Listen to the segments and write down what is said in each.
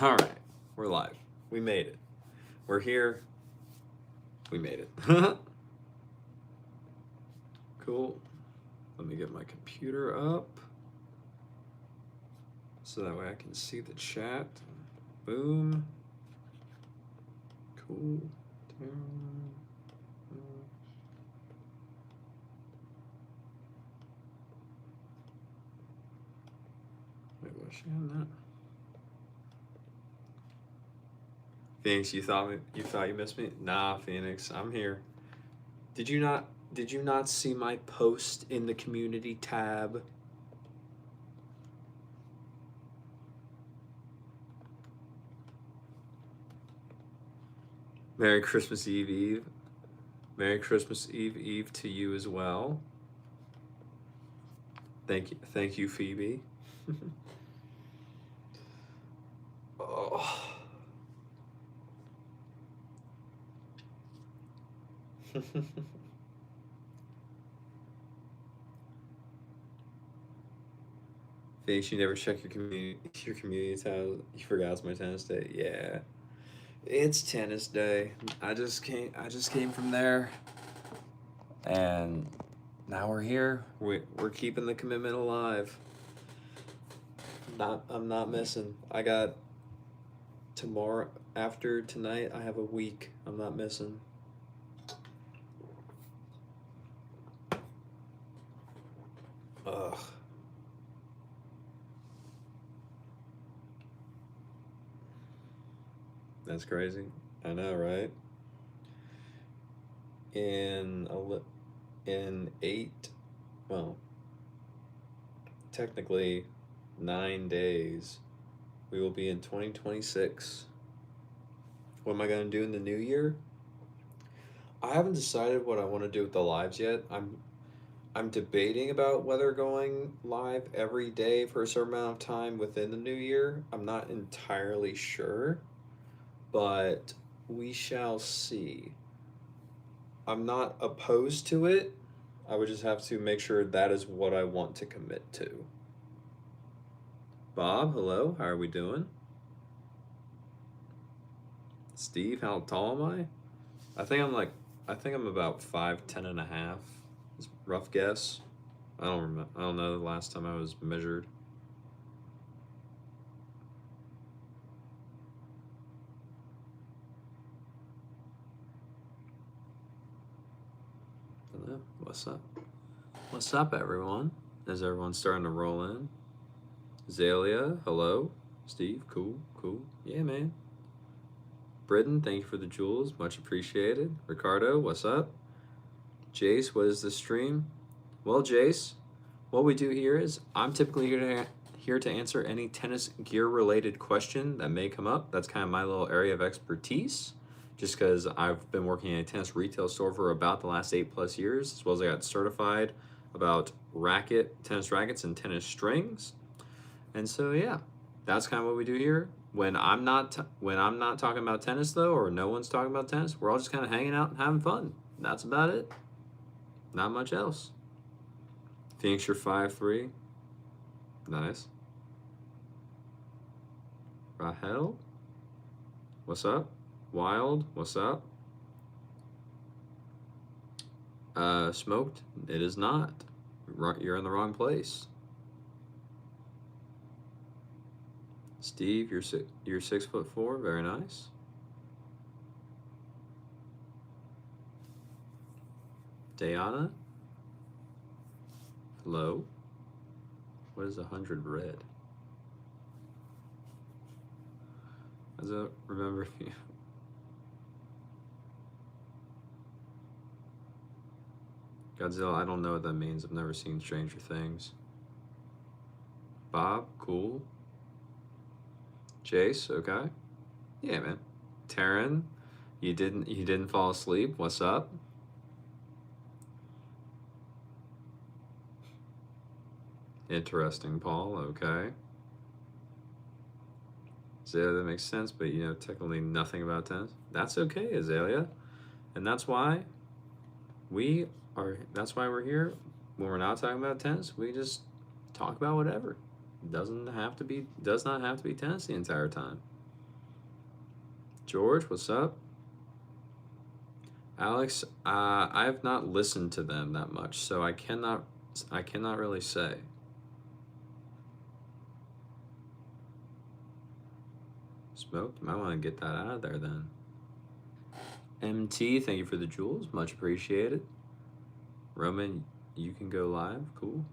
All right, we're live. We made it. We're here. We made it. Cool. Let me get my computer up so that way I can see the chat. Boom. Cool. Wait, was she on that? Phoenix, you thought you missed me? Nah, Phoenix, I'm here. Did you not see my post in the community tab? Merry Christmas Eve Eve. Merry Christmas Eve Eve to you as well. Thank you, Phoebe. Oh. Phoenix, you never check your community tab. You forgot it's my tennis day. Yeah, it's tennis day. I just came from there, and now we're here. We're keeping the commitment alive. I'm not missing. I got tomorrow after tonight. I have a week. I'm not missing. Ugh. That's crazy. I know, right? In 8, well, technically 9 days, we will be in 2026. What am I going to do in the new year? I haven't decided what I want to do with the lives yet. I'm debating about whether going live every day for a certain amount of time within the new year. I'm not entirely sure, but we shall see. I'm not opposed to it. I would just have to make sure that is what I want to commit to. Bob, hello. How are we doing? Steve, how tall am I? I think I'm about 5'10" and a half. Rough guess. I don't remember. I don't know the last time I was measured. Hello. What's up? What's up, everyone? Is everyone starting to roll in? Azalea, hello. Steve, cool. Yeah, man. Britton, thank you for the jewels. Much appreciated. Ricardo, what's up? Jace, what is the stream? Well, Jace, what we do here is I'm typically here to answer any tennis gear related question that may come up. That's kind of my little area of expertise, just because I've been working in a tennis retail store for about the last 8+ years, as well as I got certified about tennis rackets and tennis strings. And so yeah, that's kind of what we do here. When I'm not talking about tennis though, or no one's talking about tennis, we're all just kind of hanging out and having fun. That's about it. Not much else. Phoenix, you're 5'3". Nice. Rahel, what's up? Wild, what's up? Smoked, it is not. You're in the wrong place. Steve, you're 6'4", very nice. Diana, hello. What is 100 red? I don't remember if you. Godzilla, I don't know what that means. I've never seen Stranger Things. Bob, cool. Jace, okay. Yeah, man. Taryn, you didn't fall asleep. What's up? Interesting, Paul. Okay. Azalea, that makes sense, but you know technically nothing about tennis. That's okay, Azalea, and that's why we're here. When we're not talking about tennis, we just talk about whatever. Does not have to be tennis the entire time. George, what's up? Alex, I have not listened to them that much, so I cannot really say. Smoked? Might want to get that out of there then. MT, thank you for the jewels. Much appreciated. Roman, you can go live. Cool.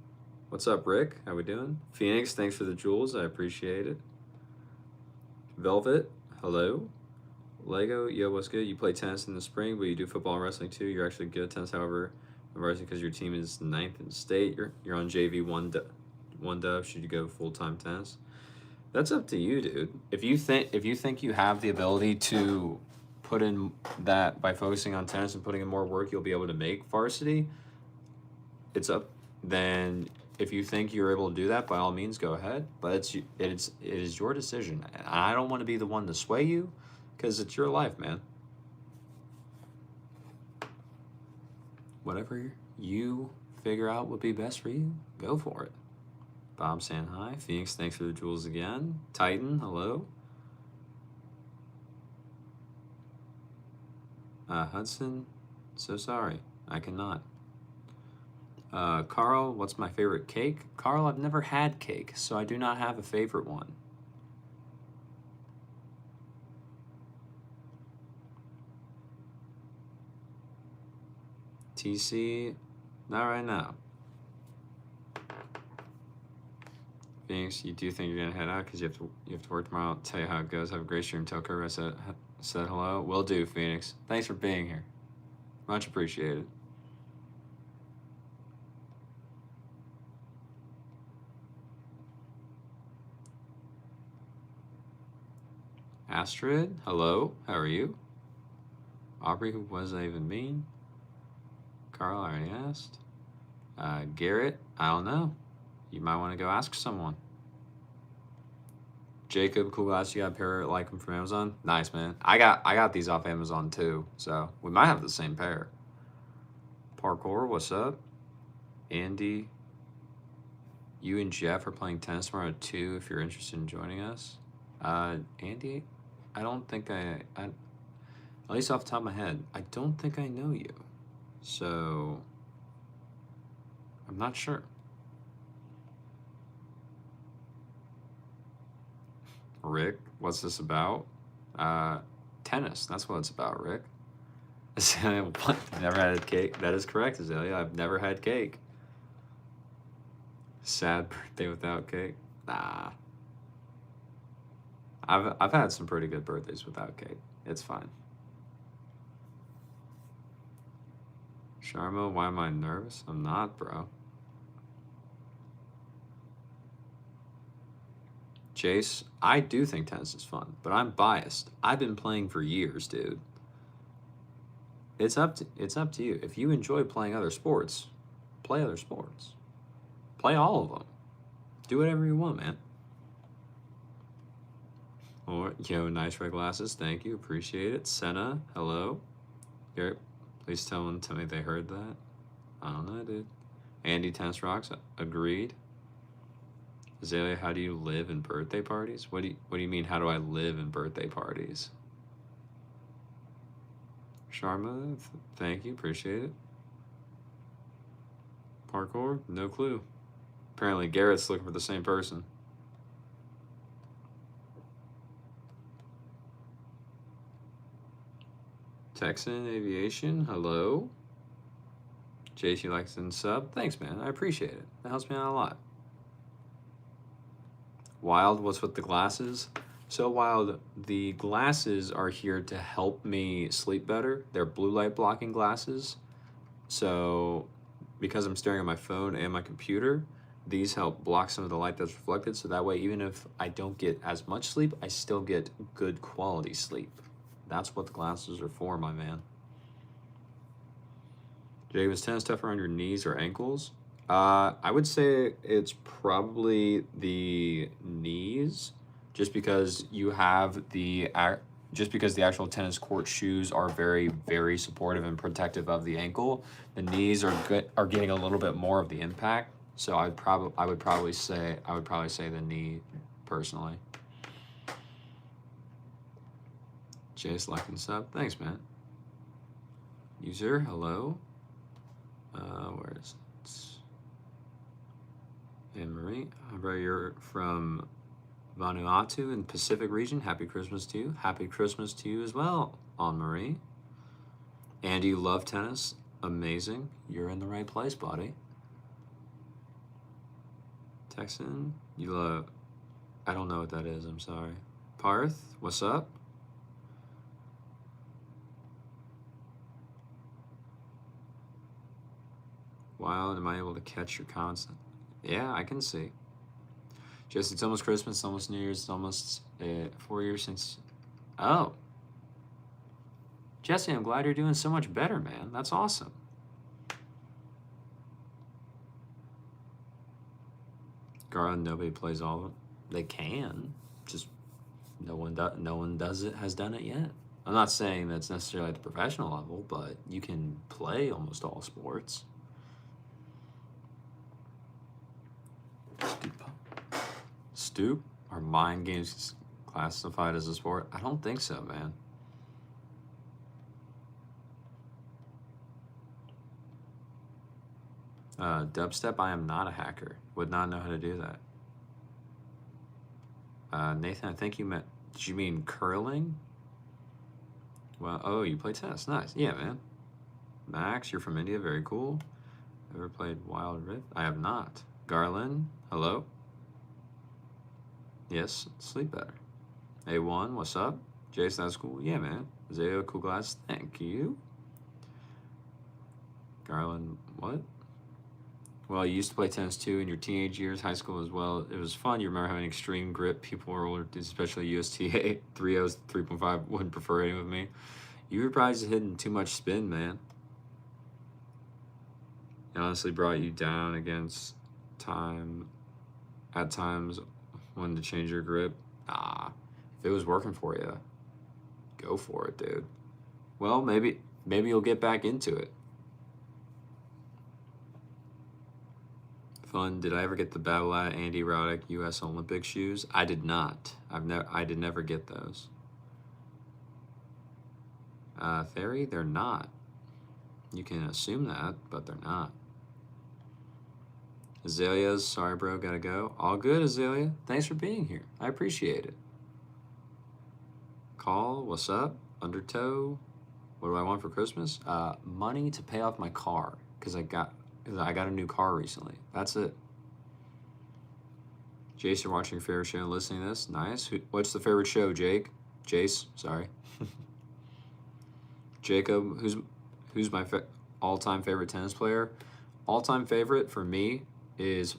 What's up, Rick? How we doing? Phoenix, thanks for the jewels. I appreciate it. Velvet, hello. Lego, yo, what's good? You play tennis in the spring, but you do football and wrestling too. You're actually good at tennis, however, varsity because your team is 9th in state. You're on JV one dove. Should you go full-time tennis? That's up to you, dude. If you think you have the ability to put in that by focusing on tennis and putting in more work, you'll be able to make varsity. It's up. Then if you think you're able to do that, by all means, go ahead. But it is your decision. I don't want to be the one to sway you, because it's your life, man. Whatever you figure out would be best for you, go for it. Bob saying hi. Phoenix, thanks for the jewels again. Titan, hello. Hudson, so sorry. I cannot. Carl, what's my favorite cake? Carl, I've never had cake, so I do not have a favorite one. TC, not right now. Phoenix, you do think you're gonna head out because you have to work tomorrow. I'll tell you how it goes. Have a great stream. Tell Kirby I said hello. Will do, Phoenix. Thanks for being here. Much appreciated. Astrid, hello. How are you? Aubrey, who was I even mean? Carl, I already asked. Garrett, I don't know. You might want to go ask someone. Jacob, cool guys, you got a pair like them from Amazon? Nice, man. I got these off Amazon too, so we might have the same pair. Parkour, what's up? Andy, you and Jeff are playing tennis tomorrow too if you're interested in joining us. Andy, I don't think I at least off the top of my head, I don't think I know you. So I'm not sure. Rick, what's this about? Tennis. That's what it's about, Rick. Never had cake. That is correct, Azalea. I've never had cake. Sad birthday without cake. Nah. I've had some pretty good birthdays without cake. It's fine. Sharma, why am I nervous? I'm not, bro. Chase, I do think tennis is fun, but I'm biased. I've been playing for years, dude. It's up to you. If you enjoy playing other sports, play other sports. Play all of them. Do whatever you want, man. Or, nice red glasses. Thank you. Appreciate it. Senna, hello. Garrett, please tell me they heard that. I don't know, dude. Andy Tennis Rocks, agreed. Azalea, how do you live in birthday parties? What do you mean, how do I live in birthday parties? Sharma, thank you. Appreciate it. Parkour, no clue. Apparently Garrett's looking for the same person. Texan Aviation, hello. JC likes and sub. Thanks, man. I appreciate it. That helps me out a lot. Wild, what's with the glasses? So Wild, the glasses are here to help me sleep better. They're blue light blocking glasses. So because I'm staring at my phone and my computer, these help block some of the light that's reflected. So that way, even if I don't get as much sleep, I still get good quality sleep. That's what the glasses are for, my man. Jay, was tennis tougher on your knees or ankles? I would say it's probably the knees, just because the actual tennis court shoes are very, very supportive and protective of the ankle. The knees are getting a little bit more of the impact. So I would probably say the knee, personally. Jace like and sub. Thanks, man. User, hello. Where is it? Anne Marie. You're from Vanuatu in Pacific region. Happy Christmas to you. Happy Christmas to you as well, Anne Marie. Andy, you love tennis. Amazing. You're in the right place, buddy. Texan, you love. I don't know what that is. I'm sorry. Parth, what's up? Wild, am I able to catch your comments? Yeah, I can see. Just, it's almost Christmas, it's almost New Year's, it's almost 4 years since. Oh. Jesse, I'm glad you're doing so much better, man. That's awesome. Garland, nobody plays all of them. They can, just no one does it, has done it yet. I'm not saying that's necessarily at the professional level, but you can play almost all sports. Stoop? Are mind games classified as a sport? I don't think so, man. Dubstep, I am not a hacker. Would not know how to do that. Nathan, I think you meant, did you mean curling? Well, oh, you play tennis. Nice. Yeah, man. Max, you're from India. Very cool. Ever played Wild Rift? I have not. Garland, hello. Yes, sleep better. A1, what's up? Jason, that's cool. Yeah, man. Zayo, cool glass. Thank you. Garland, what? Well, you used to play tennis too in your teenage years, high school as well. It was fun. You remember having extreme grip. People were older, especially USTA 3.0s, 3.5 wouldn't prefer it with me. You were probably just hitting too much spin, man. It honestly brought you down against time. At times, wanted to change your grip. If it was working for you, go for it, dude. Well, maybe you'll get back into it. Fun. Did I ever get the Babolat Andy Roddick U.S. Olympic shoes? I did not. I did never get those. Theory, they're not. You can assume that, but they're not. Azaleas, sorry bro, gotta go. All good, Azalea. Thanks for being here. I appreciate it. Call, what's up? Undertow, what do I want for Christmas? Money to pay off my car, because I got a new car recently. That's it. Jason, watching your favorite show and listening to this. Nice. What's the favorite show, Jake? Jace, sorry. Jacob, who's my all-time favorite tennis player? All-time favorite for me is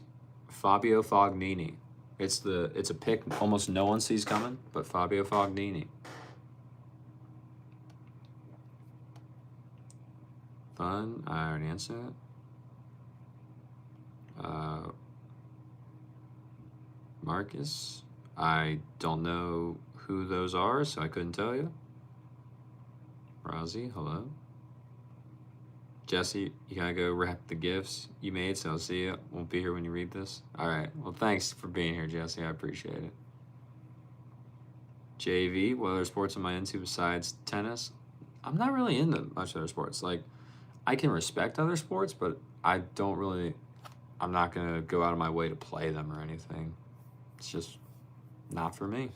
Fabio Fognini. It's a pick almost no one sees coming, but Fabio Fognini. Fun. I already answered it. Marcus. I don't know who those are, so I couldn't tell you. Rosie, hello. Jesse, you gotta go wrap the gifts you made, so I'll see you. Won't be here when you read this. All right. Well, thanks for being here, Jesse. I appreciate it. JV, what other sports am I into besides tennis? I'm not really into much other sports. Like, I can respect other sports, but I'm not gonna go out of my way to play them or anything. It's just not for me.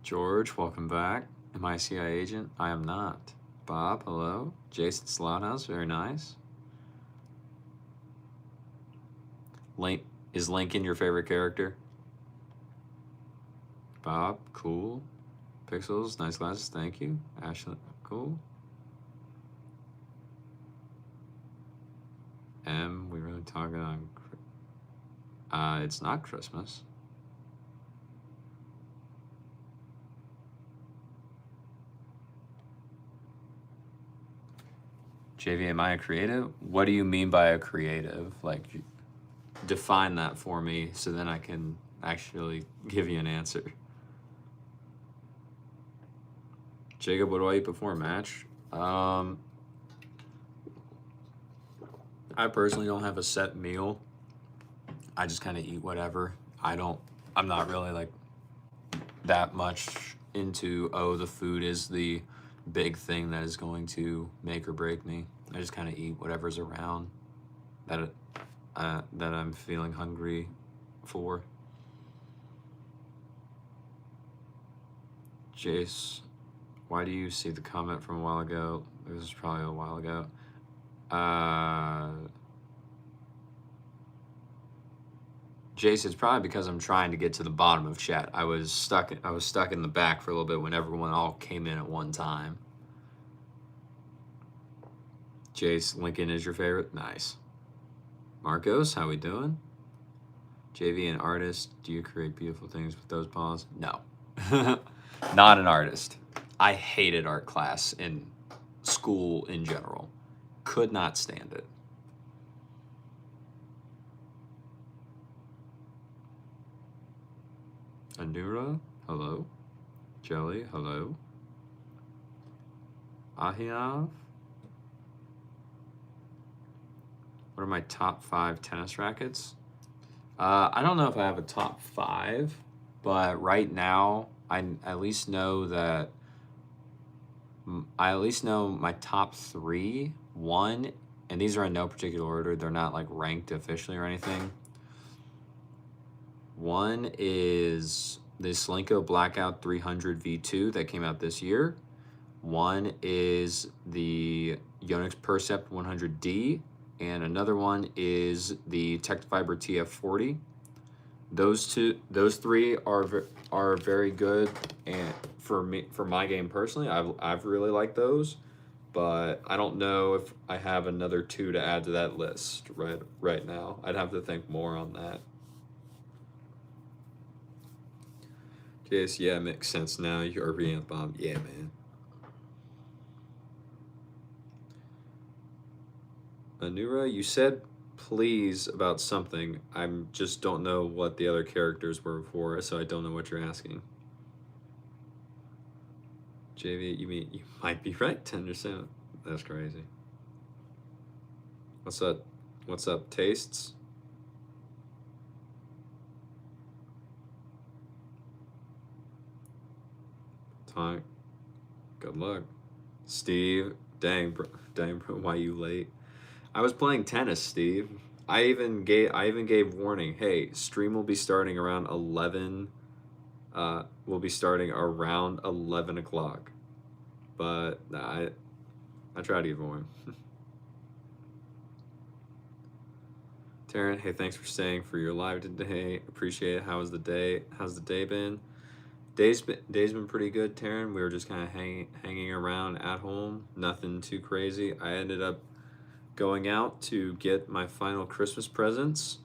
George, welcome back. Am I a CIA agent? I am not. Bob, hello. Jason Slothouse, very nice. Is Lincoln your favorite character? Bob, cool. Pixels, nice glasses, thank you. Ashley, cool. We really talking on... it's not Christmas. JV, am I a creative? What do you mean by a creative? Like, define that for me so then I can actually give you an answer. Jacob, what do I eat before a match? I personally don't have a set meal. I just kind of eat whatever. I'm not really like that much into, oh, the food is the big thing that is going to make or break me. I just kind of eat whatever's around that that I'm feeling hungry for. Jace, why do you see the comment from a while ago? This is probably a while ago. Jace, it's probably because I'm trying to get to the bottom of chat. I was stuck in the back for a little bit when everyone all came in at one time. Jace, Lincoln is your favorite? Nice. Marcos, how we doing? JV, an artist. Do you create beautiful things with those paws? No. Not an artist. I hated art class in school in general. Could not stand it. Anura, hello. Jelly, hello. Ahiav. What are my top 5 tennis rackets? I don't know if I have a top 5, but right now I at least know that I at least know my top 3. One, and these are in no particular order. They're not like ranked officially or anything. One is the Slinko Blackout 300 V2 that came out this year. One is the Yonex Percept 100D, and another one is the Tectofiber TF40. Those 3 are very good, and for my game personally, I've really liked those, but I don't know if I have another 2 to add to that list right now. I'd have to think more on that. Jace, yeah, makes sense now. You're being a bomb. Yeah, man. Anura, you said please about something. I just don't know what the other characters were for, so I don't know what you're asking. JV, you mean you might be right, 10%. That's crazy. What's up? What's up, tastes? Talk. Good luck. Steve, dang bro, why you late? I was playing tennis, Steve. I even gave warning. Hey, stream will be starting around 11. Will be starting around 11 o'clock. But I try to give warning. Taryn, hey, thanks for staying for your live today. Appreciate it. How's the day? How's the day been? Day's been pretty good, Taryn. We were just kind of hanging around at home. Nothing too crazy. I ended up going out to get my final Christmas presents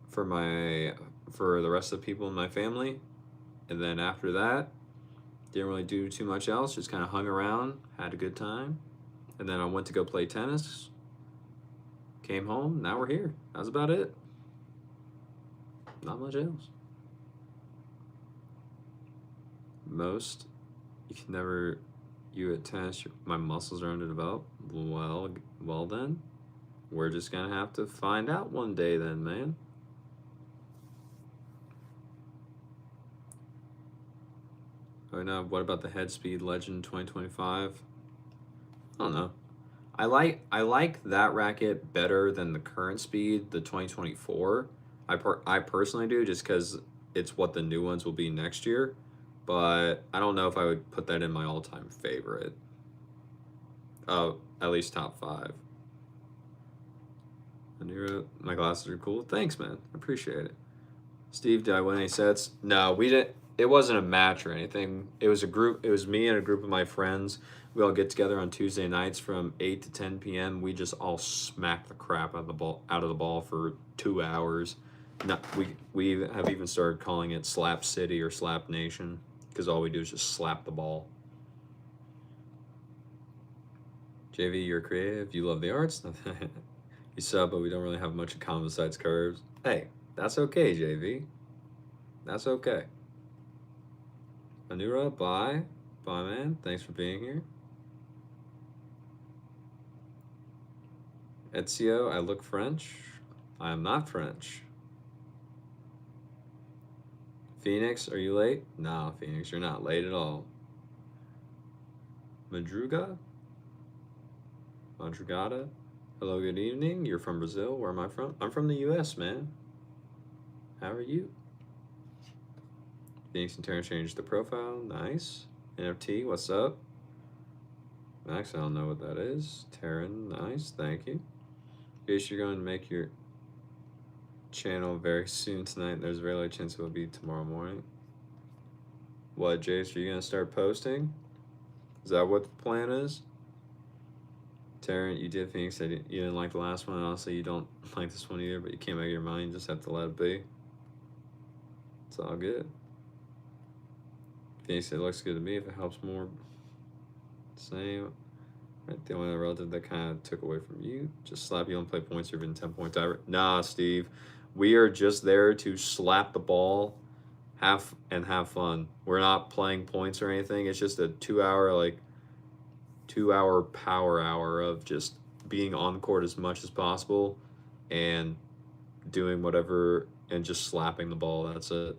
for the rest of the people in my family, and then after that, didn't really do too much else. Just kind of hung around, had a good time, and then I went to go play tennis. Came home. Now we're here. That's about it. Not much else. Most you can never. You at tennis, my muscles are underdeveloped. Well then, we're just gonna have to find out one day then, man. Oh no, what about the Headspeed Legend 2025? I don't know. I like that racket better than the current speed, the 2024. I personally do, just because it's what the new ones will be next year. But I don't know if I would put that in my all-time favorite. At least top 5. My glasses are cool. Thanks, man. I appreciate it. Steve, did I win any sets? No, we didn't. It wasn't a match or anything. It was a group. It was me and a group of my friends. We all get together on Tuesday nights from 8 to 10 p.m. We just all smack the crap out of the ball for 2 hours. No, we have even started calling it Slap City or Slap Nation, because all we do is just slap the ball. JV, you're creative. You love the arts. You sub, but we don't really have much in common besides curves. Hey, that's okay, JV. That's okay. Anura, bye. Bye, man. Thanks for being here. Ezio, I look French. I am not French. Phoenix, are you late? No, Phoenix, you're not late at all. Madrugada? Hello, good evening. You're from Brazil. Where am I from? I'm from the US, man. How are you? Phoenix and Terrence changed the profile. Nice. NFT, what's up? Max, I don't know what that is. Terran, nice. Thank you. Jace, you're going to make your channel very soon tonight. There's a very low chance it will be tomorrow morning. What, Jace? Are you going to start posting? Is that what the plan is? Terran, you did Phoenix. You didn't like the last one. Honestly, you don't like this one either, but you can't make your mind. You just have to let it be. It's all good. Phoenix, it looks good to me if it helps more. Same. Right, the only relative that kind of took away from you. Just slap you and play points or even 10-point diver. Nah, Steve. We are just there to slap the ball, have fun. We're not playing points or anything. It's just a 2-hour power hour of just being on court as much as possible and doing whatever and just slapping the ball. That's it.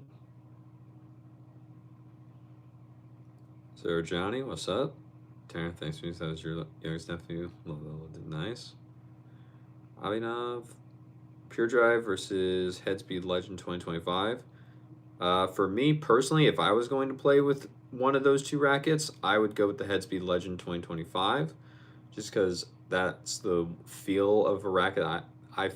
So Johnny, what's up? Taryn, thanks for me. That was your youngest nephew. Nice. Abhinav, Pure Drive versus Headspeed Legend 2025. For me personally, if I was going to play with one of those two rackets, I would go with the Headspeed Legend 2025, just because that's the feel of a racket. I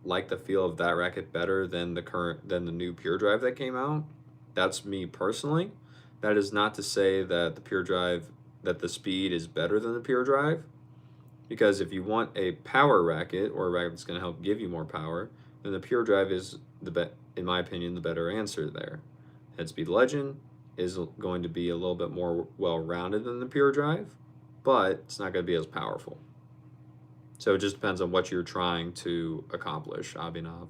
like the feel of that racket better than the new Pure Drive that came out. That's me personally. That is not to say that the Pure Drive, that the speed is better than the Pure Drive, because if you want a power racket or a racket that's going to help give you more power, then the Pure Drive is in my opinion, the better answer there. Headspeed Legend is going to be a little bit more well-rounded than the Pure Drive, but it's not going to be as powerful. So it just depends on what you're trying to accomplish, Abhinav.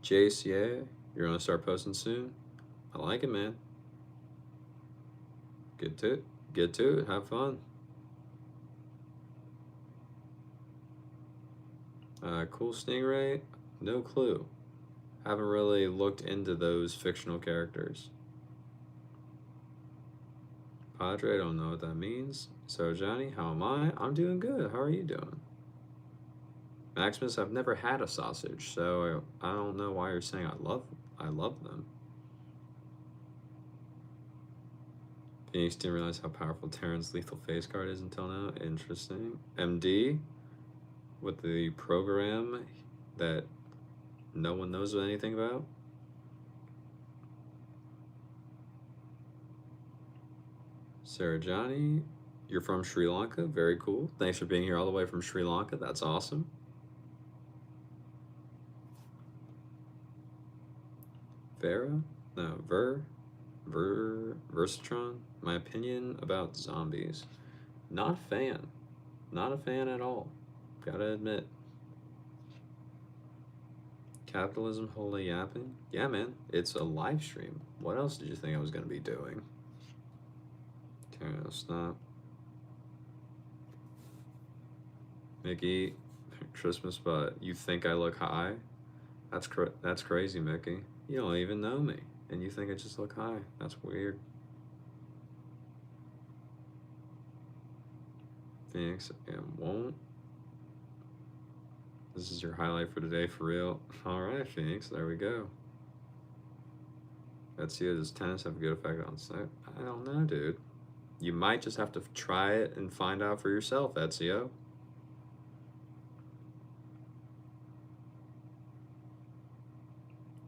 Jace, yeah, you're going to start posting soon? I like it, man. Get to it, have fun. Cool Stingray, no clue. Haven't really looked into those fictional characters. Padre, I don't know what that means. So Johnny, how am I? I'm doing good. How are you doing? Maximus, I've never had a sausage, so I don't know why you're saying I love them. Phoenix didn't realize how powerful Terran's lethal face card is until now. Interesting. MD with the program that no one knows anything about. Sarah Johnny, you're from Sri Lanka. Very cool. Thanks for being here all the way from Sri Lanka. That's awesome. Vera? No, Versatron. My opinion about zombies. Not a fan. Not a fan at all. Gotta admit. Capitalism wholly yapping? Yeah, man. It's a live stream. What else did you think I was gonna be doing? Stop. Mickey, Christmas, but you think I look high? That's crazy, Mickey. You don't even know me, and you think I just look high. That's weird. Phoenix and won't. This is your highlight for today, for real. All right, Phoenix, there we go. Let's see, does tennis have a good effect on sex? I don't know, dude. You might just have to try it and find out for yourself, Ezio.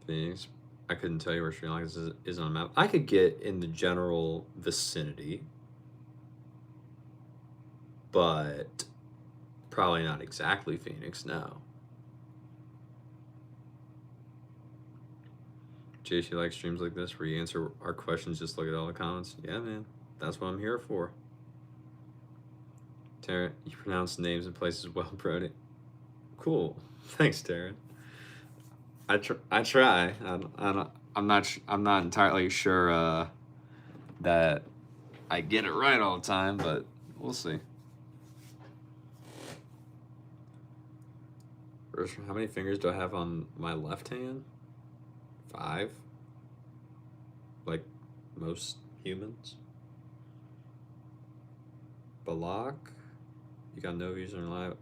Phoenix, I couldn't tell you where Sri Lanka is on a map. I could get in the general vicinity, but probably not exactly Phoenix, no. Jace, you like streams like this where you answer our questions, just look at all the comments? Yeah, man. That's what I'm here for. Taryn, you pronounce names and places well, Brody. Cool. Thanks, Taryn. I try. I'm not entirely sure that I get it right all the time, but we'll see. How many fingers do I have on my left hand? 5, like most humans. Balak, you got no user in live.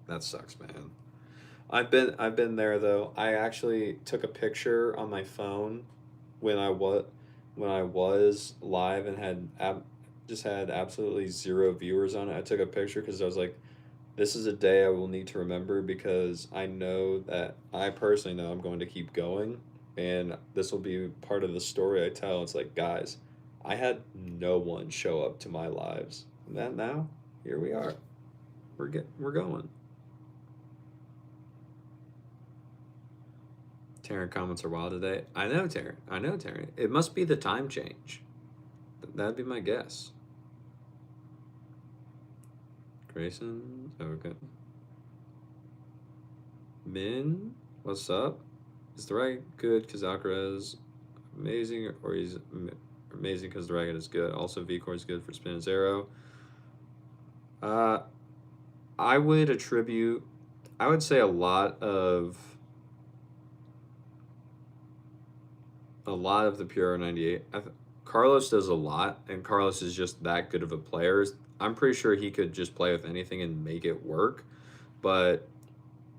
That sucks, man. I've been there though. I actually took a picture on my phone when I was live and just had absolutely zero viewers on it. I took a picture because I was like, this is a day I will need to remember because I know that I personally know I'm going to keep going, and this will be part of the story I tell. It's like, guys, I had no one show up to my lives. And that now, here we are. We're going. Taryn comments are wild today. I know, Taryn. I know, Taryn. It must be the time change. That'd be my guess. Grayson, okay. Min, what's up? Is the right good because Alcaraz amazing, or he's amazing because the racket is good? Also, V-Core is good for spin and zero. I would attribute, I would say a lot of the Pure 98. Carlos does a lot, and Carlos is just that good of a player. I'm pretty sure he could just play with anything and make it work, but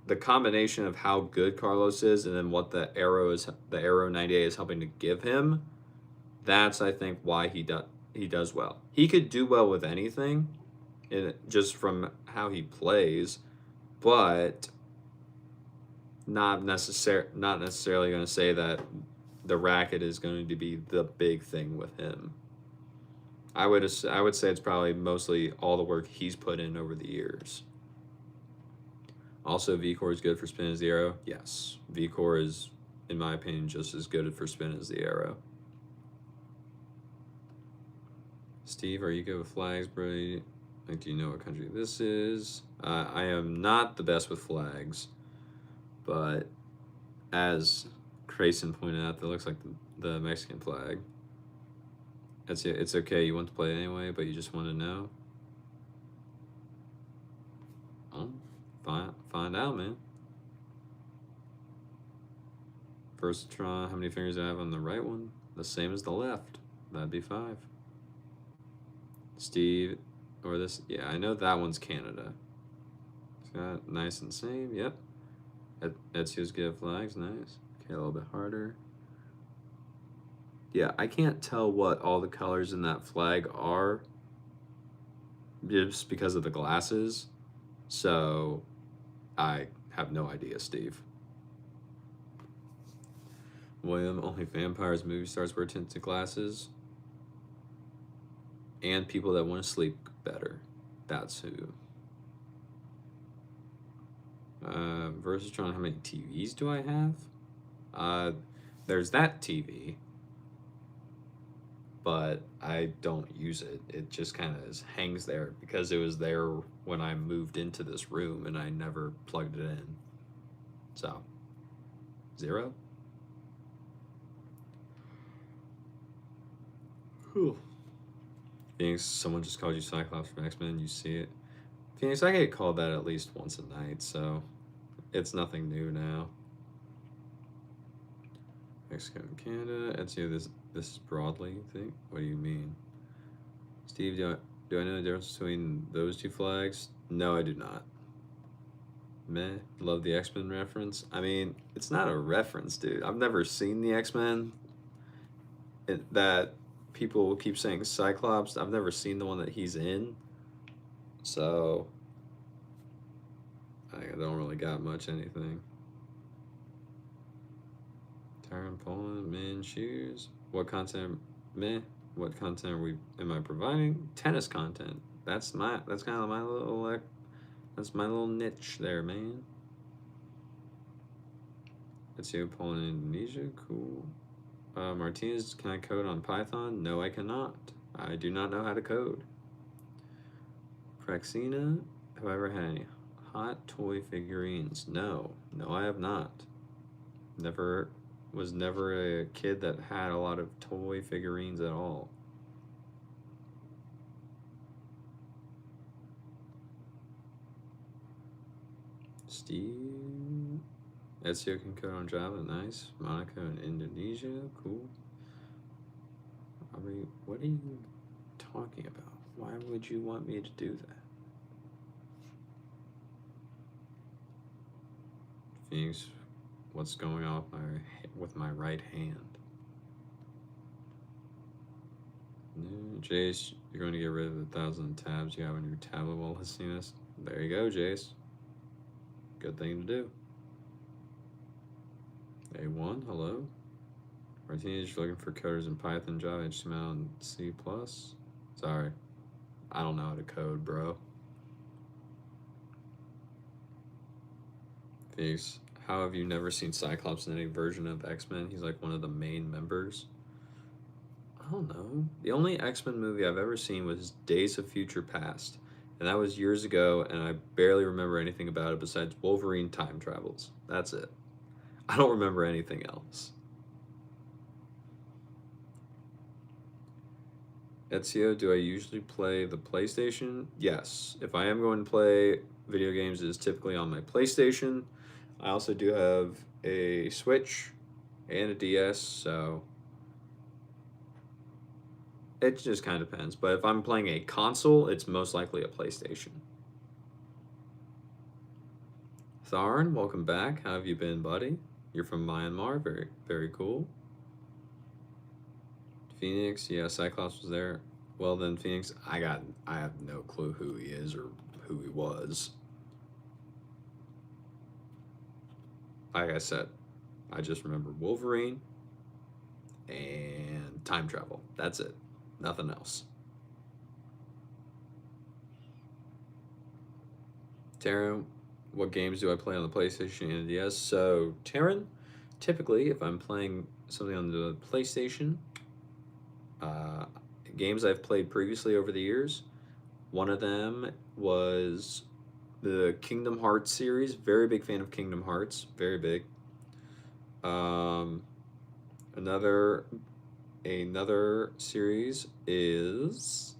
the combination of how good Carlos is and then what the Aero 98 is helping to give him, that's I think why he does well. He could do well with anything, just from how he plays, but not necessarily going to say that the racket is going to be the big thing with him. I would say it's probably mostly all the work he's put in over the years. Also, V-Core is good for spin as the Aero. Yes, V-Core is, in my opinion, just as good for spin as the Aero. Steve, are you good with flags, bro? Like, do you know what country this is? I am not the best with flags, but as Grayson pointed out, that looks like the Mexican flag. It's okay. You want to play anyway, but you just want to know. Find out, man. Versatron, how many fingers do I have on the right one? The same as the left. That'd be 5. Steve, or this, yeah, I know that one's Canada. It's got nice and same, yep. Ezio's good flags, nice. Okay, a little bit harder. Yeah, I can't tell what all the colors in that flag are just because of the glasses, so I have no idea, Steve. William, only vampires, movie stars wear tinted glasses, and people that want to sleep better. That's who. Versatron, how many TVs do I have? There's that TV, but I don't use it. It just kind of hangs there because it was there when I moved into this room and I never plugged it in. So, 0. Cool. Phoenix, someone just called you Cyclops from X-Men. You see it. Phoenix, I get called that at least once a night, so it's nothing new now. Mexico and Canada. Ezio, this is broadly thing. What do you mean? Steve, do I know the difference between those two flags? No, I do not. Meh. Love the X-Men reference. I mean, it's not a reference, dude. I've never seen the X-Men. That people will keep saying Cyclops. I've never seen the one that he's in. So I don't really got much anything. Tyron Poland, men, shoes. What content? Meh. What content am I providing? Tennis content. That's kind of my little that's my little niche there, man. Let's see, Poland, Indonesia, cool. Martinez, can I code on Python? No, I cannot. I do not know how to code. Praxina, have I ever had any hot toy figurines? No, I have not. Was never a kid that had a lot of toy figurines at all. Steve, Ezio can code on Java, nice. Monaco in Indonesia, cool. What are you talking about? Why would you want me to do that? Phoenix, what's going on with my right hand? No, Jace, you're going to get rid of the 1,000 tabs you have on your tablet while listening to this. There you go, Jace. Good thing to do. A1, hello. Martinez, you're looking for coders in Python, Java, HTML, and C+. Sorry. I don't know how to code, bro. Phoenix, how have you never seen Cyclops in any version of X-Men? He's like one of the main members. I don't know. The only X-Men movie I've ever seen was Days of Future Past. And that was years ago, and I barely remember anything about it besides Wolverine time travels. That's it. I don't remember anything else. Ezio, do I usually play the PlayStation? Yes. If I am going to play video games, it is typically on my PlayStation. I also do have a Switch and a DS, so it just kind of depends. But if I'm playing a console, it's most likely a PlayStation. Tharn, welcome back. How have you been, buddy? You're from Myanmar. Very, very cool. Phoenix, yeah, Cyclops was there. Well then, Phoenix, I have no clue who he is or who he was. Like I said, I just remember Wolverine and time travel. That's it. Nothing else. Taryn, what games do I play on the PlayStation and the DS? So, Taryn, typically, if I'm playing something on the PlayStation, games I've played previously over the years, one of them was the Kingdom Hearts series. Very big fan of Kingdom Hearts. Very big. Another series is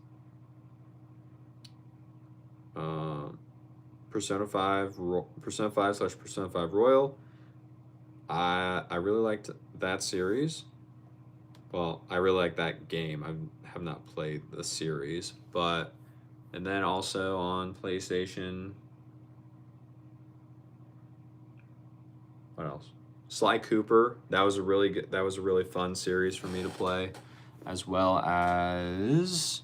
Persona 5 Persona 5 / Persona 5 Royal. I really liked that series. Well, I really like that game. I have not played the series, but and then also on PlayStation. What else? Sly Cooper. That was a really good. That was a really fun series for me to play, as well as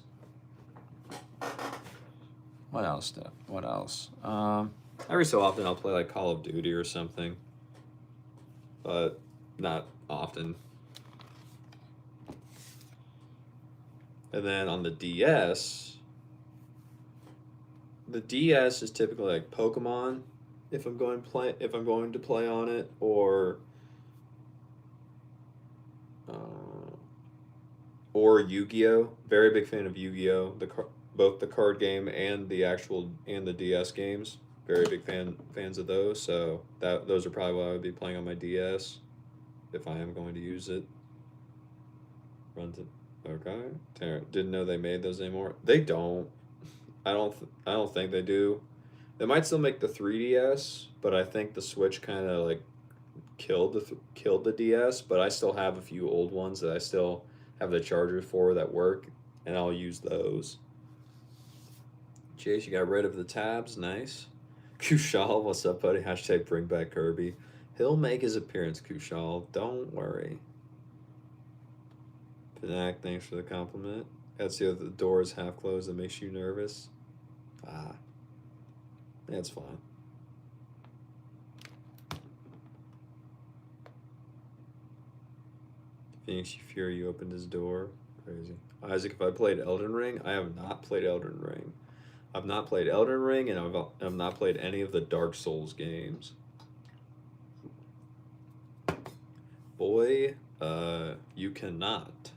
what else? What else? Every so often I'll play like Call of Duty or something, but not often. And then on the DS is typically like Pokemon, if I'm going to play on it, or Yu-Gi-Oh. Very big fan of Yu-Gi-Oh. Both the card game and the DS games. Very big fans of those. So those are probably what I would be playing on my DS if I am going to use it. Okay. Didn't know they made those anymore. They don't. I don't think they do. They might still make the 3DS, but I think the Switch kind of like killed the DS. But I still have a few old ones that I still have the chargers for that work, and I'll use those. Chase, you got rid of the tabs. Nice. Kushal, what's up, buddy? # bring back Kirby. He'll make his appearance, Kushal. Don't worry. Panac, thanks for the compliment. That's the other door is half closed that makes you nervous. That's fine. Phoenix, you fear you opened his door. Crazy. Isaac, if I played Elden Ring, I have not played Elden Ring. I've not played Elden Ring, and I've not played any of the Dark Souls games. Boy, you cannot.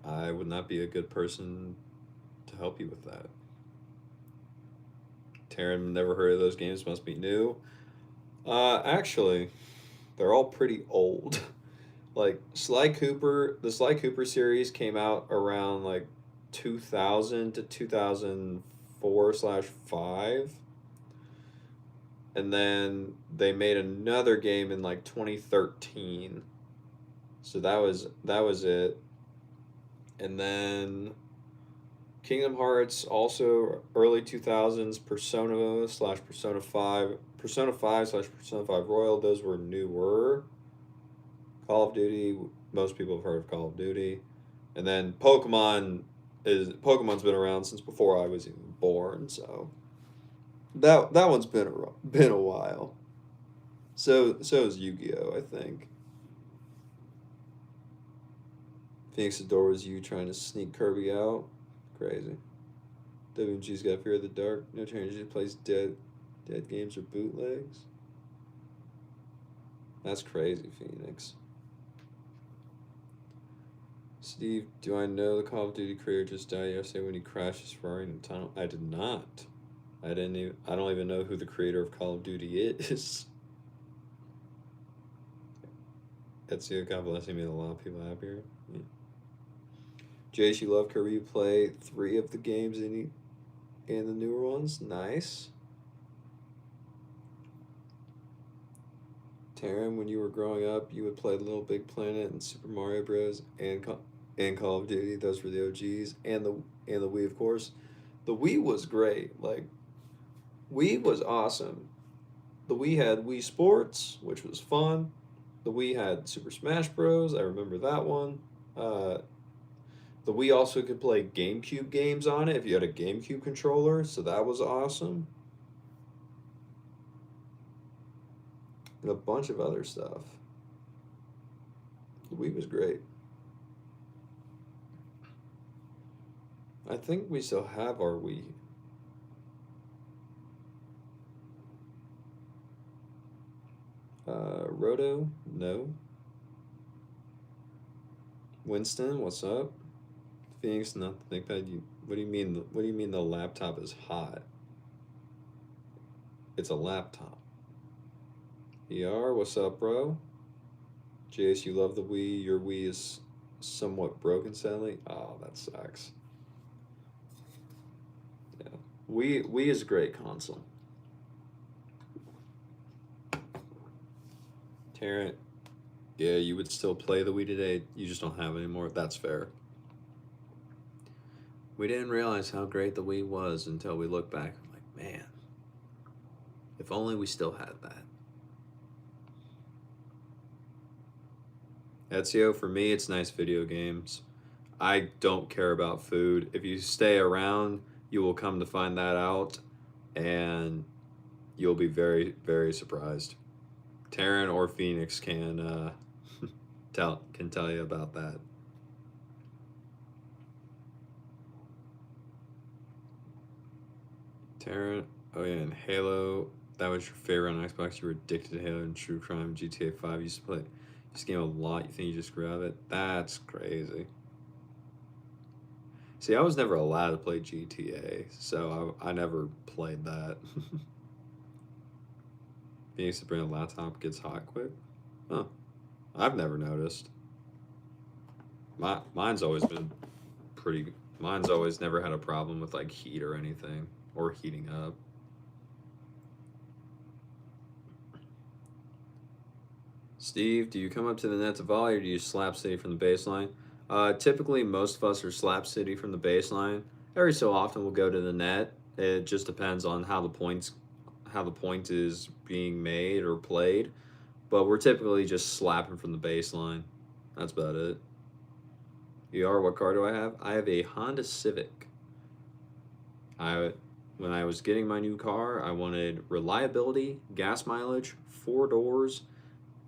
I would not be a good person to help you with that. Taryn, never heard of those games, must be new. Actually, they're all pretty old. Like the Sly Cooper series came out around like 2000 to 2004/5. and then they made another game in like 2013. So that was it. And then Kingdom Hearts, also early 2000s, Persona slash Persona 5, Persona 5 slash Persona 5 Royal, those were newer. Call of Duty, most people have heard of Call of Duty. And then Pokemon's been around since before I was even born, so that one's been a while. So is Yu-Gi-Oh, I think. Phoenix Adore was you trying to sneak Kirby out. Crazy. WMG's got Fear of the Dark. No change. He plays dead games or bootlegs. That's crazy, Phoenix. Steve, do I know the Call of Duty creator just died yesterday when he crashed his Ferrari in a tunnel? I did not. I don't even know who the creator of Call of Duty is. Ezio, God bless you, made a lot of people happier. Yeah. Jace, you love Kirby. You play 3 of the games and the newer ones. Nice. Taryn, when you were growing up, you would play Little Big Planet and Super Mario Bros. and Call of Duty. Those were the OGs, and the Wii, of course. The Wii was great. Like, Wii was awesome. The Wii had Wii Sports, which was fun. The Wii had Super Smash Bros. I remember that one. The Wii also could play GameCube games on it if you had a GameCube controller, so that was awesome. And a bunch of other stuff. The Wii was great. I think we still have our Wii. Roto? No. Winston, what's up? Phoenix, not the ThinkPad. What do you mean? What do you mean the laptop is hot? It's a laptop. ER, what's up, bro? Jace, you love the Wii. Your Wii is somewhat broken, sadly. Oh, that sucks. Yeah, Wii is a great console. Tarrant, yeah, you would still play the Wii today. You just don't have it anymore. That's fair. We didn't realize how great the Wii was until we look back. Like, man, if only we still had that. Ezio, for me, it's nice video games. I don't care about food. If you stay around, you will come to find that out, and you'll be very, very surprised. Taryn or Phoenix can tell you about that. Taryn, oh yeah, and Halo. That was your favorite on Xbox. You were addicted to Halo and True Crime, GTA 5. You used to play this game a lot. You think you just grew out of it? That's crazy. See, I was never allowed to play GTA, so I never played that. Phoenix to bring a laptop gets hot quick. Huh. I've never noticed. Mine's always been pretty. Mine's always never had a problem with like heat or anything or heating up. Steve, do you come up to the net to volley or do you slap city from the baseline? Typically, most of us are slap city from the baseline. Every so often, we'll go to the net. It just depends on how the point is being made or played. But we're typically just slapping from the baseline. That's about it. What car do I have? I have a Honda Civic. When I was getting my new car, I wanted reliability, gas mileage, 4 doors,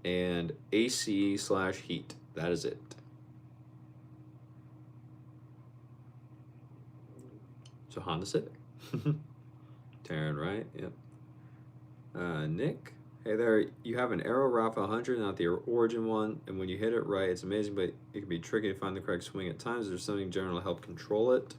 and AC/heat. That is it. So Honda Civic. Taryn, right? Yep. Nick, hey there. You have an Aero Ralph 100, not the Origin one, and when you hit it right, it's amazing, but it can be tricky to find the correct swing at times. There's something general to help control it.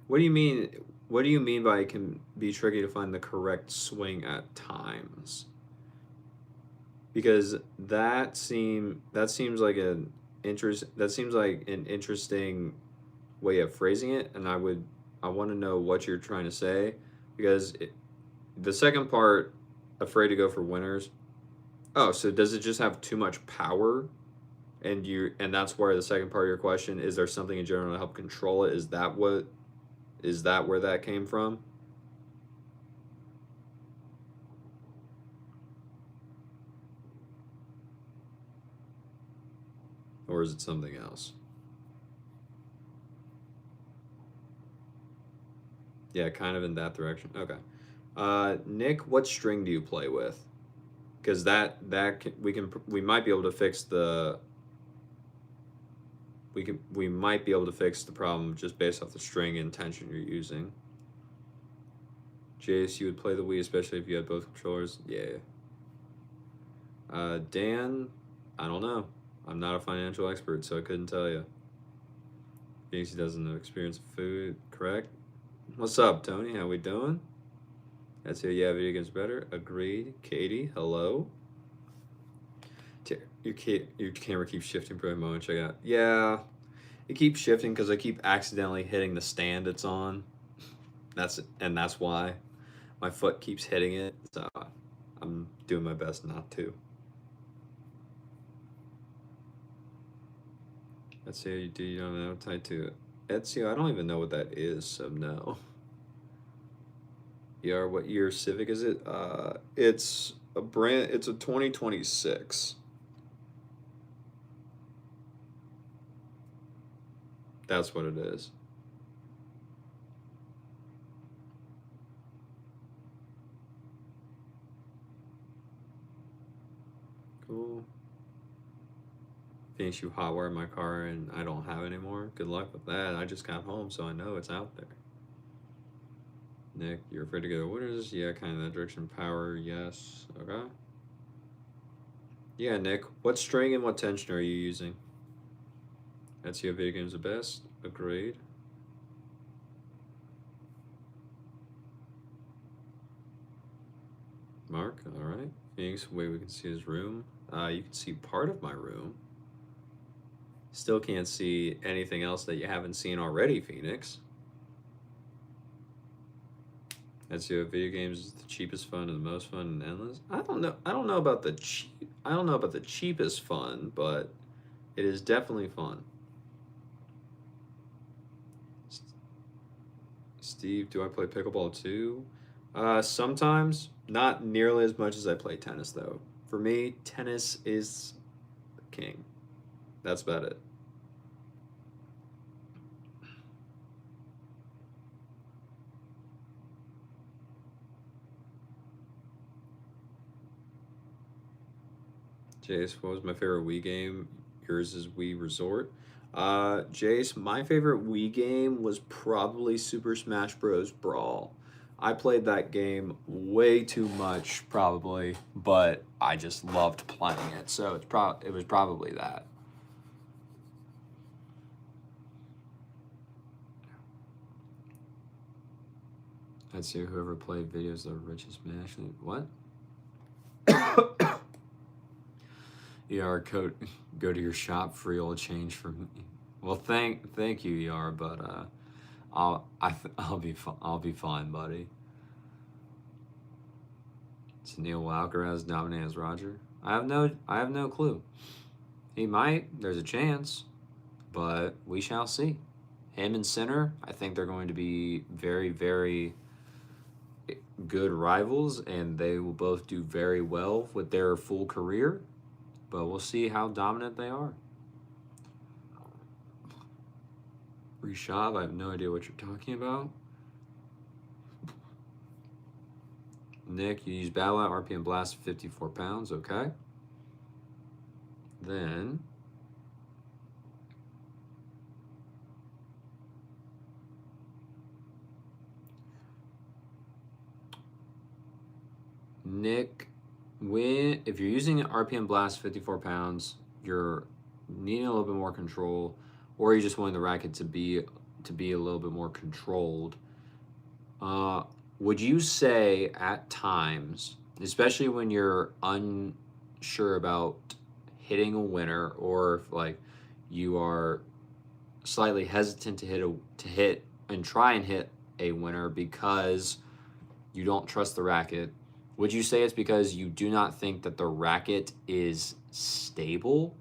What do you mean? What do you mean by it can be tricky to find the correct swing at times? Because that seems like an interesting way of phrasing it, and I want to know what you're trying to say, because the second part, afraid to go for winners. Oh, so does it just have too much power? And that's where the second part of your question, is there something in general to help control it? Is that where that came from? Or is it something else? Yeah, kind of in that direction. Okay. Nick, what string do you play with? Because we might be able to fix the we might be able to fix the problem just based off the string and tension you're using. Jace, you would play the Wii, especially if you had both controllers. Yeah. Dan, I don't know. I'm not a financial expert, so I couldn't tell you. Phoenix doesn't have experience with food, correct? What's up, Tony? How we doing? That's it. Yeah, video games better. Agreed. Katie, hello. Your camera keeps shifting for a moment. Check out. Yeah, it keeps shifting because I keep accidentally hitting the stand it's on. That's why my foot keeps hitting it. So I'm doing my best not to. Let's see. Do you don't know? Tied to Ezio? I don't even know what that is. So no. Yeah. What year Civic is it? It's a brand. It's a 2026. That's what it is. Cool. Phoenix, you hotwire my car and I don't have it anymore. Good luck with that. I just got home, so I know it's out there. Nick, you're afraid to go to Winners? Yeah, kind of that direction. Power, yes. Okay. Yeah, Nick, what string and what tension are you using? That's your video games the best. Agreed. Mark, all right. Phoenix, way we can see his room. You can see part of my room. Still can't see anything else that you haven't seen already, Phoenix. That's your video games is the cheapest fun and the most fun and endless. I don't know. I don't know about the cheapest fun, but it is definitely fun. Steve, do I play pickleball too? Sometimes, not nearly as much as I play tennis though. For me, tennis is king. That's about it. Jace, what was my favorite Wii game? Yours is Wii Resort. Jace, my favorite Wii game was probably Super Smash Bros. Brawl. I played that game way too much, probably, but I just loved playing it. So it was probably that. I'd say whoever played videos the richest Smash. What? ER code, go to your shop, free oil change for me. Well, thank you, ER, but I'll be fine, buddy. It's Neil Alcaraz dominating as Roger. I have no clue. He might. There's a chance, but we shall see. Him and Sinner, I think they're going to be very, very good rivals, and they will both do very well with their full career. But we'll see how dominant they are. Rishav, I have no idea what you're talking about. Nick, you use Battle Out, RPM Blast, 54 pounds, okay. Then, Nick, if you're using an RPM Blast 54 pounds, you're needing a little bit more control, or you just want the racket to be a little bit more controlled. Would you say at times, especially when you're unsure about hitting a winner, or if like you are slightly hesitant to hit and try and hit a winner because you don't trust the racket. Would you say it's because you do not think that the racket is stable?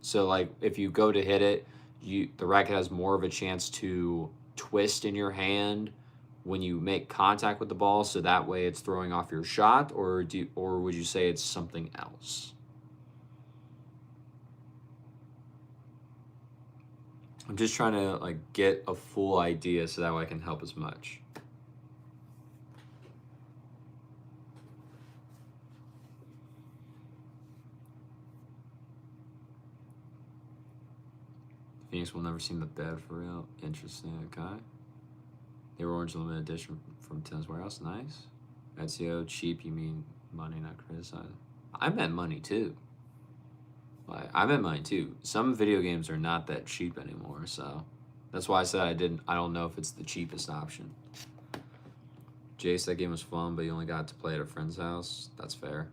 So like if you go to hit it, the racket has more of a chance to twist in your hand when you make contact with the ball, so that way it's throwing off your shot, or would you say it's something else? I'm just trying to like get a full idea so that way I can help as much. Phoenix will never see the bed for real. Interesting. Okay. They were orange limited edition from Tennis Warehouse. Nice. Ezio, cheap. You mean money, not criticized? I meant money too. Like I meant money too. Some video games are not that cheap anymore, so that's why I said I don't know if it's the cheapest option. Jace, that game was fun, but you only got to play at a friend's house. That's fair.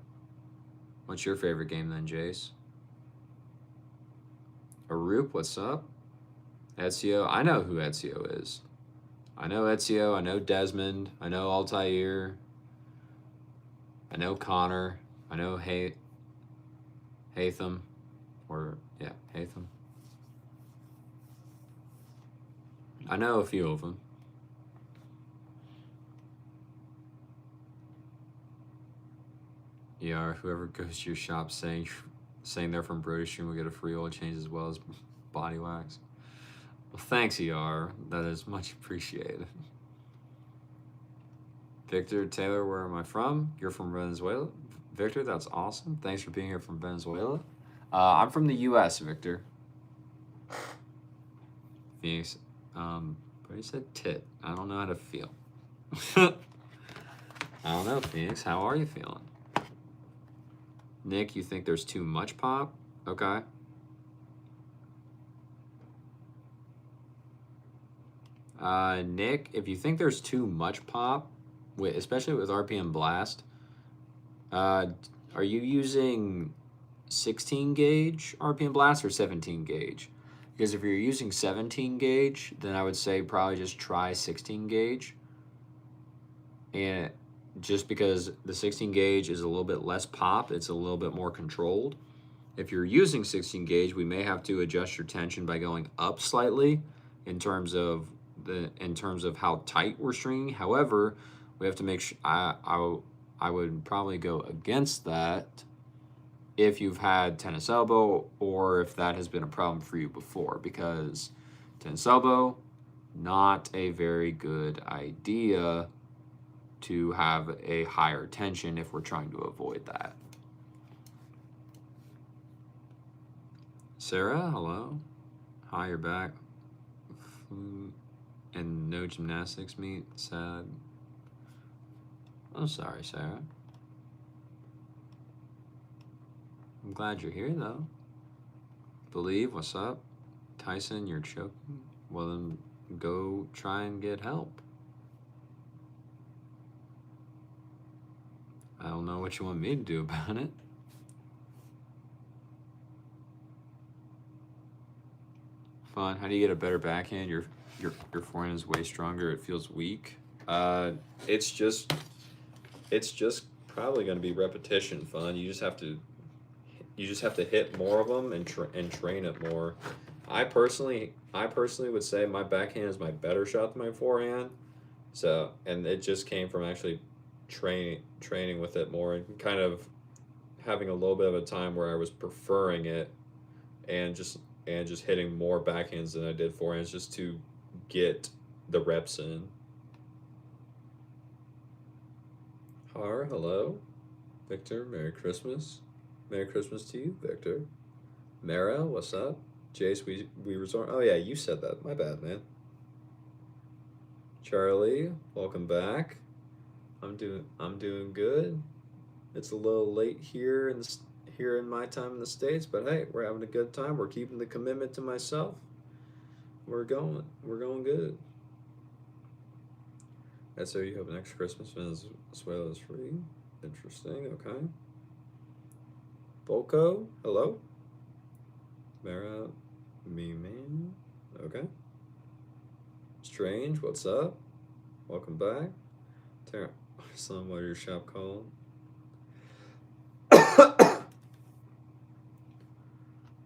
What's your favorite game then, Jace? Arup, what's up? Ezio, I know who Ezio is. I know Ezio, I know Desmond, I know Altair, I know Connor, I know Hatham, Hatham. I know a few of them. Yeah, whoever goes to your shop saying they're from British Stream will get a free oil change as well as body wax. Well, thanks, ER. That is much appreciated. Victor Taylor, where am I from? You're from Venezuela? Victor, that's awesome. Thanks for being here from Venezuela. I'm from the U.S., Victor. Phoenix, but he said tit. I don't know how to feel. I don't know, Phoenix. How are you feeling? Nick, you think there's too much pop? Okay. Nick, if you think there's too much pop, especially with RPM Blast, are you using 16 gauge RPM Blast or 17 gauge? Because if you're using 17 gauge, then I would say probably just try 16 gauge. And just because the 16 gauge is a little bit less pop, it's a little bit more controlled. If you're using 16 gauge, we may have to adjust your tension by going up slightly in terms of how tight we're stringing. However, we have to make sure I would probably go against that if you've had tennis elbow or if that has been a problem for you before, because tennis elbow, not a very good idea to have a higher tension if we're trying to avoid that. Sarah, hello. Hi, you're back. And no gymnastics meet. Sad. I'm sorry, Sarah. I'm glad you're here, though. Believe, what's up? Tyson, you're choking? Well, then go try and get help. I don't know what you want me to do about it. Fun. How do you get a better backhand? Your forehand is way stronger. It feels weak. It's just probably going to be repetition. Fun. You just have to hit more of them and train it more. I personally would say my backhand is my better shot than my forehand. So, and it just came from actually training with it more and kind of having a little bit of a time where I was preferring it and just hitting more backhands than I did forehands just to get the reps in. Har, hello. Victor, Merry Christmas. Merry Christmas to you, Victor. Mara, what's up? Jace, we resort. Oh yeah, you said that. My bad, man. Charlie, welcome back. I'm doing good. It's a little late here in my time in the States, but hey, we're having a good time. We're keeping the commitment to myself. We're going good. That's so you have an extra Christmas Venezuela is free. Interesting, okay. Volko, hello. Mara, me man. Okay. Strange, what's up? Welcome back. Tara, son, what are your shop called?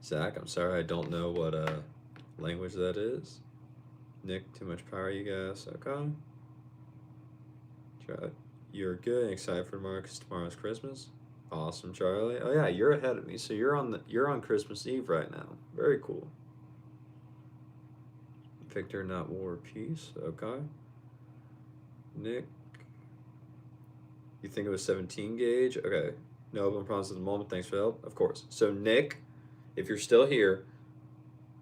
Zach, I'm sorry, I don't know what language that is. Nick, too much power, you guys. Okay. You're good and excited for tomorrow because tomorrow's Christmas. Awesome, Charlie. Oh yeah, you're ahead of me. So you're on Christmas Eve right now. Very cool. Victor, not war, peace. Okay. Nick, you think it was 17 gauge? Okay. No open problems at the moment. Thanks for the help. Of course. So Nick, if you're still here,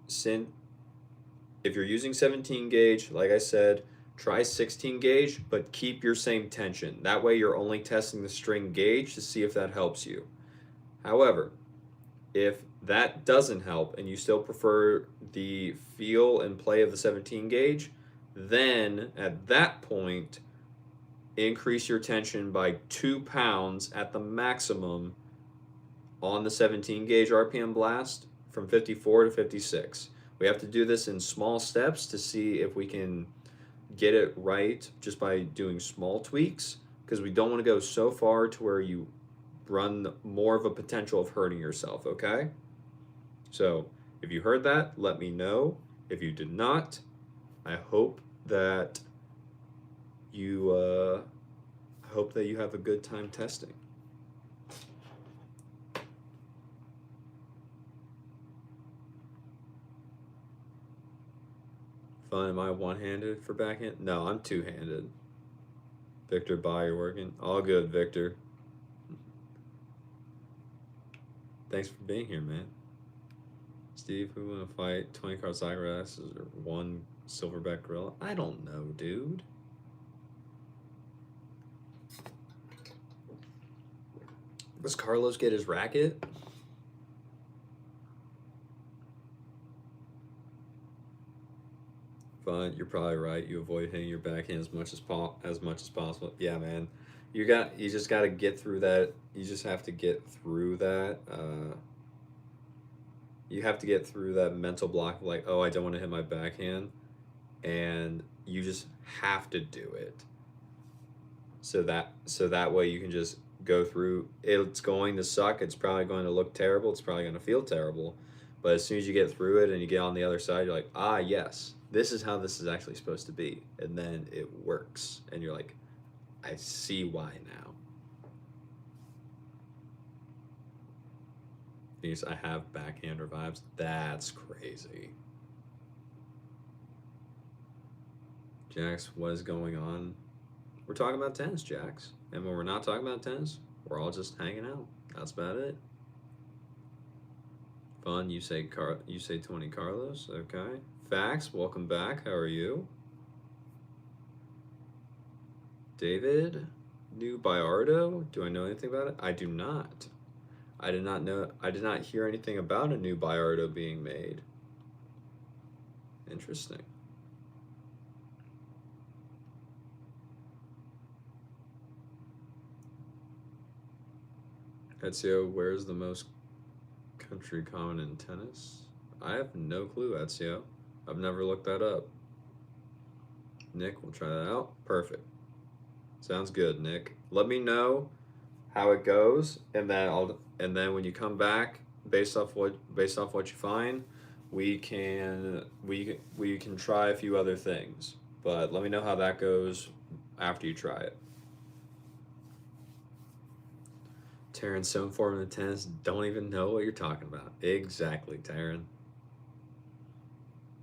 if you're using 17 gauge, like I said, try 16 gauge, but keep your same tension. That way you're only testing the string gauge to see if that helps you. However, if that doesn't help and you still prefer the feel and play of the 17 gauge, then at that point, increase your tension by 2 pounds at the maximum on the 17 gauge RPM blast from 54 to 56. We have to do this in small steps to see if we can get it right just by doing small tweaks, because we don't want to go so far to where you run more of a potential of hurting yourself, okay? So if you heard that, let me know. If you did not, I hope that you have a good time testing. Fun, am I one-handed for backhand? No, I'm two-handed. Victor, bye, you're working. All good, Victor. Thanks for being here, man. Steve, who want to fight 20 card Cygrass or one silverback gorilla? I don't know, dude. Does Carlos get his racket? Fine, you're probably right. You avoid hitting your backhand as much as possible. Yeah, man. You just got to get through that. You just have to get through that. You have to get through that mental block of like, oh, I don't want to hit my backhand, and you just have to do it. So that way you can just go through. It's going to suck. It's probably going to look terrible. It's probably going to feel terrible. But as soon as you get through it and you get on the other side, you're like, ah, yes, this is how this is actually supposed to be. And then it works. And you're like, I see why now. Because I have backhander vibes. That's crazy. Jax, what is going on? We're talking about tennis, Jax. And when we're not talking about tennis, we're all just hanging out. That's about it. Fun, you say 20 Carlos, okay. Fax, welcome back. How are you? David, new Biardo. Do I know anything about it? I do not. I did not hear anything about a new Biardo being made. Interesting. Ezio, where's the most country common in tennis? I have no clue, Ezio. I've never looked that up. Nick, we'll try that out. Perfect. Sounds good, Nick. Let me know how it goes, and then when you come back, based off what you find, we can try a few other things. But let me know how that goes after you try it. Taryn, so informed in tennis, don't even know what you're talking about. Exactly, Taryn.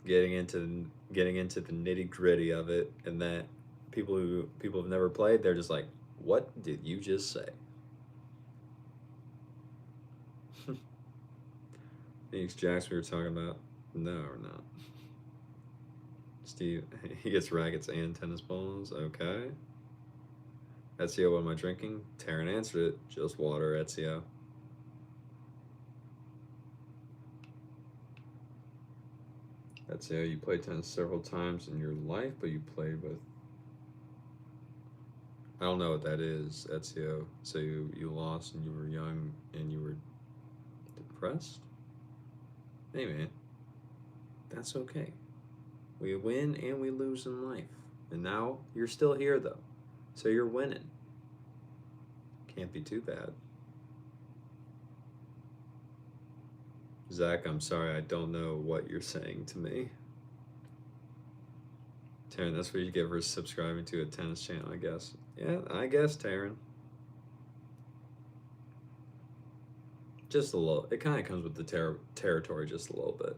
Getting into the nitty gritty of it, and that people have never played, they're just like, what did you just say? Phoenix Jax we were talking about? No, we're not. Steve, he gets rackets and tennis balls. Okay. Ezio, what am I drinking? Taryn answered it. Just water, Ezio. Ezio, you played tennis several times in your life, but you played with... I don't know what that is, Ezio. So you lost and you were young and you were depressed? Hey, man. That's okay. We win and we lose in life. And now you're still here, though. So you're winning. Can't be too bad. Zach, I'm sorry, I don't know what you're saying to me. Taryn, that's what you get for subscribing to a tennis channel, I guess. Yeah, I guess, Taryn. Just a little. It kind of comes with the territory just a little bit.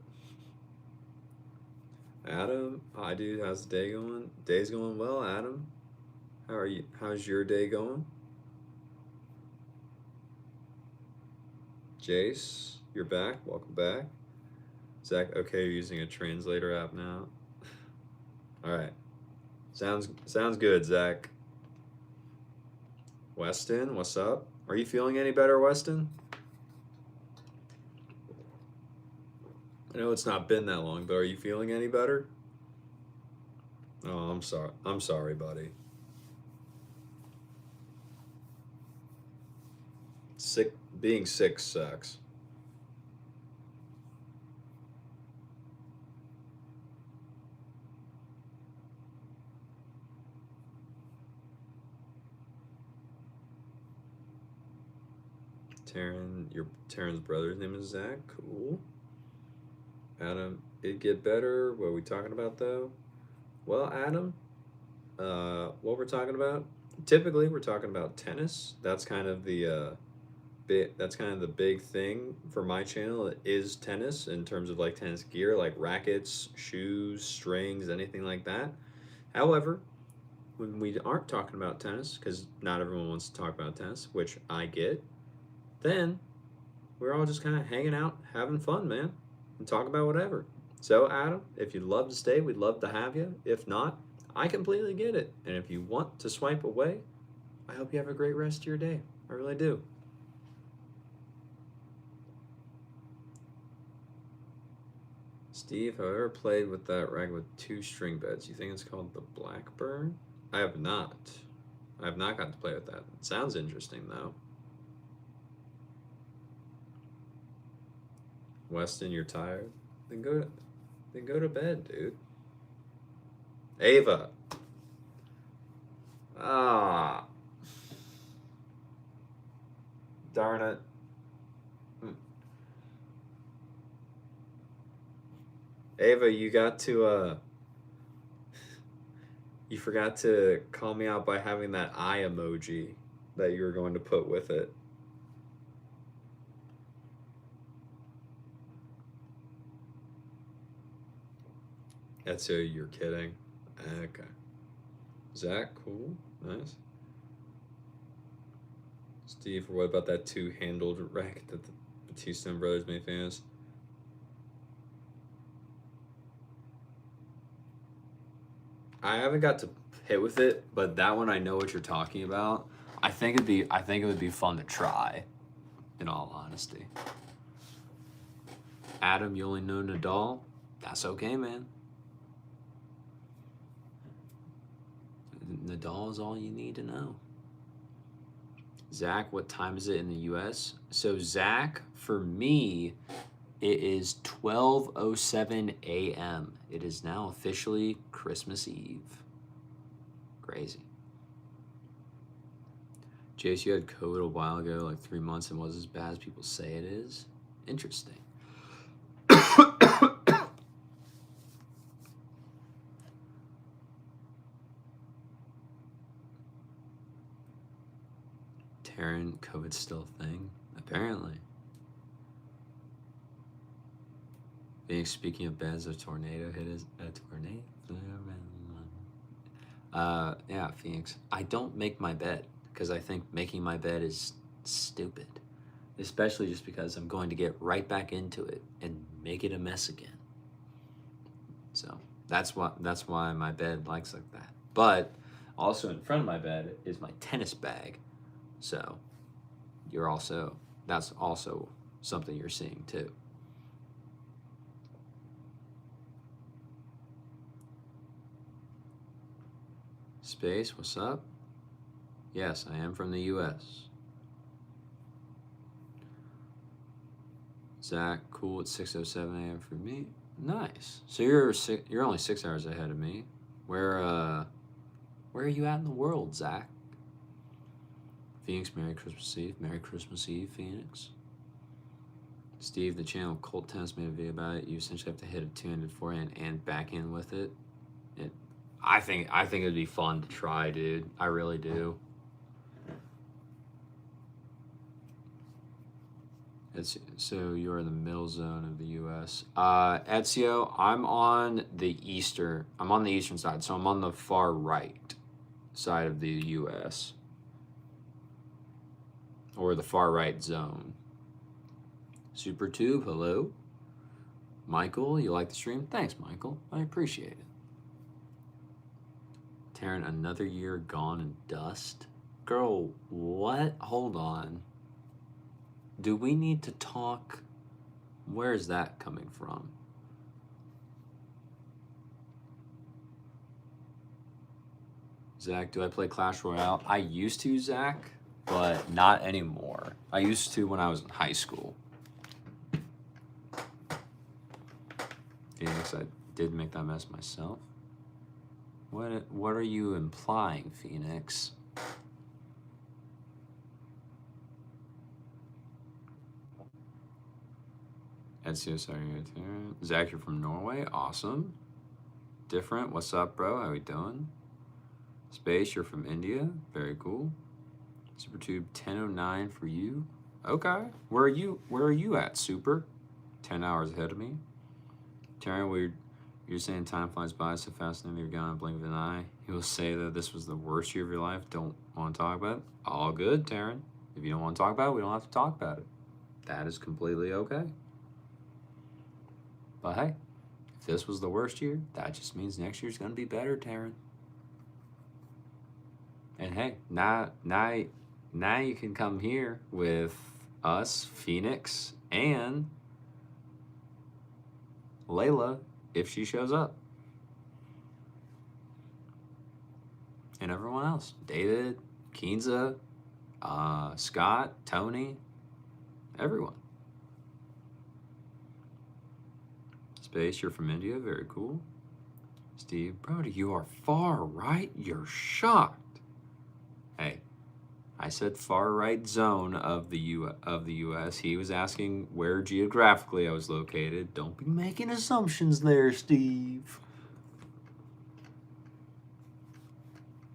Adam, hi dude, how's the day going? Day's going well, Adam. How are you? How's your day going? Jace, you're back. Welcome back. Zach, okay, you're using a translator app now. All right. Sounds good, Zach. Weston, what's up? Are you feeling any better, Weston? I know it's not been that long, but are you feeling any better? Oh, I'm sorry. I'm sorry, buddy. Being sick sucks. Taryn's brother's name is Zach. Cool. Adam, it get better. What are we talking about though? Well, Adam, what we're talking about? Typically, we're talking about tennis. That's kind of the big thing for my channel. It is tennis in terms of like tennis gear, like rackets, shoes, strings, anything like that. However, when we aren't talking about tennis, because not everyone wants to talk about tennis, which I get, then we're all just kind of hanging out, having fun, man, and talk about whatever. So, Adam, if you'd love to stay, we'd love to have you. If not, I completely get it. And if you want to swipe away, I hope you have a great rest of your day. I really do. Steve, have I ever played with that racket with 2 string beds? You think it's called the Blackburn? I have not. I have not gotten to play with that. It sounds interesting, though. Weston, you're tired? Then go to bed, dude. Ava. Ah. Darn it. Ava, you got to you forgot to call me out by having that eye emoji that you were going to put with it. That's so you're kidding. Okay. Zach, cool. Nice. Steve, what about that 2-handled racket that the Batista brothers made famous? I haven't got to hit with it, but that one I know what you're talking about. I think it would be fun to try, in all honesty. Adam, you only know Nadal? That's okay, man. Nadal is all you need to know. Zach, what time is it in the US? So Zach, for me, it is 12:07 a.m. It is now officially Christmas Eve. Crazy. Jace, you had COVID a while ago, like 3 months, and was as bad as people say it is. Interesting. Taryn, COVID's still a thing? Apparently. Speaking of beds, a tornado hit us. A tornado? Yeah, Phoenix. I don't make my bed because I think making my bed is stupid. Especially just because I'm going to get right back into it and make it a mess again. So that's why my bed likes like that. But also in front of my bed is my tennis bag. So that's also something you're seeing too. Space, what's up? Yes, I am from the US. Zach, cool, it's 6:07 a.m. for me. Nice. So you're only 6 hours ahead of me. Where are you at in the world, Zach? Phoenix, Merry Christmas Eve. Merry Christmas Eve, Phoenix. Steve, the channel Colt Tennis made a video about it. You essentially have to hit a two-handed forehand and backhand with it. I think it'd be fun to try, dude. I really do. So you're in the middle zone of the U.S. Ezio, I'm on the eastern side, so I'm on the far right side of the U.S. or the far right zone. SuperTube, hello. Michael, you like the stream? Thanks, Michael. I appreciate it. Taryn, another year gone in dust? Girl, what? Hold on. Do we need to talk? Where's that coming from? Zach, do I play Clash Royale? I used to, Zach, but not anymore. I used to when I was in high school. Phoenix, I did make that mess myself. What are you implying, Phoenix? Ezio, sorry, Zach, you're from Norway. Awesome. Different. What's up, bro? How we doing? Space, you're from India. Very cool. SuperTube 1009 for you. Okay. Where are you at, Super? 10 hours ahead of me. Taryn, you're saying time flies by so fast and you're gone blink of an eye. You will say that this was the worst year of your life. Don't want to talk about it. All good, Taryn. If you don't want to talk about it, we don't have to talk about it. That is completely okay. But hey, if this was the worst year, that just means next year's gonna be better, Taryn. And hey, now you can come here with us, Phoenix, and Layla if she shows up. And everyone else. David, Keenza, Scott, Tony, everyone. Space, you're from India. Very cool. Steve, Brody, you are far right. You're shocked. Hey, I said far right zone of the U.S. He was asking where geographically I was located. Don't be making assumptions there, Steve.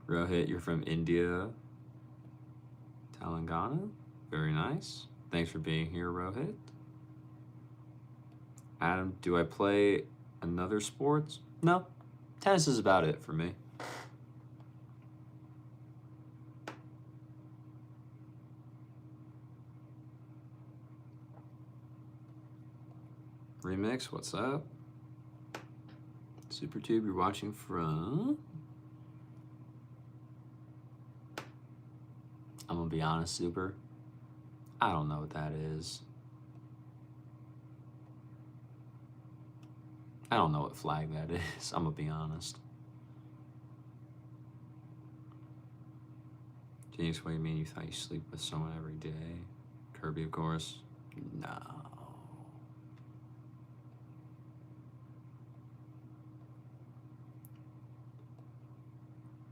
Rohit, you're from India. Telangana. Very nice. Thanks for being here, Rohit. Adam, do I play another sports? No. Tennis is about it for me. Remix, what's up? SuperTube, you're watching from? I'm gonna be honest, Super. I don't know what that is. I don't know what flag that is. I'm gonna be honest. James, what do you mean you thought you sleep with someone every day? Kirby, of course. No.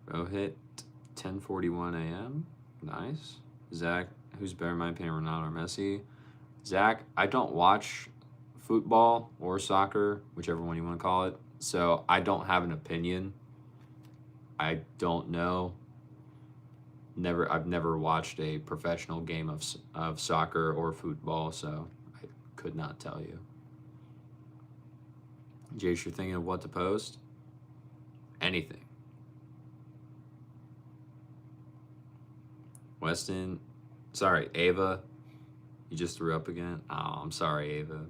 Rohit, 10:41 a.m. Nice. Zach, who's better in my opinion, Ronaldo or Messi? Zach, I don't watch football or soccer, whichever one you want to call it. So I don't have an opinion. I don't know. I've never watched a professional game of soccer or football, so I could not tell you. Jace, you're thinking of what to post? Anything. Weston, sorry, Ava, you just threw up again? Oh, I'm sorry, Ava.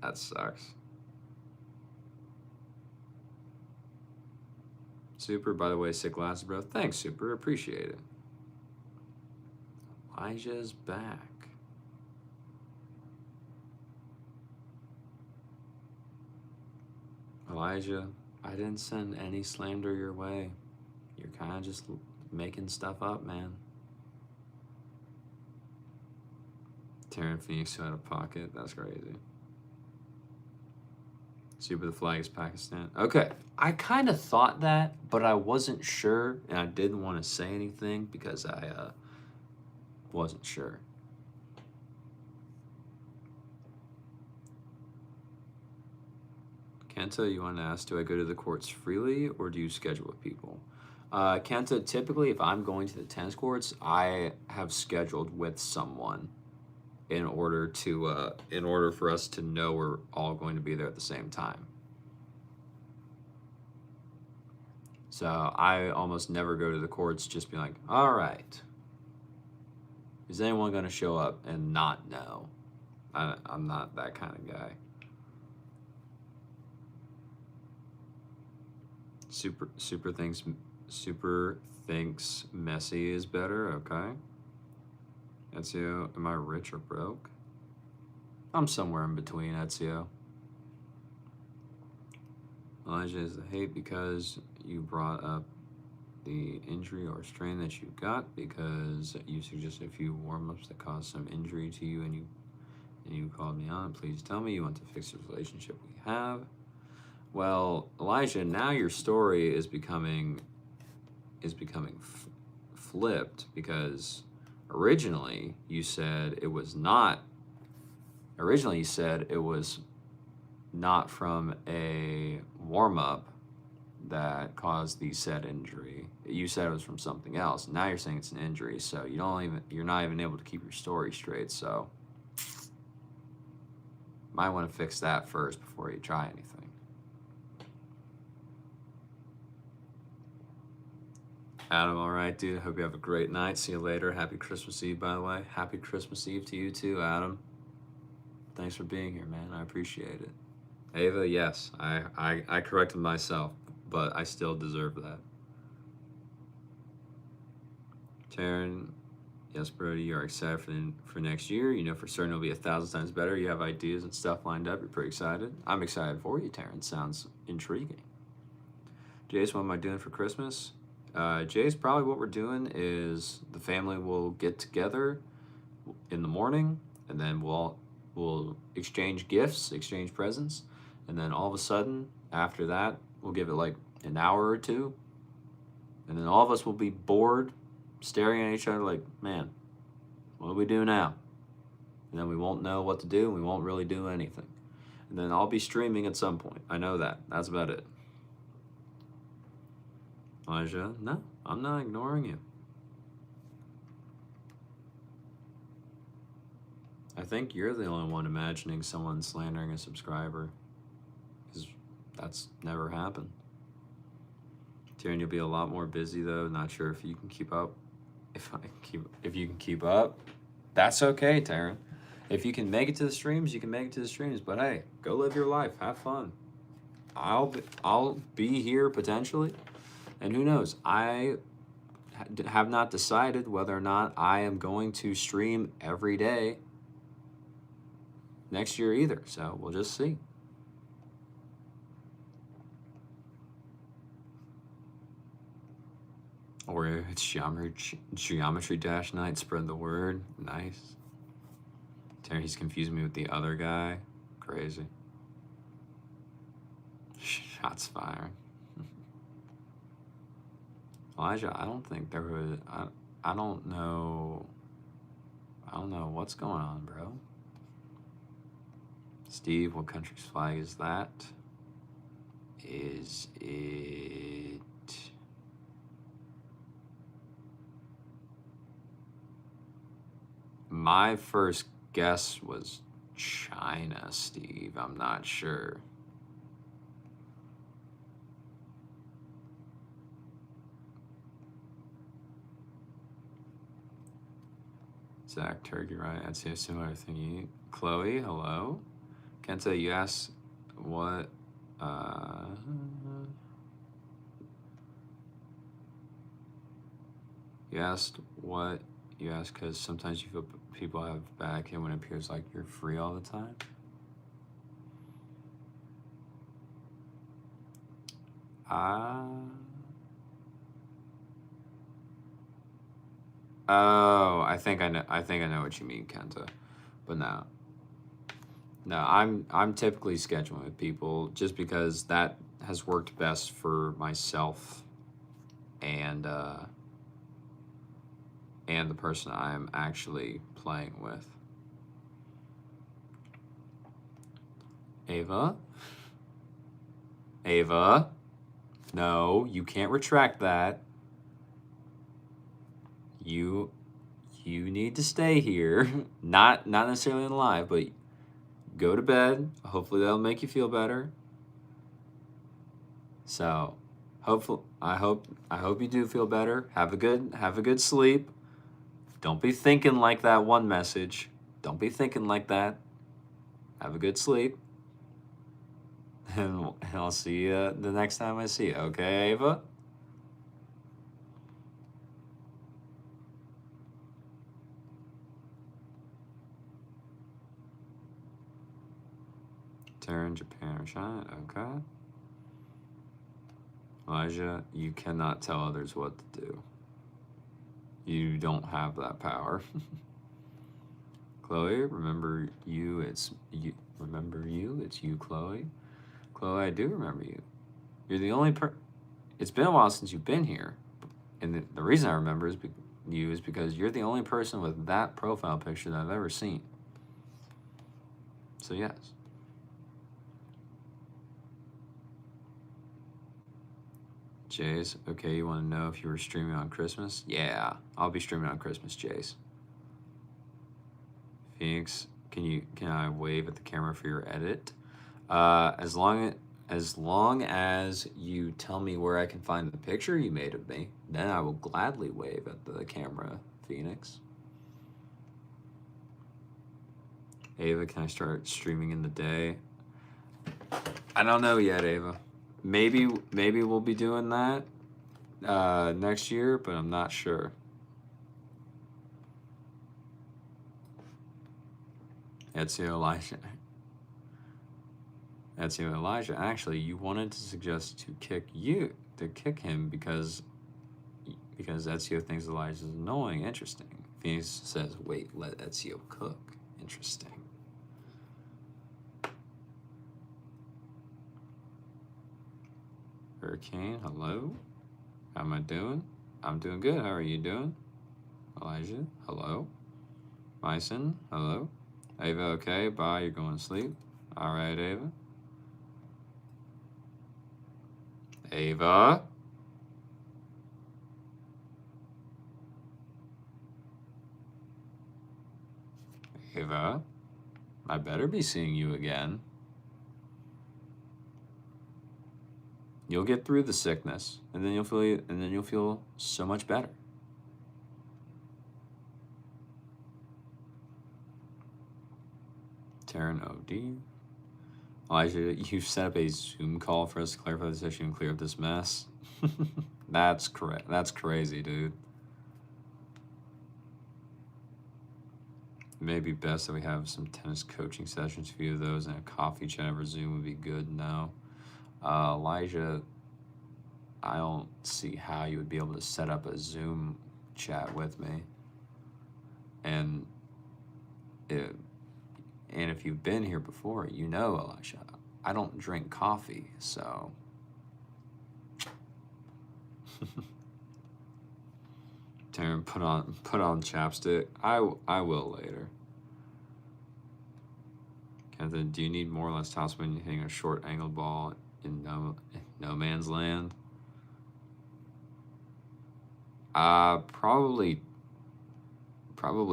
That sucks. Super, by the way, sick glasses, bro. Thanks, Super. Appreciate it. Elijah's back. Elijah, I didn't send any slander your way. You're kind of just making stuff up, man. Taryn Phoenix out of pocket. That's crazy. Super the flag is Pakistan. Okay. I kind of thought that, but I wasn't sure, and I didn't want to say anything because I wasn't sure. Kenta, you want to ask, do I go to the courts freely or do you schedule with people? Kenta, typically if I'm going to the tennis courts, I have scheduled with someone in order for us to know we're all going to be there at the same time. So I almost never go to the courts just be like, all right, is anyone going to show up and not know? I'm not that kind of guy. Super thinks Messi is better. Okay. Ezio, am I rich or broke? I'm somewhere in between, Ezio. Elijah is the hate because you brought up the injury or strain that you got because you suggested a few warm-ups that caused some injury to you and you called me on. Please tell me you want to fix the relationship we have. Well, Elijah, now your story is becoming flipped because originally you said it was not from a warm-up that caused the said injury. You said it was from something else. Now you're saying it's an injury, so you're not even able to keep your story straight, so might want to fix that first before you try anything. Adam, all right, dude. Hope you have a great night. See you later. Happy Christmas Eve, by the way. Happy Christmas Eve to you too, Adam. Thanks for being here, man. I appreciate it. Ava, yes, I corrected myself, but I still deserve that. Taryn, yes, Brody, you're excited for next year. You know for certain it'll be 1,000 times better. You have ideas and stuff lined up. You're pretty excited. I'm excited for you, Taryn. Sounds intriguing. Jace, what am I doing for Christmas? Jace, probably what we're doing is the family will get together in the morning, and then we'll exchange gifts, exchange presents, and then all of a sudden, after that, we'll give it like an hour or two, and then all of us will be bored, staring at each other like, man, what do we do now? And then we won't know what to do, and we won't really do anything. And then I'll be streaming at some point. I know that. That's about it. Elijah, no, I'm not ignoring you. I think you're the only one imagining someone slandering a subscriber, because that's never happened. Tyrion, you'll be a lot more busy though. Not sure if you can keep up. If you can keep up, that's okay, Taryn. If you can make it to the streams, you can make it to the streams. But hey, go live your life, have fun. I'll be here potentially, and who knows? I have not decided whether or not I am going to stream every day next year either. So we'll just see. Or it's geometry dash night. Spread the word. Nice. He's confused me with the other guy. Crazy. Shots fired. Elijah, I don't think there was. I don't know. I don't know what's going on, bro. Steve, what country's flag is that? Is it? My first guess was China, Steve. I'm not sure. Zach, turkey, right? I'd say a similar thing you eat. Chloe, hello. Kenta, you asked what, you asked what, you asked because sometimes you feel people have back and when it appears like you're free all the time. Oh, I think I know what you mean, Kenta, but no. No, I'm typically scheduling with people just because that has worked best for myself and the person I'm actually playing with. Ava, no, you can't retract that. You need to stay here. Not necessarily in live, but go to bed. Hopefully that'll make you feel better. So, I hope you do feel better. Have a good sleep. Don't be thinking like that one message. Don't be thinking like that. Have a good sleep. And I'll see you the next time I see you. Okay, Ava? Terran, Japan, or China. Okay. Elijah, you cannot tell others what to do. You don't have that power. Chloe, remember you, it's you. Remember you, it's you, Chloe. Chloe, I do remember you. You're the only It's been a while since you've been here. And the reason I remember you is because you're the only person with that profile picture that I've ever seen. So, yes. Jace, okay, you want to know if you were streaming on Christmas? Yeah, I'll be streaming on Christmas, Jace. Phoenix, can I wave at the camera for your edit? As long as you tell me where I can find the picture you made of me, then I will gladly wave at the camera, Phoenix. Ava, can I start streaming in the day? I don't know yet, Ava. Maybe we'll be doing that next year, but I'm not sure. Ezio Elijah. Actually, you wanted to suggest to kick him because Ezio thinks Elijah is annoying. Interesting. Phoenix says, "Wait, let Ezio cook." Interesting. Hurricane, hello. How am I doing? I'm doing good. How are you doing? Elijah, hello. Myson, hello. Ava, okay. Bye. You're going to sleep. All right, Ava. Ava. Ava. I better be seeing you again. You'll get through the sickness, and then you'll feel so much better. Taryn OD. Elijah, you've set up a Zoom call for us to clarify this issue and clear up this mess. That's correct. That's crazy, dude. It may be best that we have some tennis coaching sessions, a few of those, and a coffee chat over Zoom would be good. No. Elijah, I don't see how you would be able to set up a Zoom chat with me. And if you've been here before, you know, Elijah, I don't drink coffee, so. Taryn, put on chapstick. I will later. Kevin, do you need more or less tops when you're hitting a short angled ball in no man's land? Probably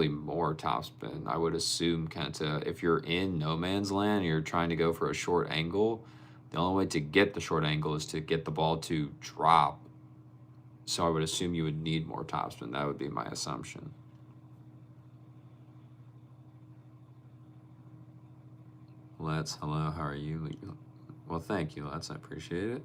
more topspin. I would assume, Kenta, if you're in no man's land and you're trying to go for a short angle, the only way to get the short angle is to get the ball to drop. So I would assume you would need more topspin. That would be my assumption. Let's, hello, how are you? Well, thank you, Let's. I appreciate it.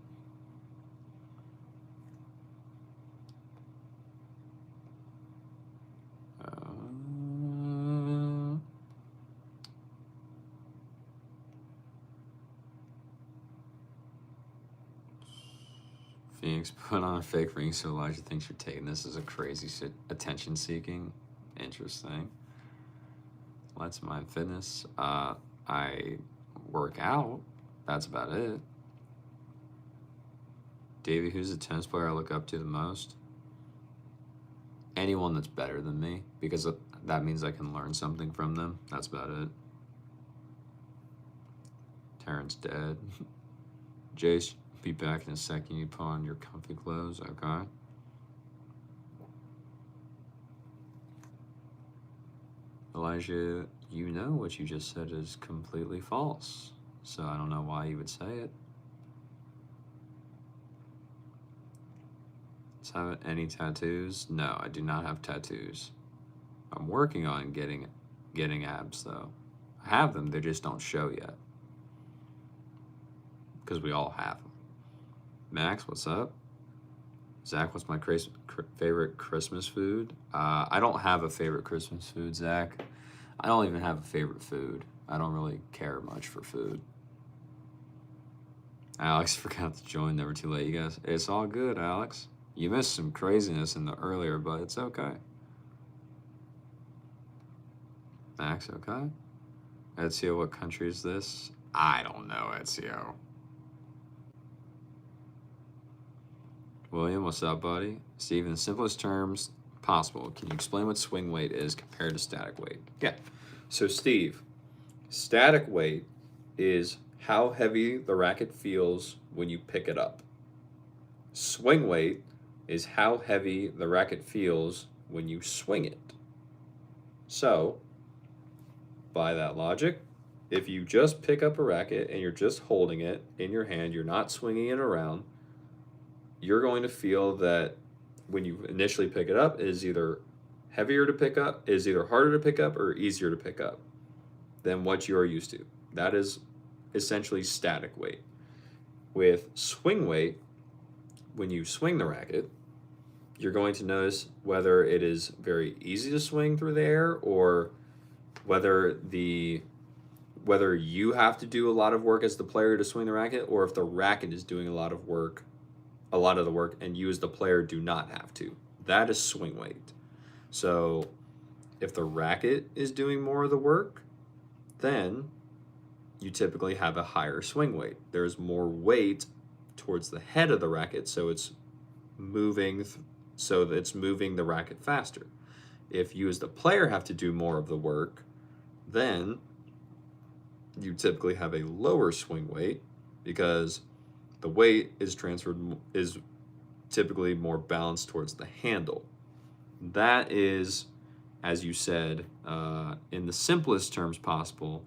Phoenix, put on a fake ring so Elijah thinks you're taking this as a crazy attention seeking. Interesting. Let's Mind Fitness. I work out. That's about it. Davey, who's the tennis player I look up to the most? Anyone that's better than me, because that means I can learn something from them. That's about it. Taryn's dead. Jace, be back in a second. You put on your comfy clothes, okay? Elijah, you know what you just said is completely false, so I don't know why you would say it. Have any tattoos? No, I do not have tattoos. I'm working on getting abs though. I have them, they just don't show yet. Because we all have them. Max, what's up? Zach, what's my favorite Christmas food? I don't have a favorite Christmas food, Zach. I don't even have a favorite food. I don't really care much for food. Alex forgot to join, never too late, you guys. It's all good, Alex. You missed some craziness in the earlier, but it's okay. Max, okay? Ezio, what country is this? I don't know, Ezio. William, what's up, buddy? Steve, in the simplest terms possible, can you explain what swing weight is compared to static weight? Yeah. So, Steve, static weight is how heavy the racket feels when you pick it up. Swing weight is how heavy the racket feels when you swing it. So, by that logic, if you just pick up a racket and you're just holding it in your hand, you're not swinging it around, you're going to feel that when you initially pick it up, it is either heavier to pick up, is either harder to pick up or easier to pick up than what you are used to. That is essentially static weight. With swing weight, when you swing the racket, you're going to notice whether it is very easy to swing through the air or whether you have to do a lot of work as the player to swing the racket, or if the racket is doing a lot of the work and you as the player do not have to. That is swing weight. So if the racket is doing more of the work, then you typically have a higher swing weight. There's more weight towards the head of the racket, so it's moving the racket faster. If you as the player have to do more of the work, then you typically have a lower swing weight because the weight is typically more balanced towards the handle. That is, as you said, in the simplest terms possible,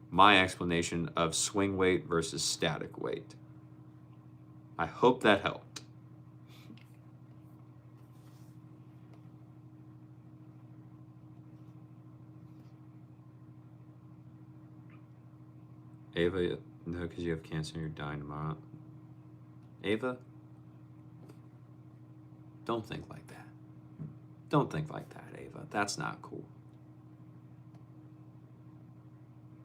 my explanation of swing weight versus static weight. I hope that helped. Ava, no, because you have cancer and you're dying tomorrow. Ava, don't think like that. Don't think like that, Ava. That's not cool.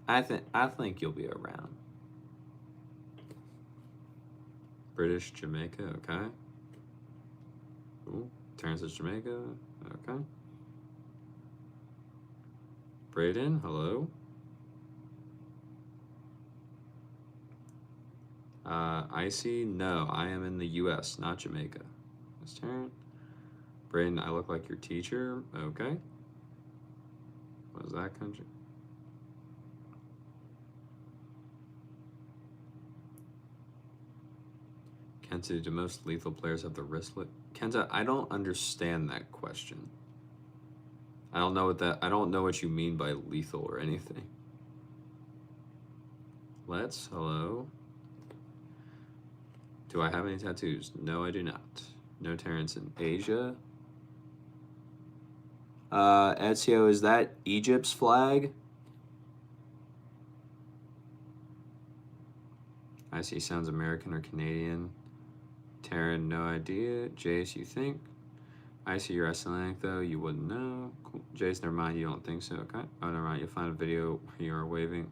I think you'll be around. British, Jamaica, okay. Ooh, Terrence is Jamaica, okay. Braden, hello. Icy, no, I am in the U.S., not Jamaica. Miss Taryn. Braden, I look like your teacher, okay. What is that country? Kenta, do most lethal players have the wristlet? Kenta, I don't understand that question. I don't know what you mean by lethal or anything. Hello. Do I have any tattoos? No, I do not. No Terrence in Asia. Ezio, is that Egypt's flag? I see sounds American or Canadian. Taryn, no idea. Jace, you think? I see you're Icelandic though, you wouldn't know. Cool. Jace, never mind, you don't think so, okay? Oh, never mind, you'll find a video where you are waving.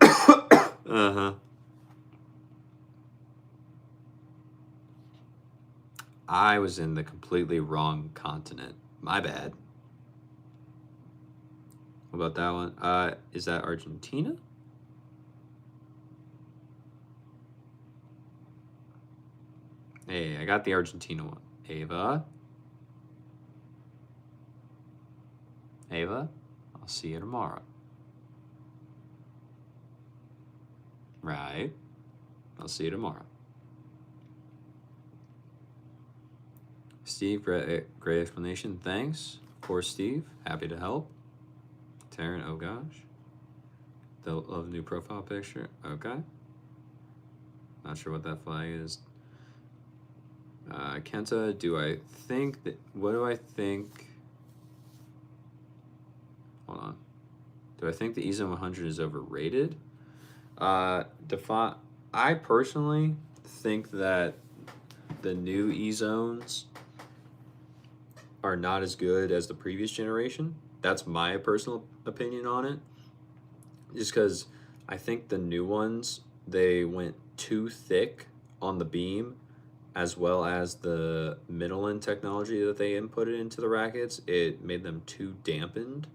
Uh-huh. I was in the completely wrong continent. My bad. What about that one? Is that Argentina? Hey, I got the Argentina one. Ava. Ava, I'll see you tomorrow. Right. I'll see you tomorrow. Steve, great explanation. Thanks. Of course, Steve. Happy to help. Taryn, oh gosh. They'll love the new profile picture. Okay. Not sure what that flag is. Kenta, do I think that. What do I think? Hold on. Do I think the EZone 100 is overrated? I personally think that the new E-Zones are not as good as the previous generation. That's my personal opinion on it. Just because I think the new ones, they went too thick on the beam, as well as the middle end technology that they inputted into the rackets. It made them too dampened.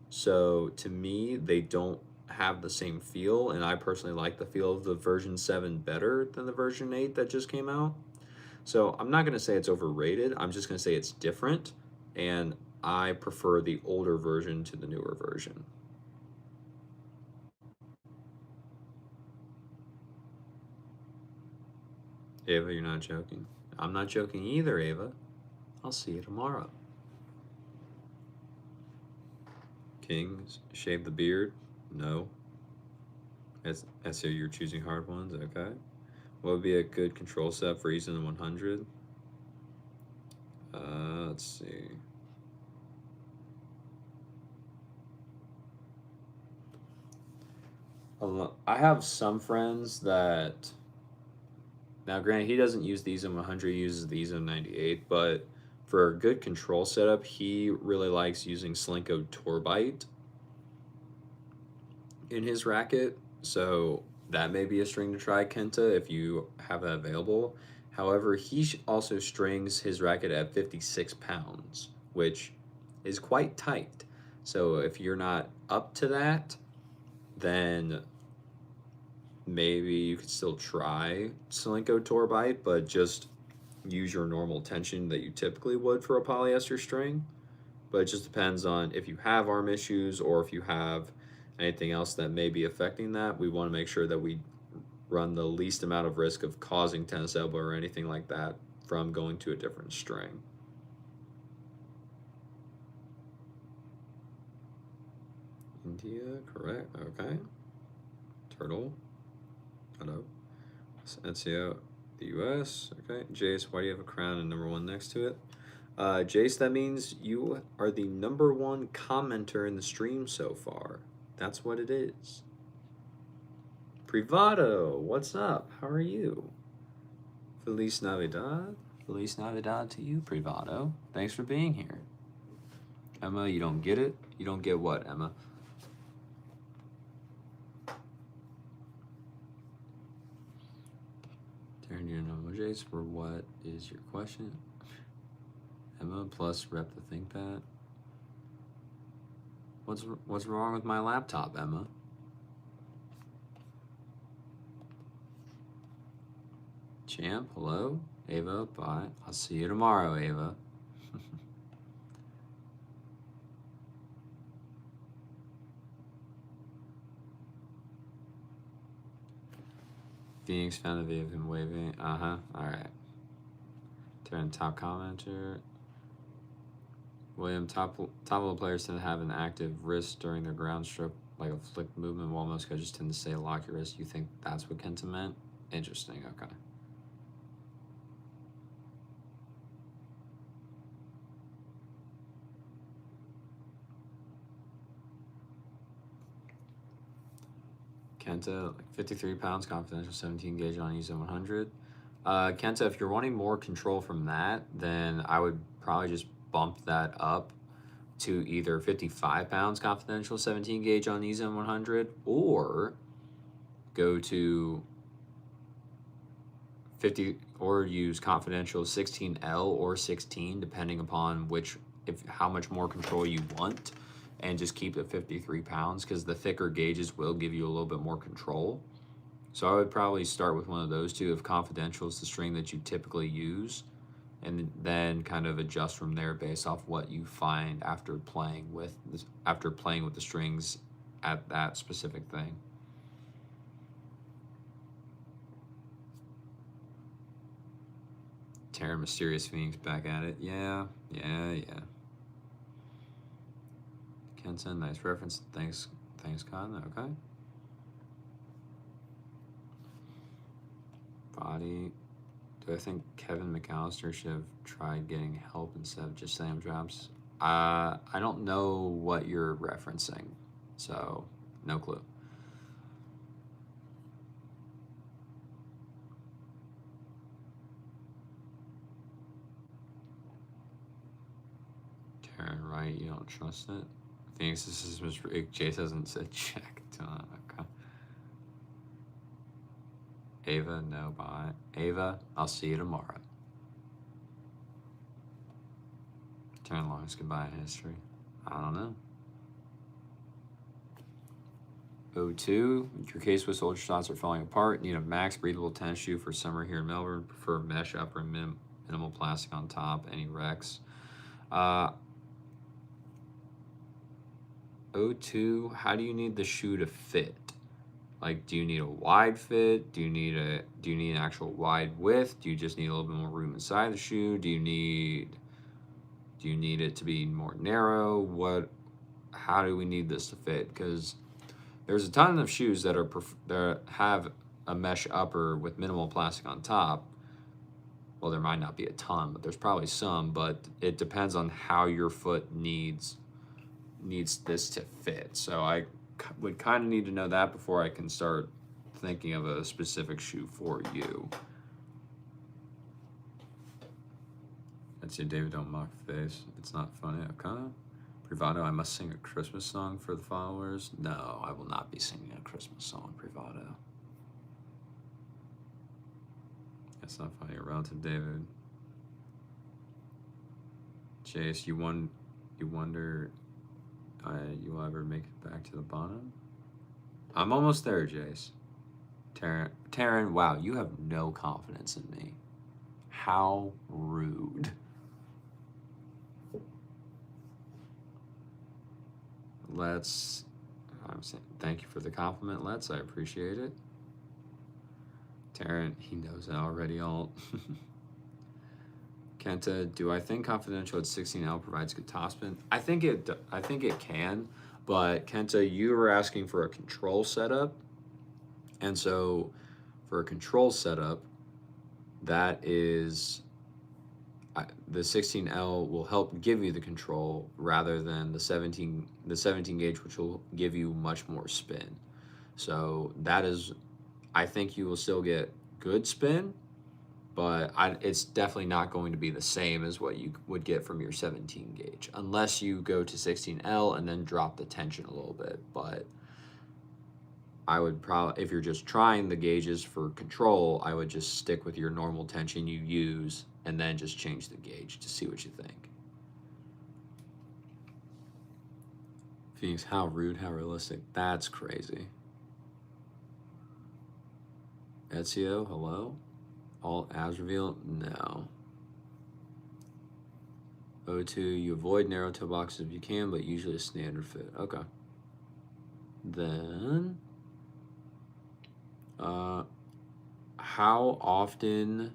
So to me, they don't have the same feel, and I personally like the feel of the version 7 better than the version 8 that just came out. So I'm not going to say it's overrated. I'm just going to say it's different, and I prefer the older version to the newer version. Ava, you're not joking. I'm not joking either, Ava. I'll see you tomorrow. Kings, shave the beard? No. So you're choosing hard ones? Okay. What would be a good control set for EZone 100? Let's see. I have some friends that. Now, granted, he doesn't use the EZone 100, he uses the EZone 98, but for a good control setup, he really likes using Slinko Torbite in his racket. So that may be a string to try, Kenta, if you have that available. However, he also strings his racket at 56 pounds, which is quite tight. So if you're not up to that, then maybe you could still try Slinko Torbite, but just use your normal tension that you typically would for a polyester string. But it just depends on if you have arm issues or if you have anything else that may be affecting that. We want to make sure that we run the least amount of risk of causing tennis elbow or anything like that from going to a different string. India, correct. Okay. Turtle. Hello. NCO, the US. Okay. Jace, why do you have a crown and number 1 next to it? Jace, that means you are the number 1 commenter in the stream so far. That's what it is. Privado, what's up? How are you? Feliz Navidad. Feliz Navidad to you, Privado. Thanks for being here. Emma, you don't get it? You don't get what, Emma? Turn your emojis for what is your question? Emma plus rep the ThinkPad. What's wrong with my laptop, Emma? Champ, hello? Ava, bye. I'll see you tomorrow, Ava. Phoenix found the video of him waving. Alright. Turn top commenter. William, top level players tend to have an active wrist during their ground stroke, like a flick movement, while most coaches tend to say lock your wrist. You think that's what Kenta meant? Interesting, okay. Kenta, like 53 pounds, confidential 17 gauge on EZone 100. Kenta, if you're wanting more control from that, then I would probably just bump that up to either 55 pounds confidential 17 gauge on EZone 100, or go to 50, or use confidential 16L or 16, depending upon how much more control you want. and just keep it 53 pounds, because the thicker gauges will give you a little bit more control. So I would probably start with one of those two if confidential is the string that you typically use, and then kind of adjust from there based off what you find after playing with the strings at that specific thing. Terran Mysterious Phoenix back at it. Yeah. Kenton, nice reference. Thanks, Con. Okay. Body. Do I think Kevin McAllister should have tried getting help instead of just slam drops? I don't know what you're referencing, so no clue. Karen, right? You don't trust it? Phoenix, this is Mr. Chase hasn't said check. Okay. Ava, no bye. Ava, I'll see you tomorrow. Turn longest goodbye in history. I don't know. 02, your case with soldier shots are falling apart. Need a max breathable tennis shoe for summer here in Melbourne. Prefer mesh upper and minimal plastic on top. Any Rex? 02, how do you need the shoe to fit? Like, do you need a wide fit? Do you need an actual wide width? Do you just need a little bit more room inside the shoe? Do you need it to be more narrow? How do we need this to fit? Because there's a ton of shoes that have a mesh upper with minimal plastic on top. Well, there might not be a ton, but there's probably some, but it depends on how your foot needs this to fit. So I would kind of need to know that before I can start thinking of a specific shoe for you. That's your David, don't mock face. It's not funny. Okay. Privado, I must sing a Christmas song for the followers. No, I will not be singing a Christmas song, Privado. That's not funny. Relative David. Chase, you wonder you'll ever make it back to the bottom? I'm almost there, Jace. Taryn, wow, you have no confidence in me. How rude. I'm saying thank you for the compliment, I appreciate it. Taryn, he knows it already, alt. Kenta, do I think confidential at 16L provides good topspin? I think it can, but Kenta, you were asking for a control setup, and so for a control setup, that is the 16L will help give you the control rather than the 17 gauge, which will give you much more spin. So that is, I think you will still get good spin, but it's definitely not going to be the same as what you would get from your 17 gauge, unless you go to 16L and then drop the tension a little bit. But I would probably, if you're just trying the gauges for control, I would just stick with your normal tension you use and then just change the gauge to see what you think. Phoenix, how rude, how realistic. That's crazy. Ezio, hello? All as reveal? No. 02, you avoid narrow toe boxes if you can, but usually a standard fit. Okay. Then, how often?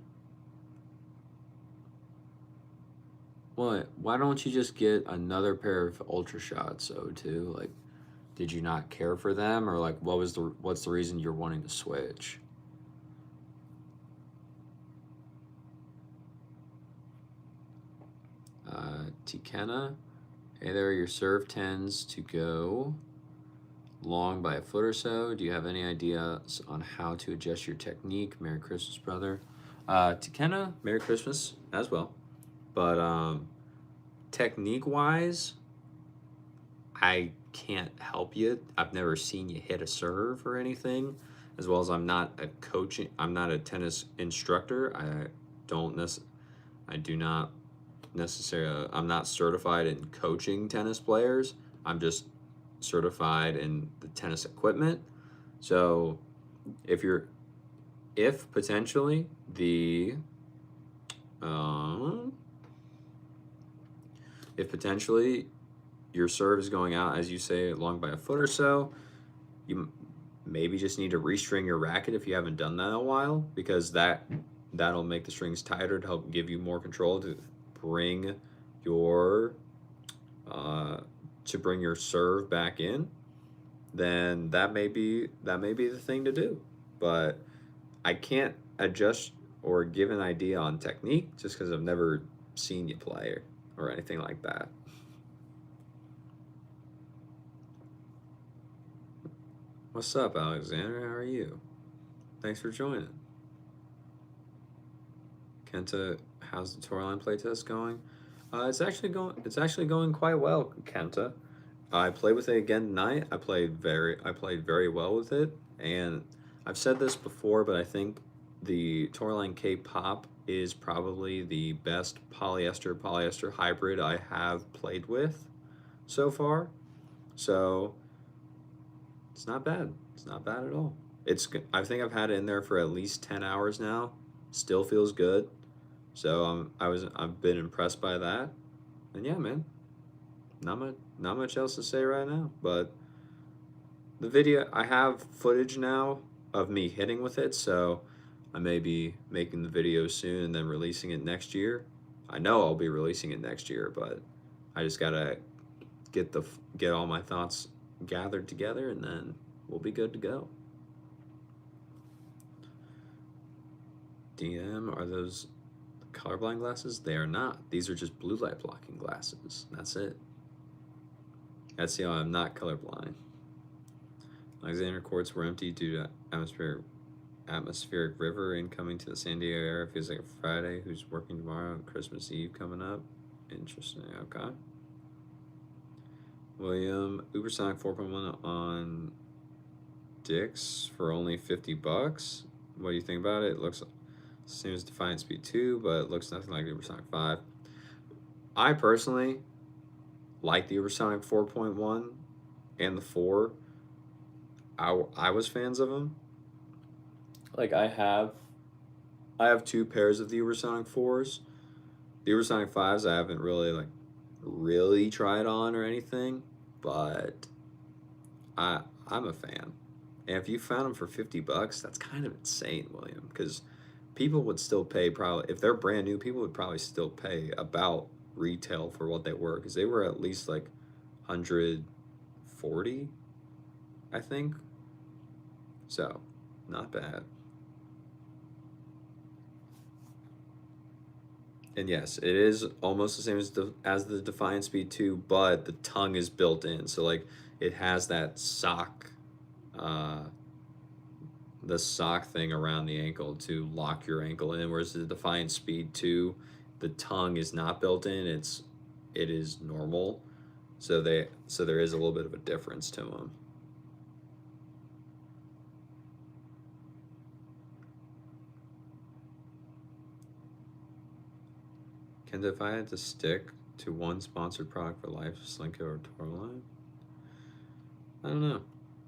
What? Why don't you just get another pair of Ultra Shots, 02? Like, did you not care for them, or like, what's the reason you're wanting to switch? Tikena, hey there, your serve tends to go long by a foot or so. Do you have any ideas on how to adjust your technique? Merry Christmas, brother. Tikena, Merry Christmas as well. But technique-wise, I can't help you. I've never seen you hit a serve or anything, as well as I'm not a tennis instructor. I'm not certified in coaching tennis players. I'm just certified in the tennis equipment. So if potentially um, if potentially your serve is going out, as you say, long by a foot or so, you maybe just need to restring your racket if you haven't done that in a while, because that'll make the strings tighter to help give you more control to bring your serve back in. Then that may be the thing to do. But I can't adjust or give an idea on technique just because I've never seen you play or anything like that. What's up, Alexander? How are you? Thanks for joining. Kenta, how's the Tourline playtest going? It's actually going quite well, Kenta. I played with it again tonight. I played very well with it, and I've said this before, but I think the Tourline K-pop is probably the best polyester hybrid I have played with so far. So it's not bad. It's not bad at all. I think I've had it in there for at least 10 hours now. Still feels good. So I've been impressed by that. And yeah, man, not much else to say right now. But the video, I have footage now of me hitting with it, so I may be making the video soon and then releasing it next year. I know I'll be releasing it next year, but I just gotta get all my thoughts gathered together, and then we'll be good to go. DM, are those colorblind glasses? They are not. These are just blue light blocking glasses. That's it. That's how I'm not colorblind. Alexander courts were empty due to atmospheric river incoming to the San Diego area. Feels like a Friday. Who's working tomorrow and Christmas Eve coming up? Interesting. Okay. William, Ubersonic 4.1 on Dick's for only $50. What do you think about it? It looks same as Defiant Speed 2, but it looks nothing like the Ubersonic 5. I personally like the Ubersonic 4.1 and the 4. I was fans of them. Like I have 2 pairs of the Ubersonic 4s. The Ubersonic 5s I haven't really tried on or anything, but I'm a fan. And if you found them for $50, that's kind of insane, William, because people would still pay probably, if they're brand new, people would probably still pay about retail for what they were, because they were at least like 140, I think. So, not bad. And yes, it is almost the same as the Defiant Speed 2, but the tongue is built in. So like it has that sock the sock thing around the ankle to lock your ankle in, whereas the Defiant Speed 2, the tongue is not built in, it is normal. So there is a little bit of a difference to them. Kenta, if I had to stick to one sponsored product for life, Slinko or Tourline? I don't know.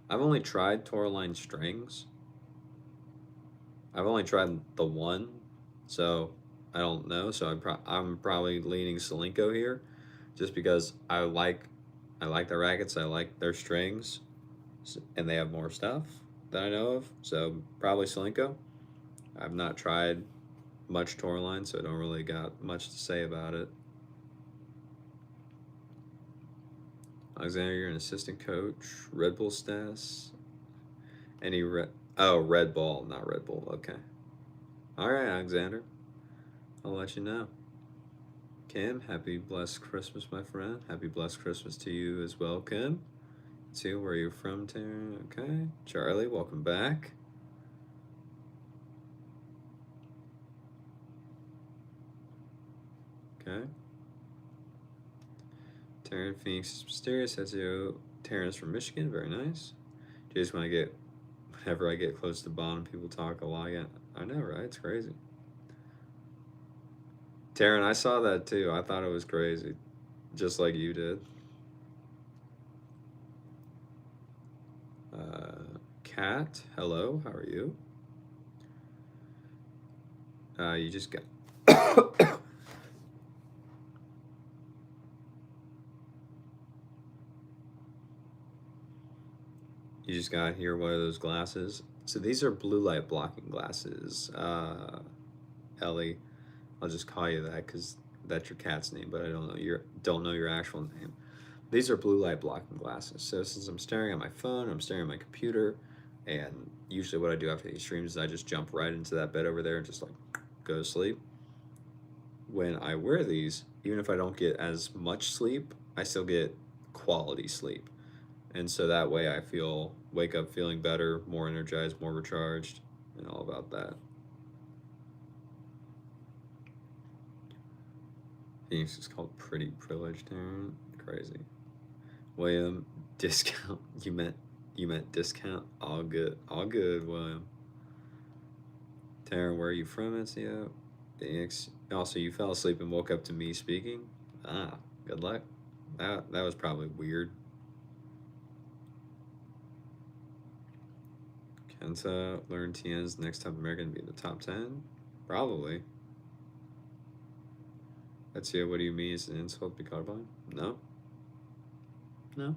I've only tried Tourline strings. I've only tried the one, so I don't know. So I'm probably leaning Slinko here, just because I like the rackets, I like their strings, and they have more stuff that I know of. So probably Slinko. I've not tried much Tourline, so I don't really got much to say about it. Alexander, you're an assistant coach. Red Bull stats. Red Ball, not Red Bull. Okay. All right, Alexander. I'll let you know. Kim, happy blessed Christmas, my friend. Happy blessed Christmas to you as well, Kim. Let's see, where are you from, Taryn? Okay. Charlie, welcome back. Okay. Taryn, Phoenix is mysterious. Ezio, Taryn is from Michigan. Very nice. Just whenever I get close to the bottom, people talk a lot again. I know, right? It's crazy. Taryn, I saw that too. I thought it was crazy. Just like you did. Kat, hello, how are you? You just got. You just got here one of those glasses. So these are blue light blocking glasses. Ellie, I'll just call you that because that's your cat's name, but I don't know your actual name. These are blue light blocking glasses. So since I'm staring at my phone, I'm staring at my computer, and usually what I do after these streams is I just jump right into that bed over there and just like go to sleep. When I wear these, even if I don't get as much sleep, I still get quality sleep. And so that way I wake up feeling better, more energized, more recharged, and all about that. Phoenix is called Pretty Privileged, Aaron. Crazy. William, discount. You meant discount. All good, William. Taryn, where are you from, SEO? Phoenix. Also, you fell asleep and woke up to me speaking. Ah, good luck. That was probably weird. Kenta, learn TN's next top American to be the top 10? Probably. SEO, what do you mean? Is an insult to be colorblind? No. No.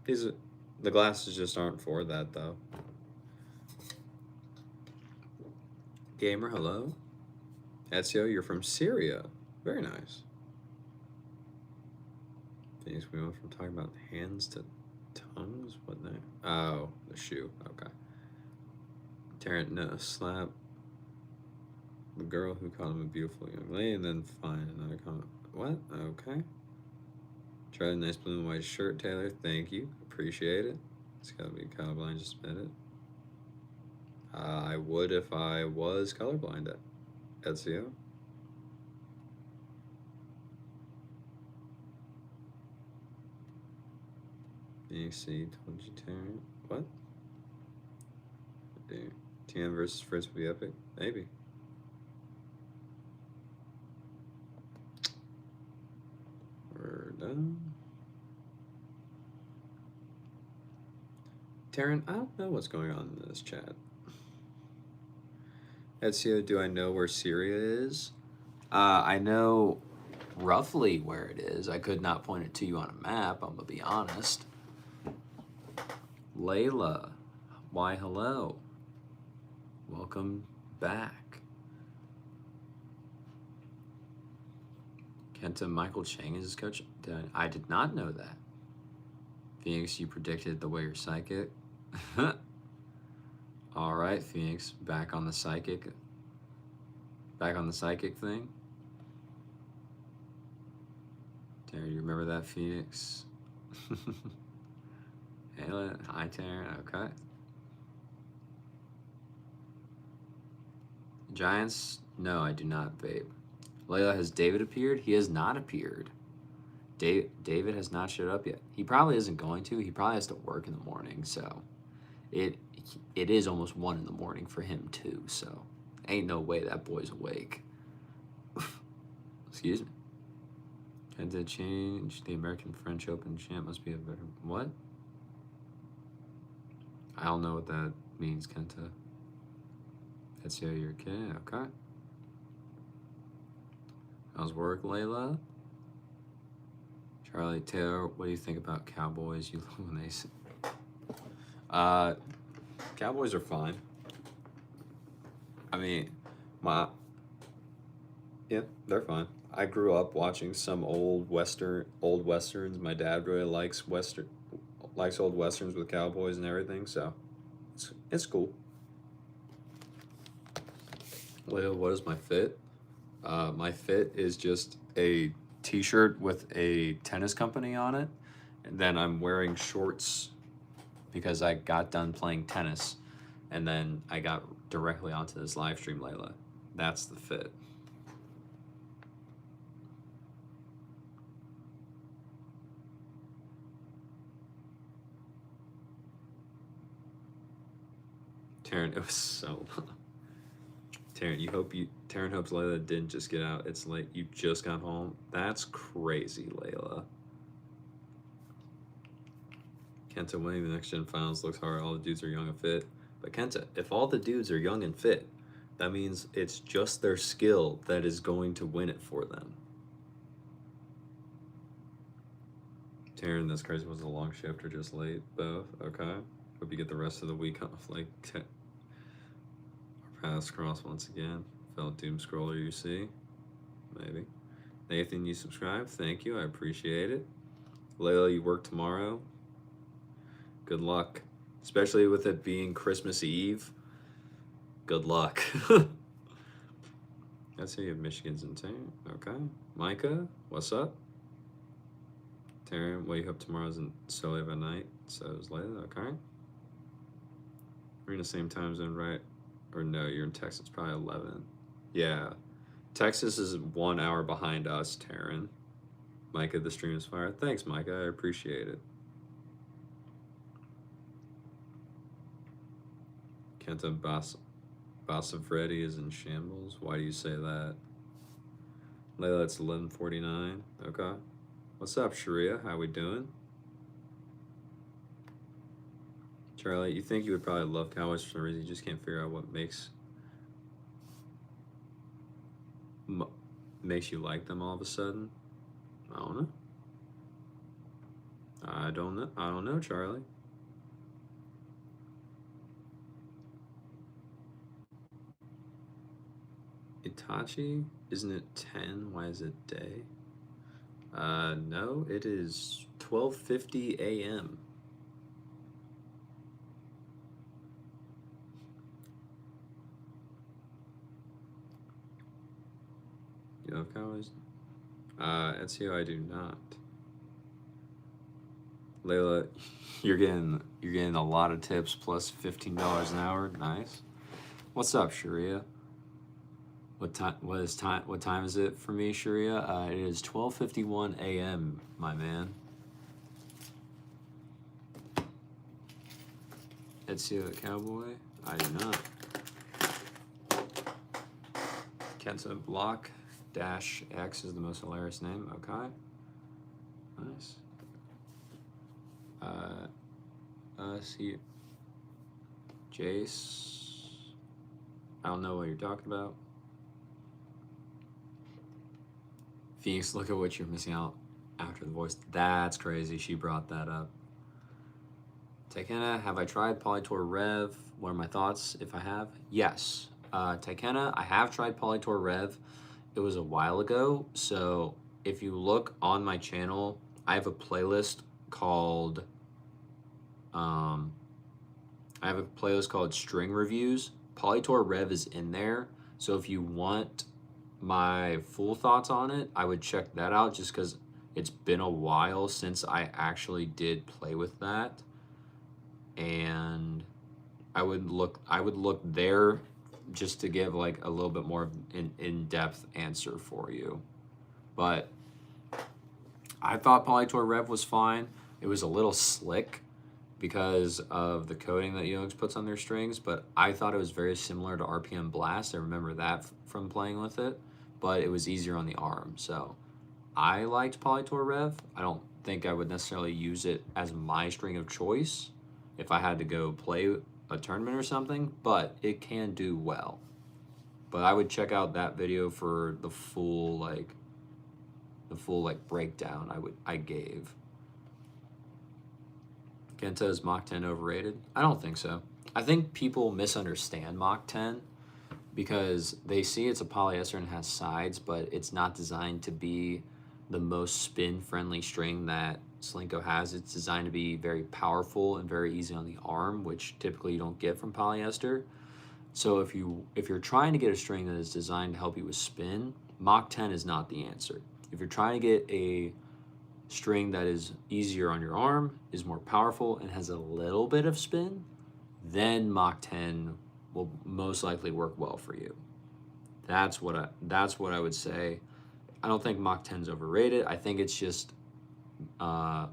The glasses just aren't for that, though. Gamer, hello. Ezio, you're from Syria. Very nice. Phoenix, we went from talking about hands to tongues? What now? Oh, the shoe. Okay. Tarrant, no, slap the girl who called him a beautiful young lady and then find another comment. What? Okay. Try the nice blue and white shirt, Taylor. Thank you. Appreciate it. It's gotta be colorblind, just admit it. I would if I was colorblind at Ezio. BC told you Tarrant. What? Dude. TM versus Fritz would be epic? Maybe. We're done. Taryn, I don't know what's going on in this chat. Ezio, do I know where Syria is? I know roughly where it is. I could not point it to you on a map, I'm gonna be honest. Layla, why hello. Welcome back. Kenta, Michael Chang is his coach? I did not know that. Phoenix, you predicted the way you're psychic. All right, Phoenix, back on the psychic thing. Taryn, you remember that, Phoenix? Hi, Taryn. Okay. Giants? No, I do not vape. Layla, has David appeared? He has not appeared. David has not showed up yet. He probably isn't going to. He probably has to work in the morning, so it is almost 1 in the morning for him too. So ain't no way that boy's awake. Excuse me. Had to change the American French Open champ. Must be a better what? I don't know what that means, Kenta. That's how you're kidding. Okay. How's work, Layla? Charlie Taylor, what do you think about Cowboys? You love when they say. Cowboys are fine. I mean, yeah, they're fine. I grew up watching some old westerns. My dad really likes old westerns with cowboys and everything, so it's cool. Leo, what is my fit? My fit is just a t-shirt with a tennis company on it, and then I'm wearing shorts because I got done playing tennis, and then I got directly onto this live stream, Layla. That's the fit. Taryn, it was so long. Taryn, Taryn hopes Layla didn't just get out. It's late. You just got home. That's crazy, Layla. Kenta winning the next gen finals looks hard. All the dudes are young and fit. But Kenta, if all the dudes are young and fit, that means it's just their skill that is going to win it for them. Taryn, that's crazy. Was it a long shift or just late? Both. Okay. Hope you get the rest of the week off. Like, our paths cross once again. Felt doom scroller, you see? Maybe. Nathan, you subscribe. Thank you. I appreciate it. Layla, you work tomorrow. Good luck. Especially with it being Christmas Eve. Good luck. That's how you have Michigan's in town. Okay. Micah, what's up? Taryn, wake up tomorrow isn't so late at night. So is Layla. Okay. We're in the same time zone, right? Or no, you're in Texas. Probably 11. Yeah. Texas is 1 hour behind us, Taryn. Micah, the stream is fire. Thanks, Micah. I appreciate it. Kenta Bassafreddy is in shambles. Why do you say that? Layla, it's 11:49. Okay. What's up, Sharia? How we doing? Charlie, you think you would probably love Cowboys for some reason. You just can't figure out what makes you like them all of a sudden. I don't know. I don't know, Charlie. Itachi, isn't it 10? Why is it day? No, it is 12:50 a.m. You love Cowboys? Ezio, I do not. Layla, you're getting a lot of tips plus $15 an hour. Nice. What's up, Sharia? What time is it for me, Sharia? It is 12:51 a.m., my man. Ezio the Cowboy? I do not. Kenta Block -X is the most hilarious name. Okay. Nice. See Jace. I don't know what you're talking about. Phoenix, look at what you're missing out after the voice. That's crazy. She brought that up. Tekena, have I tried Polytour Rev? What are my thoughts if I have? Yes. Tekena, I have tried Polytour Rev. It was a while ago. So if you look on my channel, I have a playlist called String Reviews. Polytour Rev is in there. So if you want my full thoughts on it, I would check that out just because it's been a while since I actually did play with that. And I would look there just to give like a little bit more of an in-depth answer for you. But I thought Polytour Rev was fine. It was a little slick because of the coding that Yonex puts on their strings, but I thought it was very similar to RPM Blast. I remember that from playing with it, but it was easier on the arm. So I liked Polytour Rev. I don't think I would necessarily use it as my string of choice if I had to go play a tournament or something, but it can do well. But I would check out that video for the full breakdown I gave. Kenta, is Mach 10 overrated? I don't think so. I think people misunderstand Mach 10 because they see it's a polyester and has sides, but it's not designed to be the most spin-friendly string that Slinko has. It's designed to be very powerful and very easy on the arm, which typically you don't get from polyester. So if you're trying to get a string that is designed to help you with spin, Mach 10 is not the answer. If you're trying to get a string that is easier on your arm, is more powerful, and has a little bit of spin, then Mach 10 will most likely work well for you. That's what I would say. I don't think Mach 10 is overrated. I think it's just I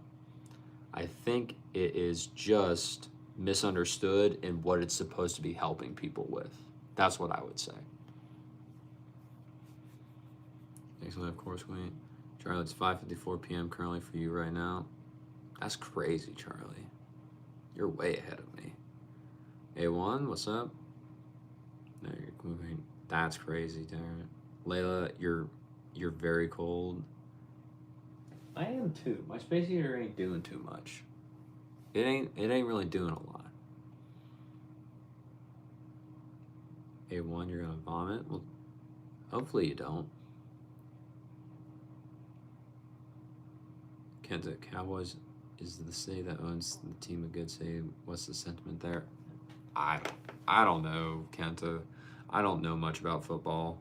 think it is just misunderstood in what it's supposed to be helping people with. That's what I would say. Thanks for that, of course, Queen. Charlie, it's 5:54 p.m. currently for you right now. That's crazy, Charlie. You're way ahead of me. A1, what's up? No, you're moving. That's crazy, Darren. Layla, you're very cold. I am too. My space heater ain't doing too much. It ain't really doing a lot. A1, you're gonna vomit? Well, hopefully you don't. Kenta, Cowboys is the city that owns the team a good city. What's the sentiment there? I don't know, Kenta. I don't know much about football.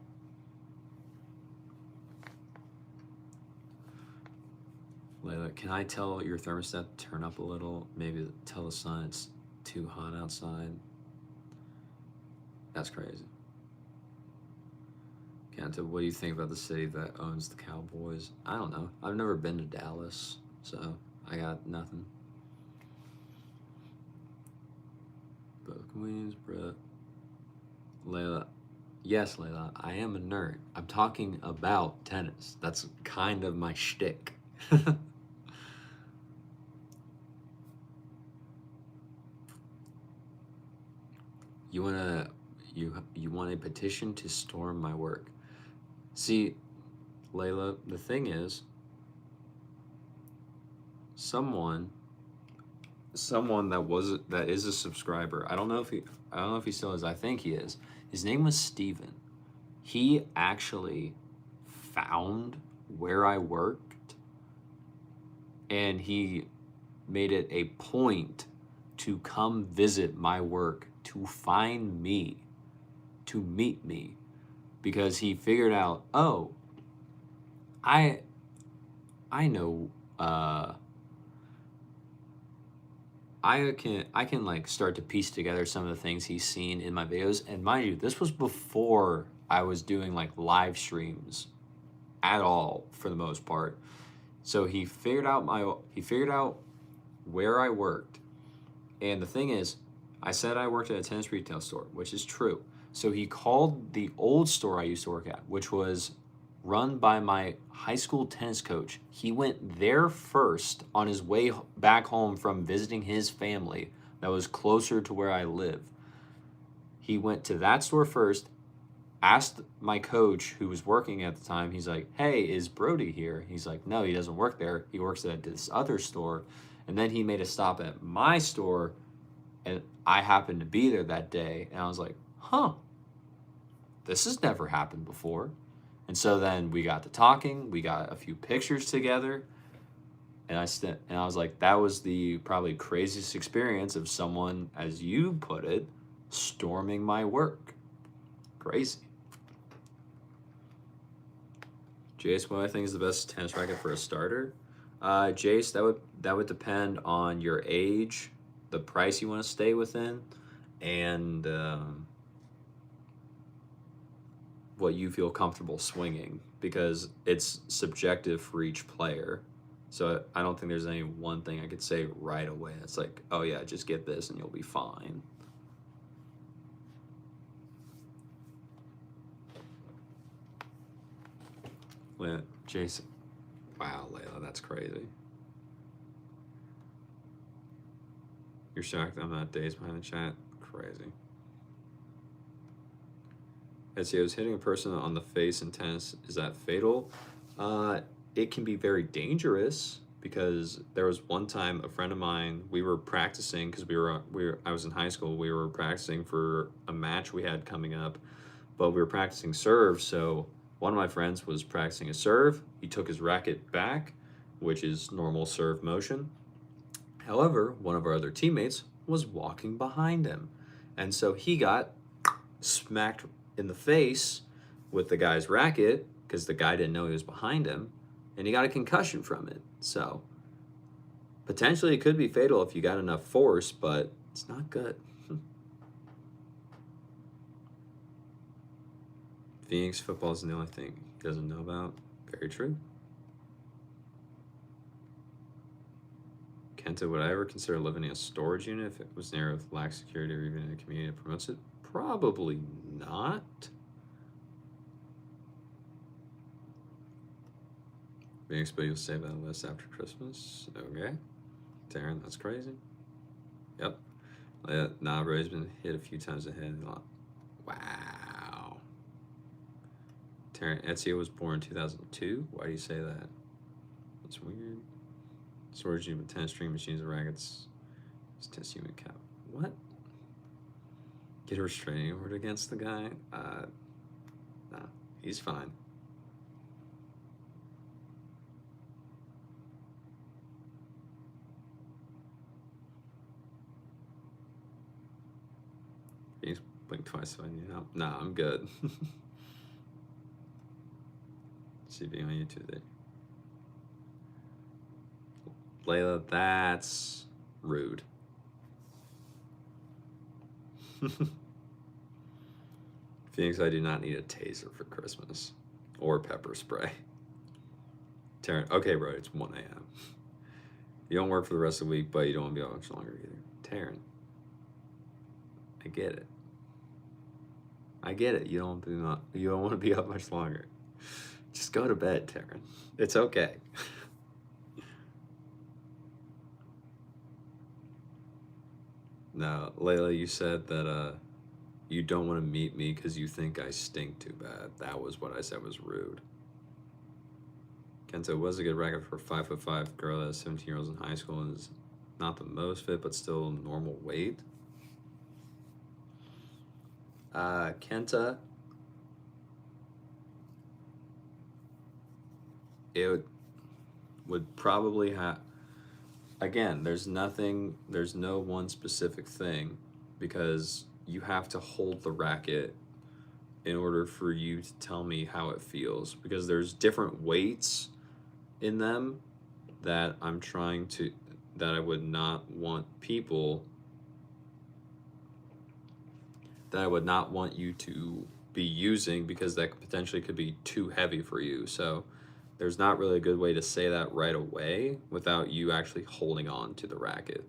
Layla, can I tell your thermostat to turn up a little? Maybe tell the sun it's too hot outside. That's crazy. Kenta, what do you think about the city that owns the Cowboys? I don't know. I've never been to Dallas, so I got nothing. Both Queens, bruh. Layla, yes, Layla, I am a nerd. I'm talking about tennis. That's kind of my shtick. You want a petition to storm my work? See, Layla, the thing is, someone that is a subscriber. I don't know if he still is. I think he is. His name was Steven. He actually found where I worked, and he made it a point to come visit my work to find me, to meet me, because he figured out, oh, I know, I can like start to piece together some of the things he's seen in my videos. And mind you, this was before I was doing like live streams at all for the most part. So he figured out where I worked. And the thing is, I said I worked at a tennis retail store, which is true. So he called the old store I used to work at, which was run by my high school tennis coach. He went there first on his way back home from visiting his family that was closer to where I live. He went to that store first, asked my coach who was working at the time, he's like, hey, is Brody here? He's like, no, he doesn't work there. He works at this other store. And then he made a stop at my store, and I happened to be there that day. And I was like, huh, this has never happened before. And so then we got to talking, we got a few pictures together, and I was like, that was the probably craziest experience of someone, as you put it, storming my work. Crazy. Jace, what I think is the best tennis racket for a starter? Jace, that would depend on your age, the price you want to stay within, and what you feel comfortable swinging, because it's subjective for each player. So I don't think there's any one thing I could say right away. It's like, oh yeah, just get this and you'll be fine. Jason, wow, Layla, that's crazy. You're shocked I'm not days behind the chat? Crazy. SEO's hitting a person on the face in tennis, is that fatal? It can be very dangerous, because there was one time a friend of mine, we were practicing because I was in high school, we were practicing for a match we had coming up, but we were practicing serve. So one of my friends was practicing a serve. He took his racket back, which is normal serve motion. However, one of our other teammates was walking behind him, and so he got smacked in the face with the guy's racket because the guy didn't know he was behind him, and he got a concussion from it. So potentially it could be fatal if you got enough force, but it's not good. Phoenix football is the only thing he doesn't know about. Very true. Kenta, would I ever consider living in a storage unit if it was near with lack security or even in a community that promotes it? Probably not. Phoenix, but you'll save that list after Christmas. Okay. Darren, that's crazy. Yep. Nah, bro, he's been hit a few times in the head. Wow. Terran Ezio was born in 2002? Why do you say that? That's weird. Storage unit with 10 string machines and rackets. It's test unit cap. What? Get a restraining order against the guy? Nah, he's fine. He's blink twice if I need help. Nah, I'm good. See being on YouTube there. Layla, that's rude. Phoenix, I do not need a taser for Christmas. Or pepper spray. Taryn, okay, bro, it's 1 a.m. You don't work for the rest of the week, but you don't want to be out much longer either. Taryn, I get it. I get it. You don't want to be up much longer. Just go to bed, Taryn. It's okay. No, Layla, you said that you don't want to meet me because you think I stink too bad. That was what I said was rude. Kento was a good racket for a 5'5" girl that has 17-year-olds in high school and is not the most fit, but still normal weight. Kenta, it would probably have. Again, there's no one specific thing because you have to hold the racket in order for you to tell me how it feels because there's different weights in them that I would not want you to be using because that potentially could be too heavy for you. So there's not really a good way to say that right away without you actually holding on to the racket.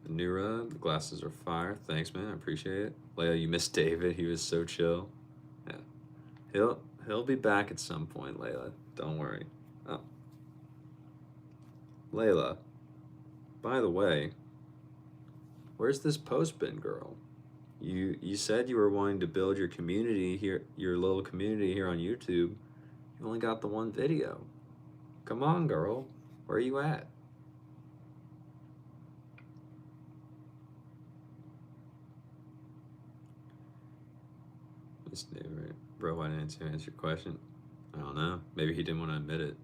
Nura, the glasses are fire. Thanks, man. I appreciate it. Leia, you missed David. He was so chill. Yeah. He'll be back at some point, Layla. Don't worry. Oh. Layla, by the way, where's this post been, girl? You said you were wanting to build your community here, your little community here on YouTube. You only got the one video. Come on, girl. Where are you at? Miss David, bro, why didn't you answer your question? I don't know. Maybe he didn't want to admit it.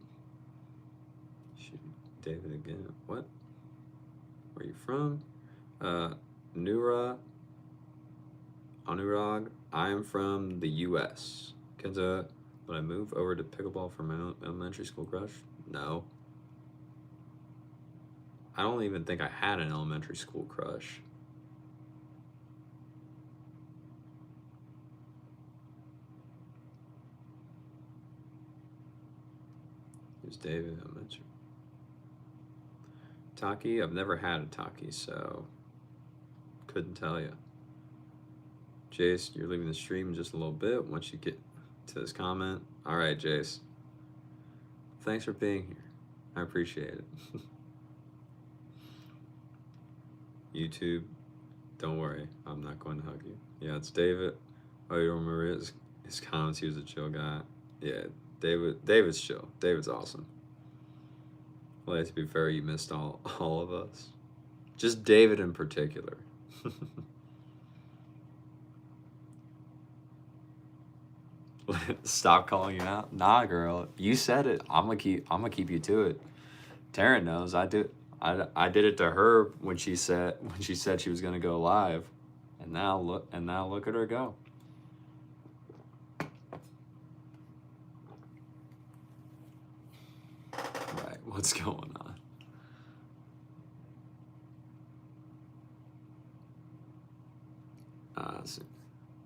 Shoot, David again. What? Where are you from? Nura. Anurag. I am from the U.S. Kenta, would I move over to pickleball for my elementary school crush? No. I don't even think I had an elementary school crush. Here's David. I mentioned Taki. I've never had a Taki, so couldn't tell you. Jace, you're leaving the stream in just a little bit once you get to this comment. All right, Jace. Thanks for being here. I appreciate it. YouTube, don't worry. I'm not going to hug you. Yeah, it's David. Oh, you don't remember his comments? He was a chill guy. Yeah, David's chill. David's awesome. Well, to be fair, you missed all of us. Just David in particular. Stop calling you out. Nah, girl, you said it. I'm gonna keep you to it. Taryn knows I did it to her when she said she was gonna go live, and now look at her go. Right, what's going on?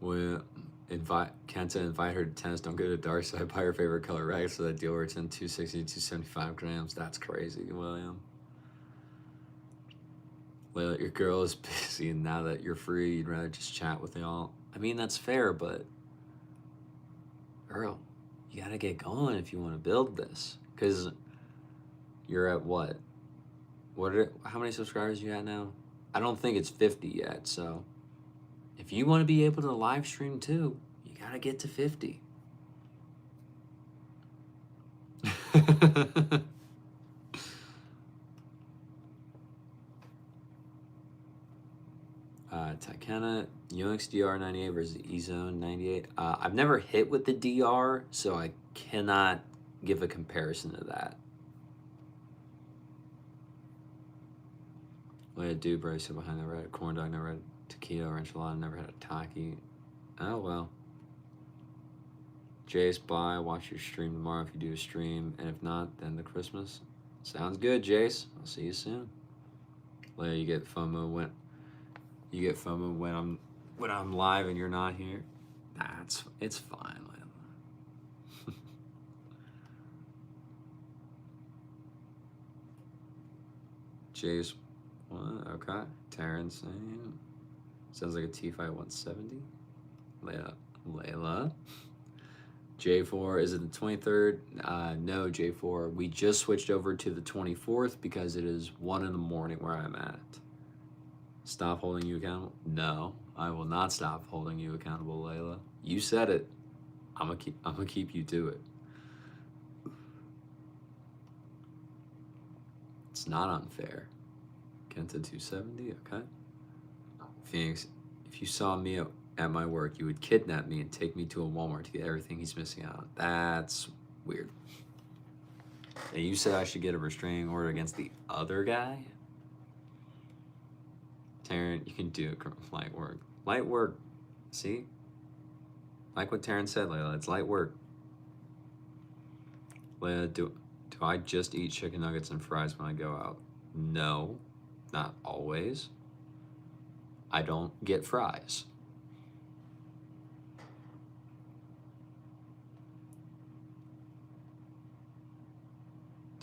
Well, invite her to tennis. Don't go to dark side. Buy her favorite color racket so that deal works in 260 to 275 grams. That's crazy, William. Layla, your girl is busy, and now that you're free, you'd rather just chat with y'all. I mean, that's fair, but girl, you gotta get going if you want to build this, because You're at what? How many subscribers you got now? I don't think it's 50 yet, so if you want to be able to live stream too, you gotta get to 50. Takena, Unix DR98 versus eZone 98. I've never hit with the DR, so I cannot give a comparison to that. What did I do, Bryce? Behind the red corn dog, never had taquito or enchilada, never had a taki. Oh well. Jace, bye. Watch your stream tomorrow if you do a stream, and if not, then the Christmas. Sounds good, Jace. I'll see you soon. Leia, you get FOMO when I'm live and you're not here. It's fine, Leia. Jace, what? Okay. Terrence saying sounds like a T5 170. Layla. J4, is it the 23rd? No, J4. We just switched over to the 24th because it is 1 in the morning where I'm at. Stop holding you accountable? No, I will not stop holding you accountable, Layla. You said it. I'm gonna keep you to it. It's not unfair. Kenta 270, okay. Phoenix, if you saw me at my work, you would kidnap me and take me to a Walmart to get everything he's missing out on. That's weird. And you said I should get a restraining order against the other guy? Taryn, you can do light work. Light work, see? Like what Taryn said, Layla, it's light work. Layla, do I just eat chicken nuggets and fries when I go out? No, not always. I don't get fries.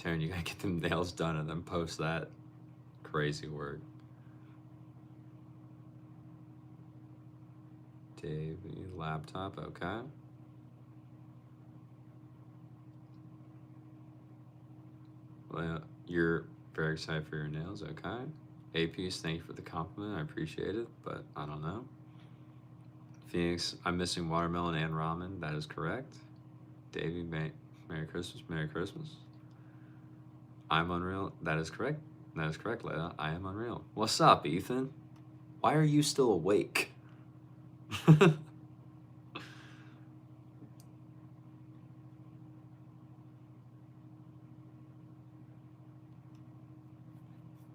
Taryn, you gotta get them nails done and then post that crazy word. Dave, laptop, okay. Well, you're very excited for your nails, okay. APs, thank you for the compliment, I appreciate it, but I don't know. Phoenix, I'm missing watermelon and ramen, that is correct. Davey, Merry Christmas, Merry Christmas. I'm unreal, that is correct. That is correct, Layla, I am unreal. What's up, Ethan? Why are you still awake?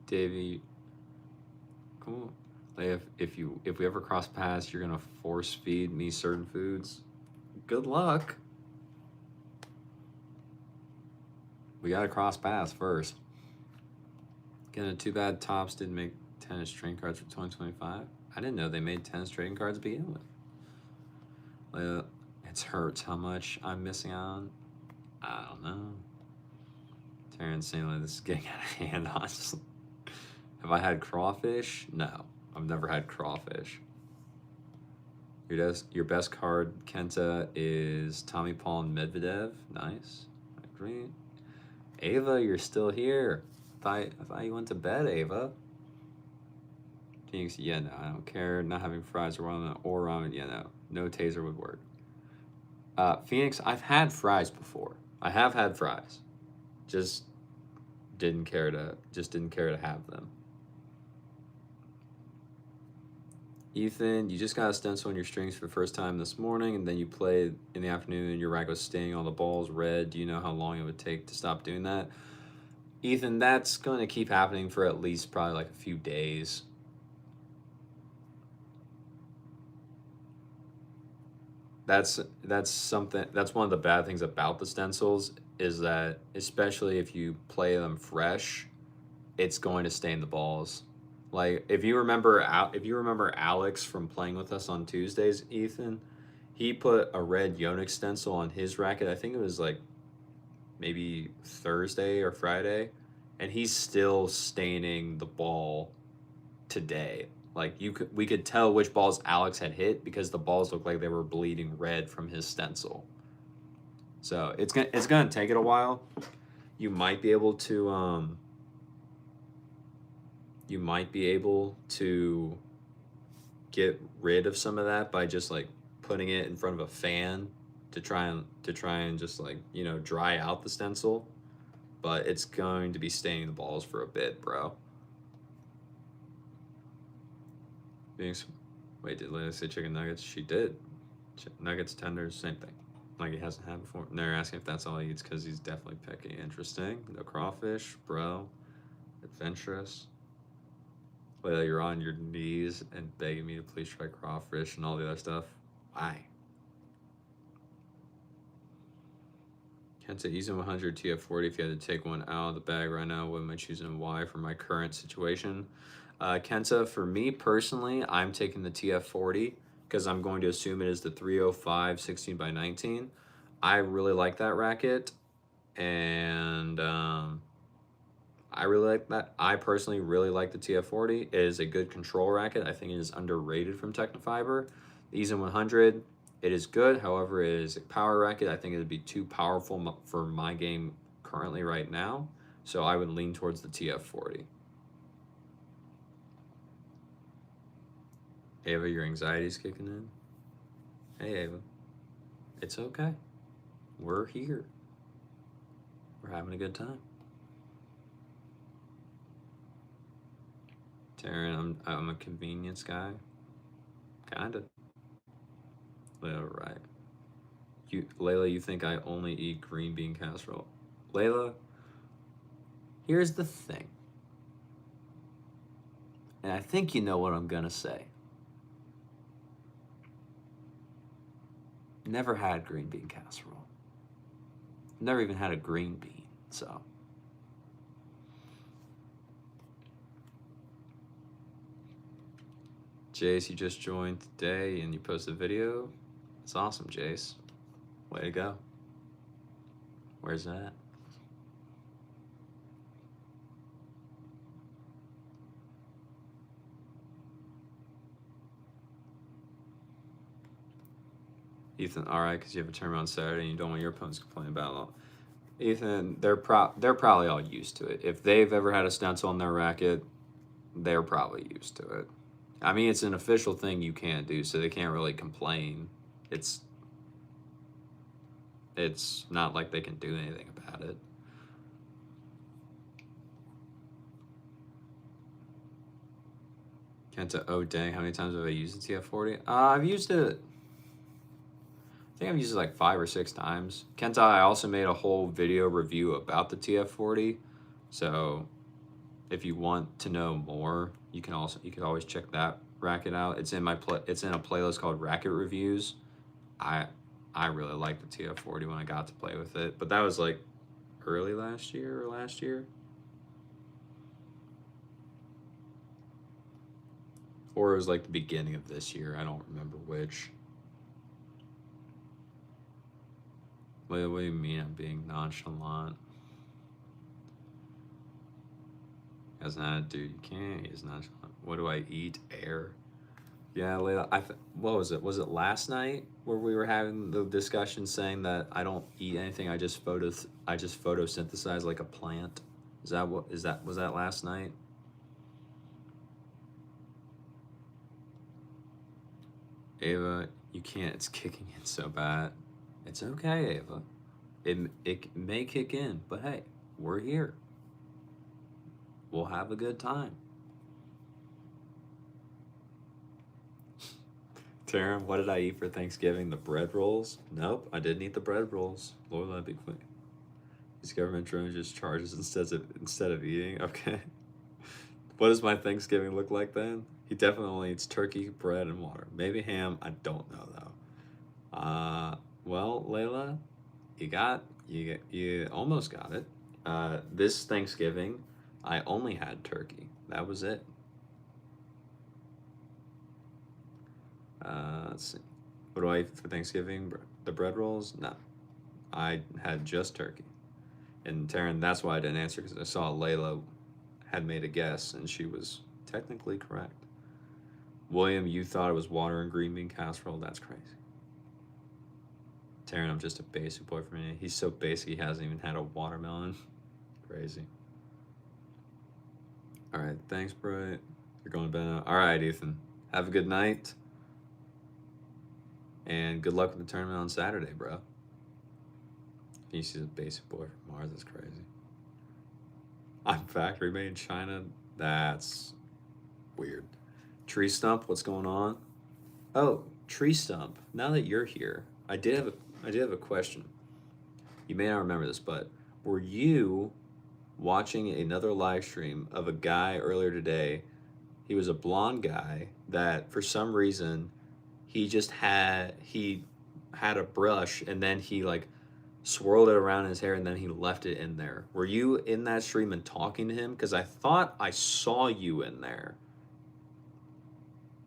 Davey, cool. Like if we ever cross paths, you're gonna force feed me certain foods. Good luck. We gotta cross paths first. Again, too bad Topps didn't make tennis trading cards for 2025. I didn't know they made tennis trading cards to begin with. It hurts how much I'm missing on. I don't know. Terrence saying like this is getting out of hand, honestly. Have I had crawfish? No, I've never had crawfish. Your best card, Kenta, is Tommy Paul and Medvedev. Nice. Great. Ava, you're still here. I thought you went to bed, Ava. Phoenix, yeah, no, I don't care. Not having fries or ramen, yeah, no. No taser would work. Phoenix, I've had fries before. I have had fries. Just didn't care to have them. Ethan, you just got a stencil on your strings for the first time this morning, and then you played in the afternoon and your rack was staining all the balls red. Do you know how long it would take to stop doing that? Ethan, that's going to keep happening for at least probably like a few days. That's something, that's one of the bad things about the stencils is that, especially if you play them fresh, it's going to stain the balls. Like if you remember Alex from playing with us on Tuesdays, Ethan, he put a red Yonex stencil on his racket. I think it was like maybe Thursday or Friday, and he's still staining the ball today. Like we could tell which balls Alex had hit because the balls looked like they were bleeding red from his stencil. So it's gonna take it a while. You might be able to get rid of some of that by just like putting it in front of a fan to try and just like, you know, dry out the stencil, but it's going to be staining the balls for a bit, bro. Wait, did Layla say chicken nuggets? She did. Nuggets, tenders, same thing. Like he hasn't had before. And they're asking if that's all he eats because he's definitely picky. Interesting. No crawfish, bro. Adventurous. Layla, you're on your knees and begging me to please try crawfish and all the other stuff. Why? Kenta, Eason 100 TF40. If you had to take one out of the bag right now, what am I choosing and why for my current situation? Kenta, for me personally, I'm taking the TF40 because I'm going to assume it is the 305 16 by 19. I really like that racket, and I really like that. I personally really like the TF40. It is a good control racket. I think it is underrated from Technofiber. The Eason 100, it is good. However, it is a power racket. I think it would be too powerful for my game currently right now. So I would lean towards the TF40. Ava, your anxiety's kicking in. Hey, Ava. It's okay. We're here. We're having a good time. Taryn, I'm a convenience guy. Kinda. Layla, right. Layla, you think I only eat green bean casserole. Layla, here's the thing. And I think you know what I'm gonna say. Never had green bean casserole. Never even had a green bean, so. Jace, you just joined today and you posted a video. It's awesome, Jace. Way to go. Where's that? Ethan, all right, because you have a tournament on Saturday and you don't want your opponents to complain about it. Ethan, they're probably all used to it. If they've ever had a stencil on their racket, they're probably used to it. I mean, it's an official thing you can't do, so they can't really complain. It's not like they can do anything about it. Kenta, oh dang, how many times have I used the TF40? I've used it, I think I've used it like 5 or 6 times. Kenta, I also made a whole video review about the TF40, so if you want to know more, you could always check that racket out. It's in a playlist called Racket Reviews. I really liked the TF40 when I got to play with it, but that was like early last year. Or it was like the beginning of this year. I don't remember which. What do you mean I'm being nonchalant? As an attitude, you can't. He's nonchalant. What do I eat? Air. Yeah, Layla. What was it? Was it last night where we were having the discussion saying that I don't eat anything? I just photosynthesize like a plant. Was that last night? Ava, you can't. It's kicking in so bad. It's okay, Ava. It may kick in, but hey, we're here. We'll have a good time. Taryn, what did I eat for Thanksgiving? The bread rolls? Nope, I didn't eat the bread rolls. Lord, that'd be quick. These government drones just charges instead of eating. Okay. What does my Thanksgiving look like then? He definitely eats turkey, bread, and water. Maybe ham. I don't know though. Well, Layla, you almost got it. This Thanksgiving, I only had turkey. That was it. Let's see. What do I eat for Thanksgiving? The bread rolls? No. I had just turkey. And Taryn, that's why I didn't answer, because I saw Layla had made a guess, and she was technically correct. William, you thought it was water and green bean casserole. That's crazy. Taryn, I'm just a basic boy for me. He's so basic he hasn't even had a watermelon. crazy. All right, thanks, Bright. You're going to bed now. All right, Ethan. Have a good night. And good luck with the tournament on Saturday, bro. You see the basic boy from Mars. That's crazy. I'm factory made in China. That's weird. Tree Stump, what's going on? Oh, Tree Stump. Now that you're here, I did have a question. You may not remember this, but were you watching another live stream of a guy earlier today? He was a blonde guy that for some reason he had a brush and then he like swirled it around his hair and then he left it in there. Were you in that stream and talking to him? Because I thought I saw you in there,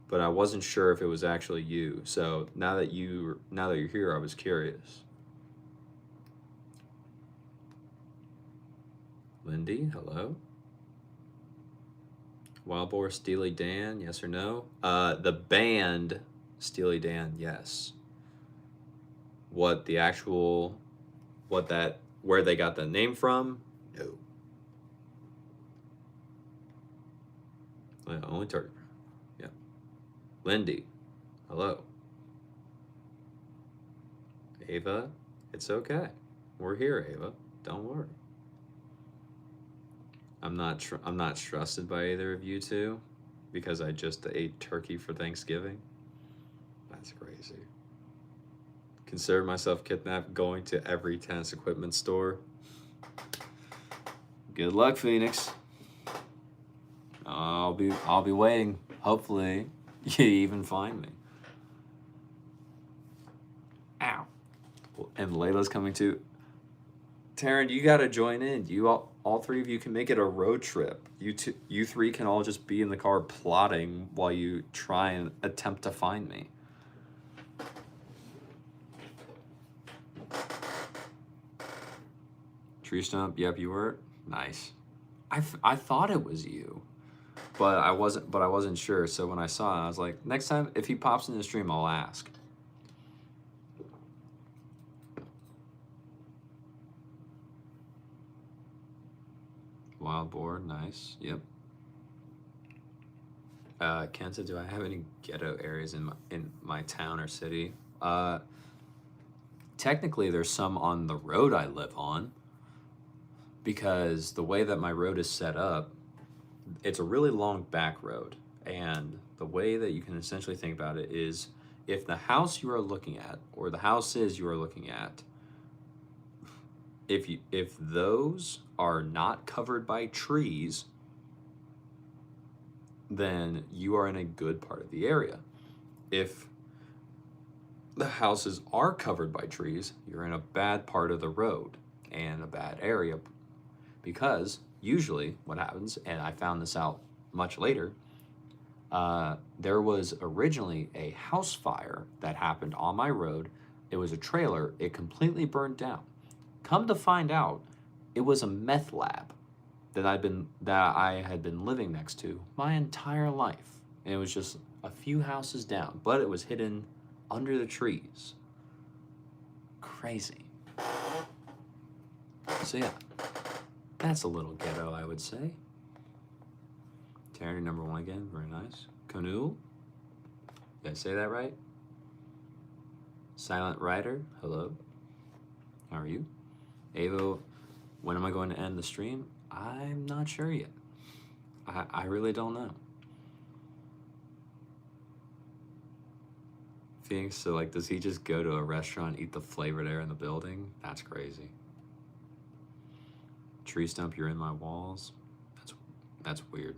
but I wasn't sure if it was actually you. So now that you're here, I was curious. Lindy, hello. Wild Boar, Steely Dan, yes or no? The band Steely Dan, yes. Where they got the name from? No. Only turkey. Yeah. Lindy, hello. Ava, it's okay. We're here, Ava. Don't worry. I'm not trusted by either of you two because I just ate turkey for Thanksgiving. That's crazy. Consider myself kidnapped, going to every tennis equipment store. Good luck, Phoenix. I'll be waiting. Hopefully, you even find me. Ow. And Layla's coming too. Taryn, you gotta join in. You all three of you can make it a road trip. You three can all just be in the car plotting while you try and attempt to find me. Tree Stump, yep, you were. Nice. I thought it was you, but I wasn't sure. So when I saw it, I was like, next time if he pops in the stream, I'll ask. Wild Boar, nice. Yep. Kenta, do I have any ghetto areas in my town or city? Technically, there's some on the road I live on, because the way that my road is set up, it's a really long back road, and the way that you can essentially think about it is if the house you are looking at, or the houses you are looking at, if those are not covered by trees, then you are in a good part of the area. If the houses are covered by trees, you're in a bad part of the road and a bad area, because usually what happens, and I found this out much later, there was originally a house fire that happened on my road. It was a trailer. It completely burned down. Come to find out, it was a meth lab that I had been living next to my entire life. And it was just a few houses down, but it was hidden under the trees. Crazy. So yeah, that's a little ghetto, I would say. Terry, number 1 again, very nice. Canoe, did I say that right? Silent Rider, hello. How are you? Avo, when am I going to end the stream? I'm not sure yet. I really don't know. Phoenix, so like, does he just go to a restaurant, eat the flavored air in the building? That's crazy. Tree Stump, you're in my walls. That's weird.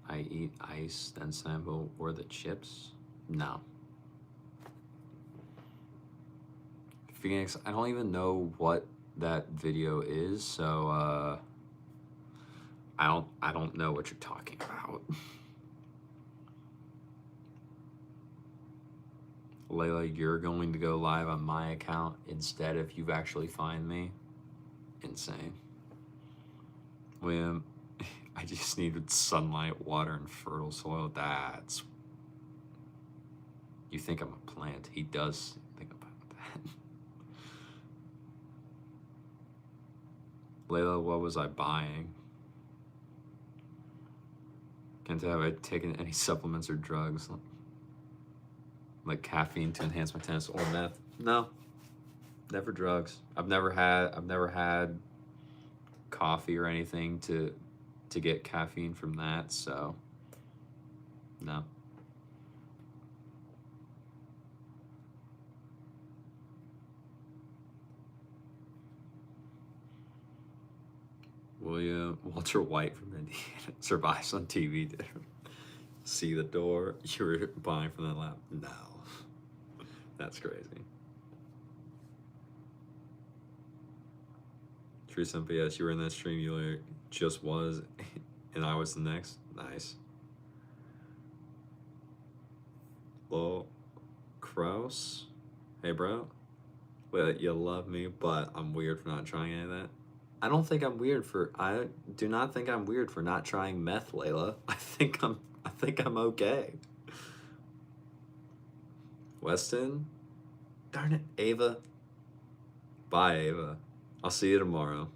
I eat ice, then sample, or the chips? No. Phoenix, I don't even know what that video is, so I don't know what you're talking about. Layla, you're going to go live on my account instead if you actually find me? Insane. William, I just needed sunlight, water, and fertile soil. That's... You think I'm a plant. He does think about that. Layla, what was I buying? Can't tell have I taken any supplements or drugs like caffeine to enhance my tennis or meth. No, never drugs. I've never had coffee or anything to get caffeine from that, so no. Walter White from Indiana survives on TV. Dude. See the door you were buying from that lab? No. That's crazy. True simple, yes, you were in that stream, you just was, and I was the next. Nice. Lol. Kraus. Hey, bro. Well, you love me, but I'm weird for not trying any of that. I don't think I'm weird for... I do not think I'm weird for not trying meth, Layla. I think I'm okay. Weston? Darn it, Ava. Bye, Ava. I'll see you tomorrow.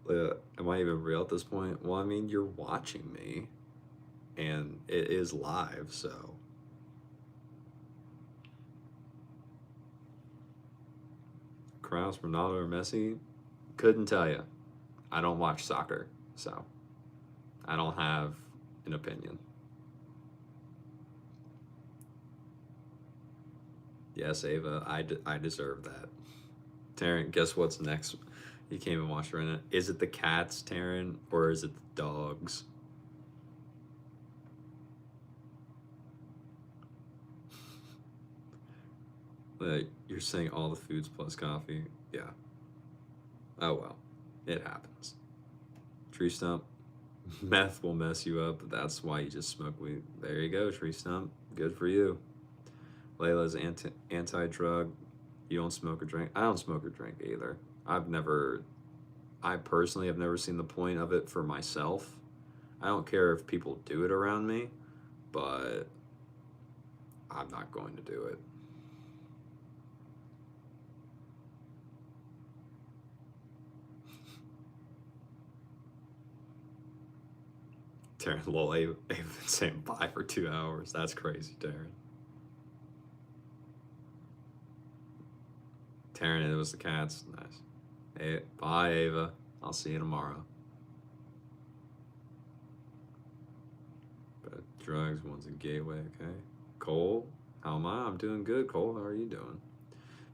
Am I even real at this point? Well, I mean, you're watching me, and it is live, so... Kraus, Ronaldo, or Messi? Couldn't tell you. I don't watch soccer, so I don't have an opinion. Yes, Ava, I deserve that. Taryn, guess what's next? You came and watched right now. Is it the cats, Taryn, or is it the dogs? You're saying all the foods plus coffee? Yeah. Oh well, it happens. Tree stump. Meth will mess you up. That's why you just smoke weed. There you go, tree stump. Good for you. Layla's anti-drug. You don't smoke or drink. I don't smoke or drink either. I personally have never seen the point of it for myself. I don't care if people do it around me, but I'm not going to do it. Taryn, lol, Ava been saying bye for 2 hours. That's crazy, Taryn. Taryn, it was the cats. Nice. Hey, bye, Ava. I'll see you tomorrow. But drugs, one's a gateway, okay? Cole, how am I? I'm doing good, Cole. How are you doing?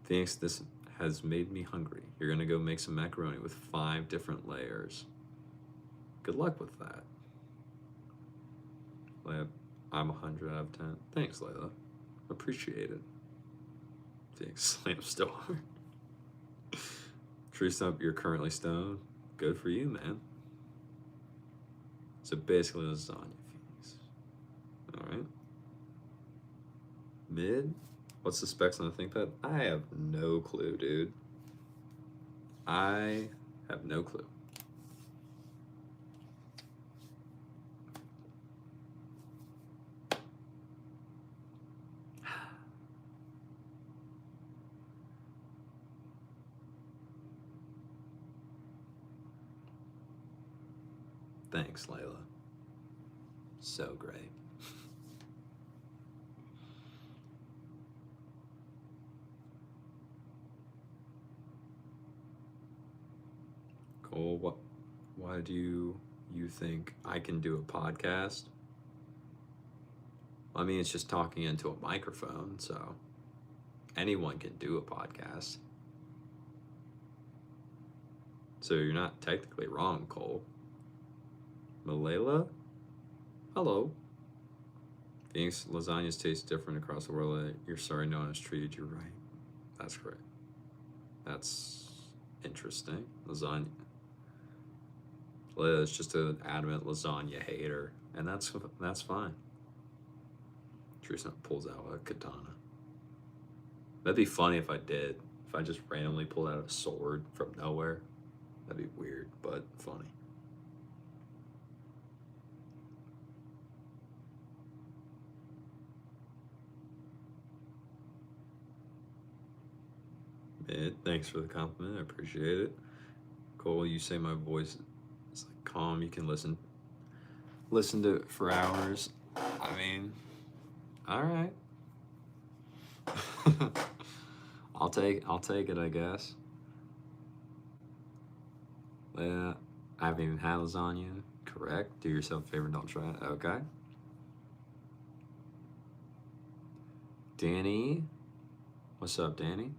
Phoenix, this has made me hungry. You're gonna go make some macaroni with 5 different layers. Good luck with that. I'm 100 out of 10. Thanks, Layla. Appreciate it. Thanks, Slam still hard. True stump, you're currently stoned. Good for you, man. So basically lasagna fees. Alright. Mid? What's the specs on the ThinkPad? I have no clue, dude. I have no clue. Thanks, Layla. So great. Cole, why do you think I can do a podcast? I mean, it's just talking into a microphone, so anyone can do a podcast. So you're not technically wrong, Cole. Malayla? Hello. Phoenix, lasagnas taste different across the world. You're sorry no one has treated you right. That's correct. That's interesting. Lasagna. Layla's just an adamant lasagna hater, and that's fine. Teresa pulls out a katana. That'd be funny if I did, If I just randomly pulled out a sword from nowhere, that'd be weird, but funny. Thanks for the compliment. I appreciate it. Cole, you say my voice is like calm. You can listen to it for hours. I mean, all right. I'll take it, I guess. I haven't even had lasagna. Correct. Do yourself a favor, don't try it. Okay. Danny, what's up, Danny?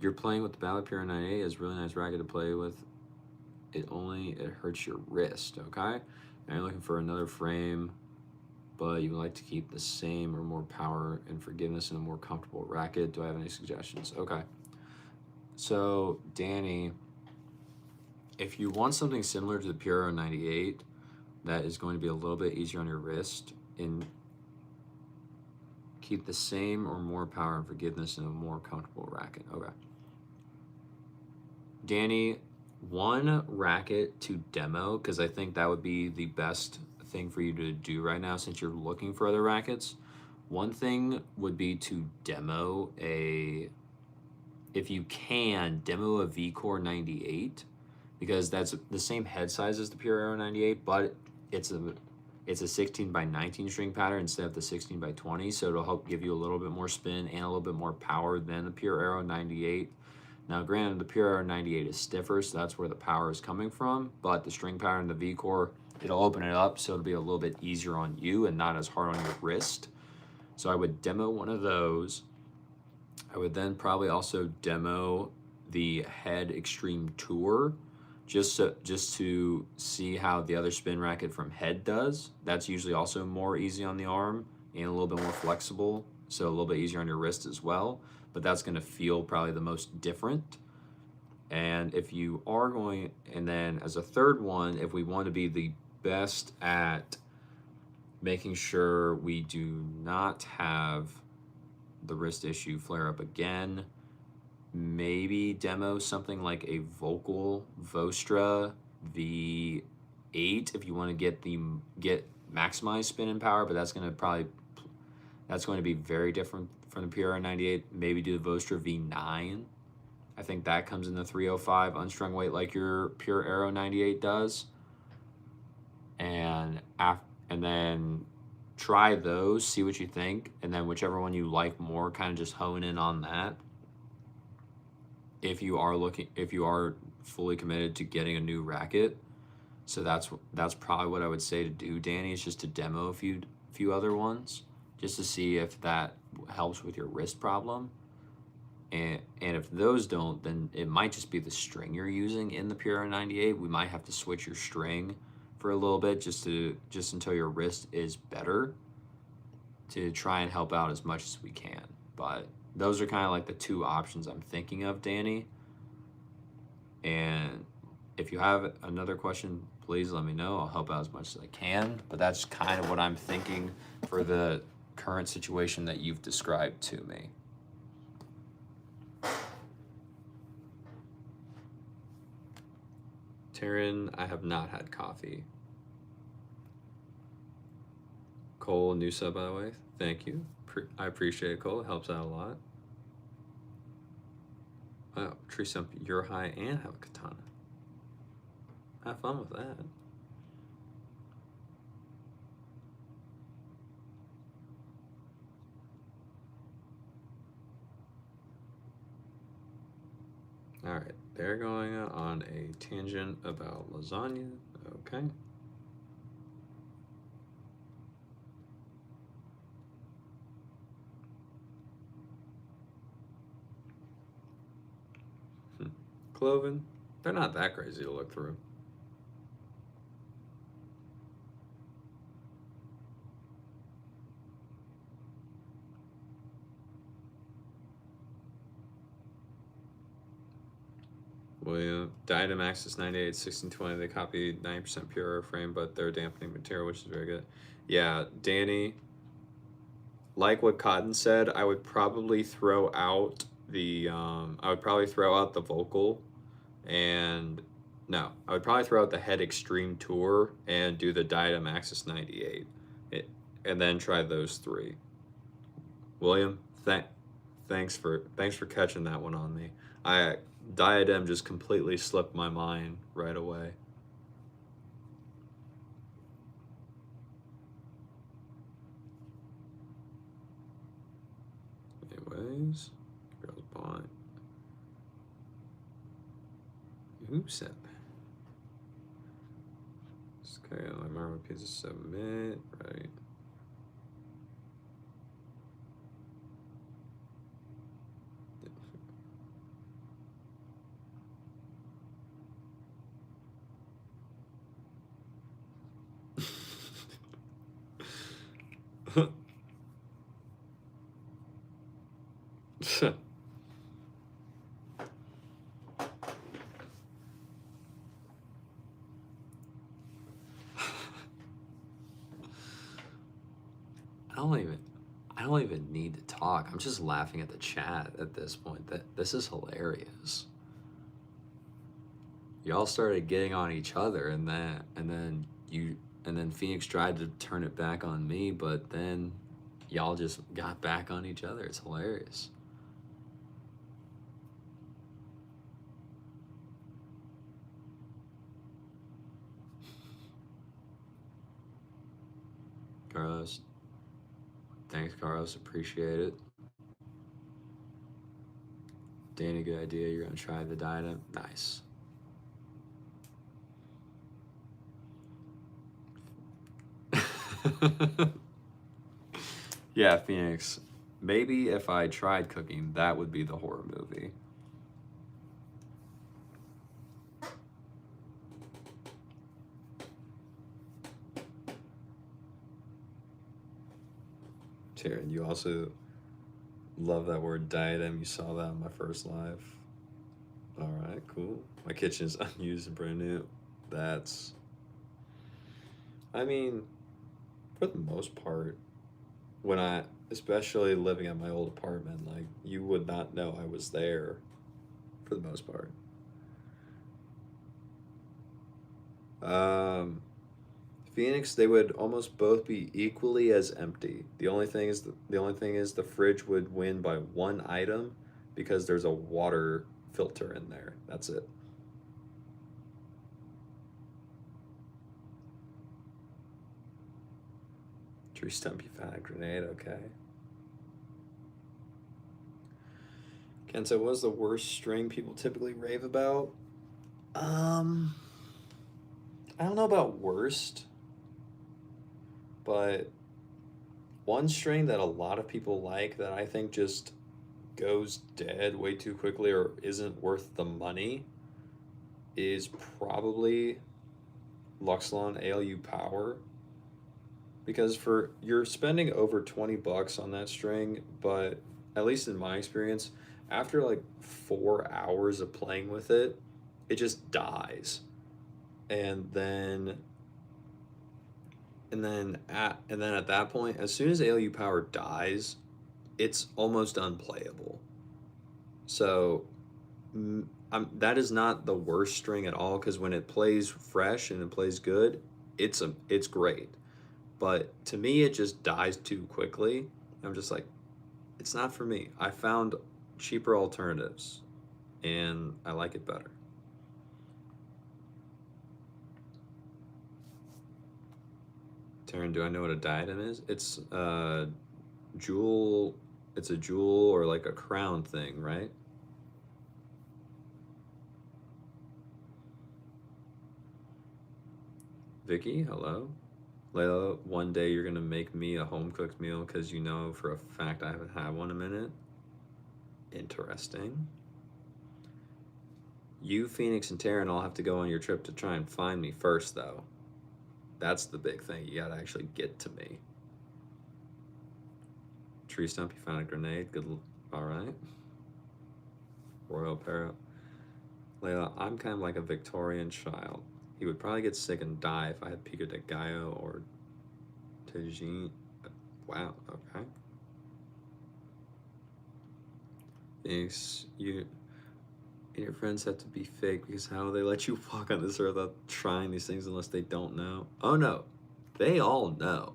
You're playing with the Ballad Pure 98 is really nice racket to play with. It hurts your wrist. Okay. Now you're looking for another frame, but you would like to keep the same or more power and forgiveness in a more comfortable racket. Do I have any suggestions? Okay. So, Danny, if you want something similar to the Pure 98 that is going to be a little bit easier on your wrist and keep the same or more power and forgiveness in a more comfortable racket. Okay. Danny, one racket to demo, because I think that would be the best thing for you to do right now since you're looking for other rackets. One thing would be to demo if you can, demo a VCore 98, because that's the same head size as the Pure Aero 98, but it's a 16 by 19 string pattern instead of the 16 by 20, so it'll help give you a little bit more spin and a little bit more power than the Pure Aero 98. Now, granted, the Pure Aero 98 is stiffer, so that's where the power is coming from, but the string pattern, the VCore, it'll open it up, so it'll be a little bit easier on you and not as hard on your wrist. So I would demo one of those. I would then probably also demo the Head Extreme Tour, just to see how the other spin racket from Head does. That's usually also more easy on the arm and a little bit more flexible, so a little bit easier on your wrist as well. But that's going to feel probably the most different. And if you are going, and then as a third one, if we want to be the best at making sure we do not have the wrist issue flare up again, maybe demo something like a Vocal Vostra V8 if you want to get maximized spin and power, but that's going to be very different from the Pure Aero 98. Maybe do the Vostra V9. I think that comes in the 305 unstrung weight like your Pure Aero 98 does. And then try those, see what you think, and then whichever one you like more, kind of just hone in on that. If you are fully committed to getting a new racket, so that's probably what I would say to do, Danny, is just to demo a few other ones, just to see if that helps with your wrist problem. And if those don't, then it might just be the string you're using in the Pure 98. We might have to switch your string for a little bit just until your wrist is better, to try and help out as much as we can. But those are kind of like the two options I'm thinking of, Danny. And if you have another question, please let me know. I'll help out as much as I can. But that's kind of what I'm thinking for the current situation that you've described to me. Taryn, I have not had coffee. Cole, new sub, by the way. Thank you. I appreciate it, Cole. It helps out a lot. Wow, Tree Stump, you're high and have a katana. Have fun with that. All right, they're going on a tangent about lasagna. Okay. Cloven, they're not that crazy to look through. William, Dynamaxis 98, 1620, they copied 90% pure frame, but they're dampening material, which is very good. Yeah, Danny, like what Cotton said, I would probably throw out the vocal, and no, I would probably throw out the Head Extreme Tour and do the Diadem Axis 98, and then try those three. William, thanks for catching that one on me. I Diadem just completely slipped my mind right away. Anyways, girls bond. Oopsep. Okay, I remember pizza submit, right? I don't even I don't even need to talk. I'm just laughing at the chat at this point. That this is hilarious. Y'all started getting on each other and then Phoenix tried to turn it back on me, but then y'all just got back on each other. It's hilarious. Carlos. Thanks, Carlos. Appreciate it. Danny, good idea. You're gonna try the diadem. Nice. Yeah, Phoenix. Maybe if I tried cooking, that would be the horror movie. Taryn, you also love that word diadem. You saw that on my first live. All right, cool. My kitchen's unused and brand new. That's, I mean, for the most part, especially living at my old apartment, like, you would not know I was there for the most part. Um, Phoenix, they would almost both be equally as empty. The only thing is the fridge would win by one item because there's a water filter in there. That's it. Tree stump, you found a grenade. Okay. Kenta, what was the worst string people typically rave about? Um, I don't know about worst, but one string that a lot of people like that I think just goes dead way too quickly or isn't worth the money is probably Luxlon ALU Power, because for you're spending over 20 bucks on that string, but at least in my experience, after like 4 hours of playing with it, it just dies. And then at that point, as soon as ALU Power dies, it's almost unplayable. So that is not the worst string at all, because when it plays fresh and it plays good, it's great. But to me, it just dies too quickly. I'm just like, it's not for me. I found cheaper alternatives, and I like it better. Taryn, do I know what a diadem is? It's jewel. It's a jewel or like a crown thing, right? Vicky, hello. Layla, one day you're gonna make me a home cooked meal because you know for a fact I haven't had one in a minute. Interesting. You, Phoenix, and Taryn all have to go on your trip to try and find me first, though. That's the big thing. You gotta actually get to me. Tree stump, you found a grenade. Good. All right. Royal Parrot. Layla, I'm kind of like a Victorian child. He would probably get sick and die if I had Pico de Gallo or Tajin. Wow, okay. Thanks. You and your friends have to be fake because how will they let you walk on this earth without trying these things unless they don't know? Oh no, they all know.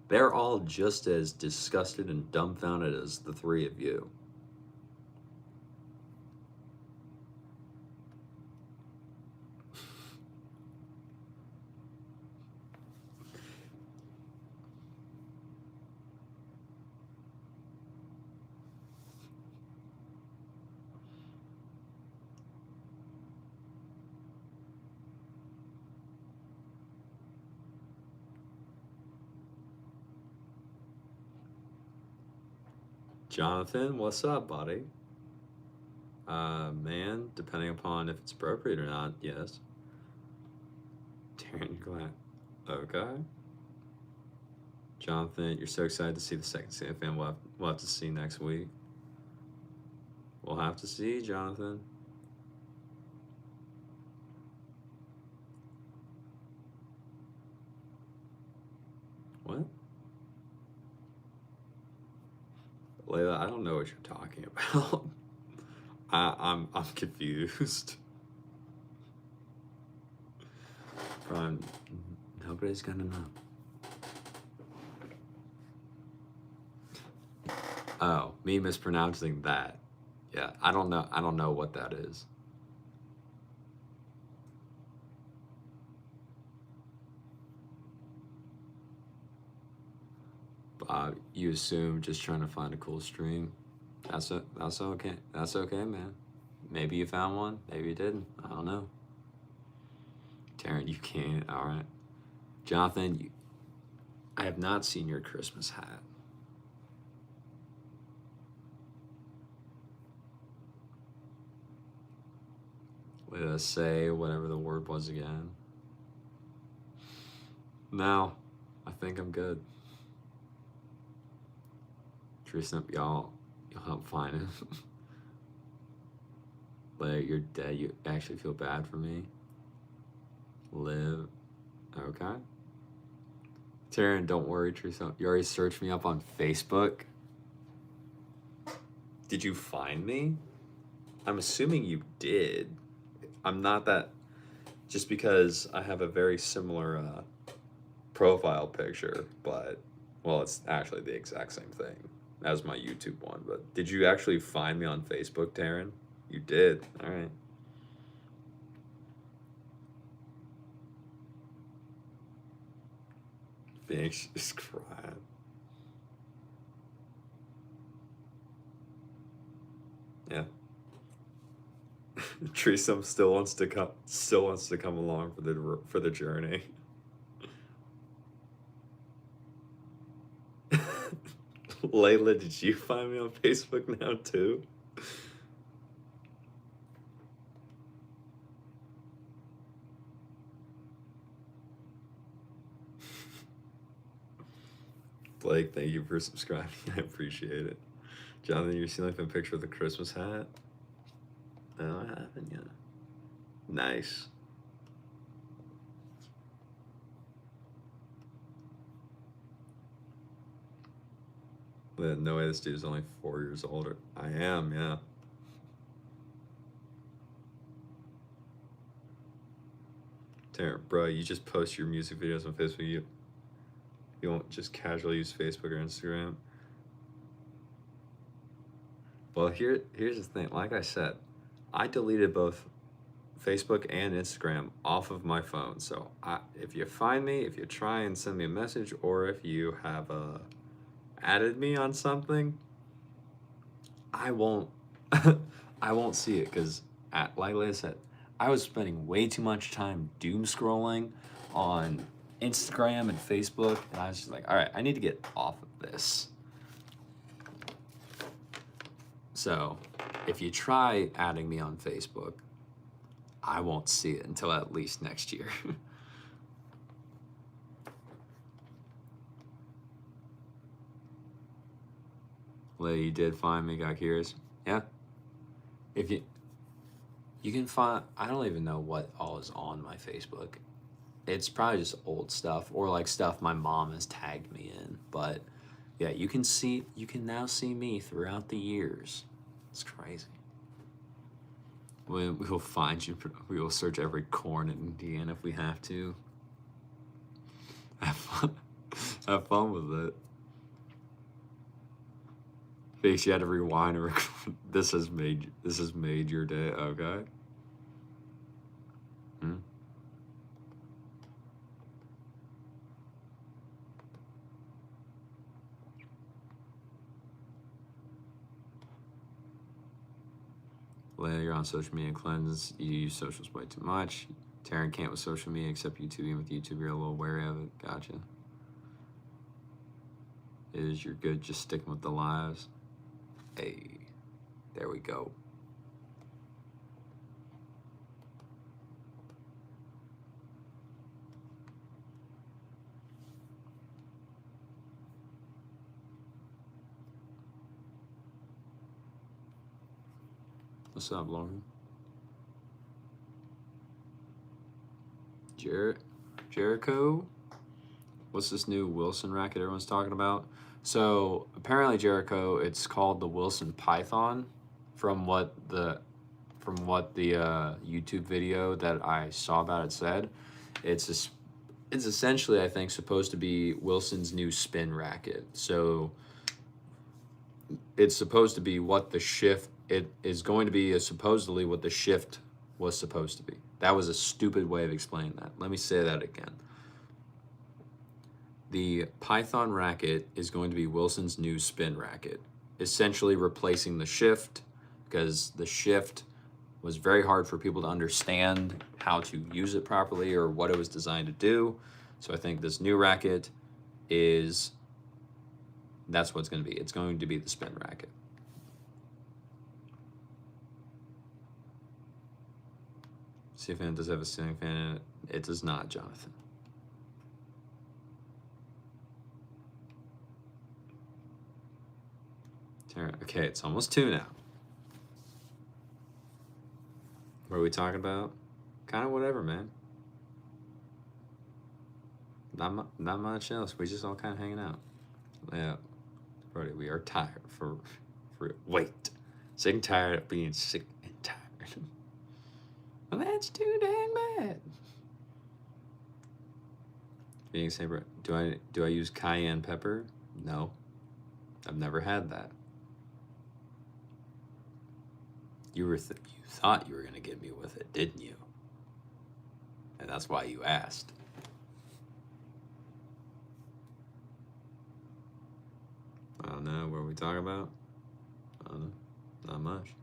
They're all just as disgusted and dumbfounded as the three of you. Jonathan, what's up, buddy? Man, depending upon if it's appropriate or not, yes. Darren, you're glad. Okay. Jonathan, you're so excited to see the second Santa fan. We'll have to see next week. We'll have to see, Jonathan. What? Layla, I don't know what you're talking about. I'm confused. Prime, nobody's gonna know. Oh, me mispronouncing that. Yeah, I don't know what that is. You assume just trying to find a cool stream. That's okay. That's okay, man. Maybe you found one. Maybe you didn't. I don't know. Taryn, you can't. All right. Jonathan, I have not seen your Christmas hat. Let us say whatever the word was again. No, I think I'm good. Tristan, you'll help find him. Like, you're dead. You actually feel bad for me. Live. Okay. Taryn, don't worry, Teresa. You already searched me up on Facebook. Did you find me? I'm assuming you did. I'm not that. Just because I have a very similar profile picture, but, well, it's actually the exact same thing as my YouTube one. But did you actually find me on Facebook, Taryn? You did. All right. Phoenix is crying. Yeah. Trisum still wants to come along for the journey. Layla, did you find me on Facebook now too? Blake, thank you for subscribing. I appreciate it. Jonathan, you seen like a picture of the Christmas hat? No, I haven't yet. Nice. No way, this dude is only 4 years older. I am, yeah. Taryn, bro, you just post your music videos on Facebook. You won't just casually use Facebook or Instagram. Well, here's the thing. Like I said, I deleted both Facebook and Instagram off of my phone. So if you find me, if you try and send me a message, or if you have added me on something, I won't I won't see it because, like I said, I was spending way too much time doom scrolling on Instagram and Facebook, and I was just like, all right, I need to get off of this. So if you try adding me on Facebook, I won't see it until at least next year. Lady, you did find me, got curious. Yeah. If you can find, I don't even know what all is on my Facebook. It's probably just old stuff or like stuff my mom has tagged me in. But yeah, you can now see me throughout the years. It's crazy. We will find you. We will search every corn in Indiana if we have to. Have fun. Have fun with it. Face, you had to rewind and record. This has made your day. Okay. Leia, you're on social media cleanse. You use socials way too much. Taryn can't with social media except YouTube. Even with YouTube, you're a little wary of it. Gotcha. You're good just sticking with the lives. Hey, there we go. What's up, Lauren? Jericho? What's this new Wilson racket everyone's talking about? So apparently, Jericho, it's called the Wilson Python, from what the YouTube video that I saw about it said. It's essentially, I think, supposed to be Wilson's new spin racket. So it's supposed to be what the shift. It is going to be supposedly what the shift was supposed to be. That was a stupid way of explaining that. Let me say that again. The Python racket is going to be Wilson's new spin racket, essentially replacing the shift, because the shift was very hard for people to understand how to use it properly or what it was designed to do. So I think this new racket that's what it's going to be. It's going to be the spin racket. See if it does have a ceiling fan in it. It does not, Jonathan. Okay, it's almost 2 now. What are we talking about? Kind of whatever, man. Not much else. We just all kind of hanging out. Yeah, Brody, we are tired for wait. Sick and tired of being sick and tired. Well, that's too dang bad. Being saber, do I use cayenne pepper? No, I've never had that. You thought you were gonna get me with it, didn't you? And that's why you asked. I don't know. What are we talking about? I don't know. Not much.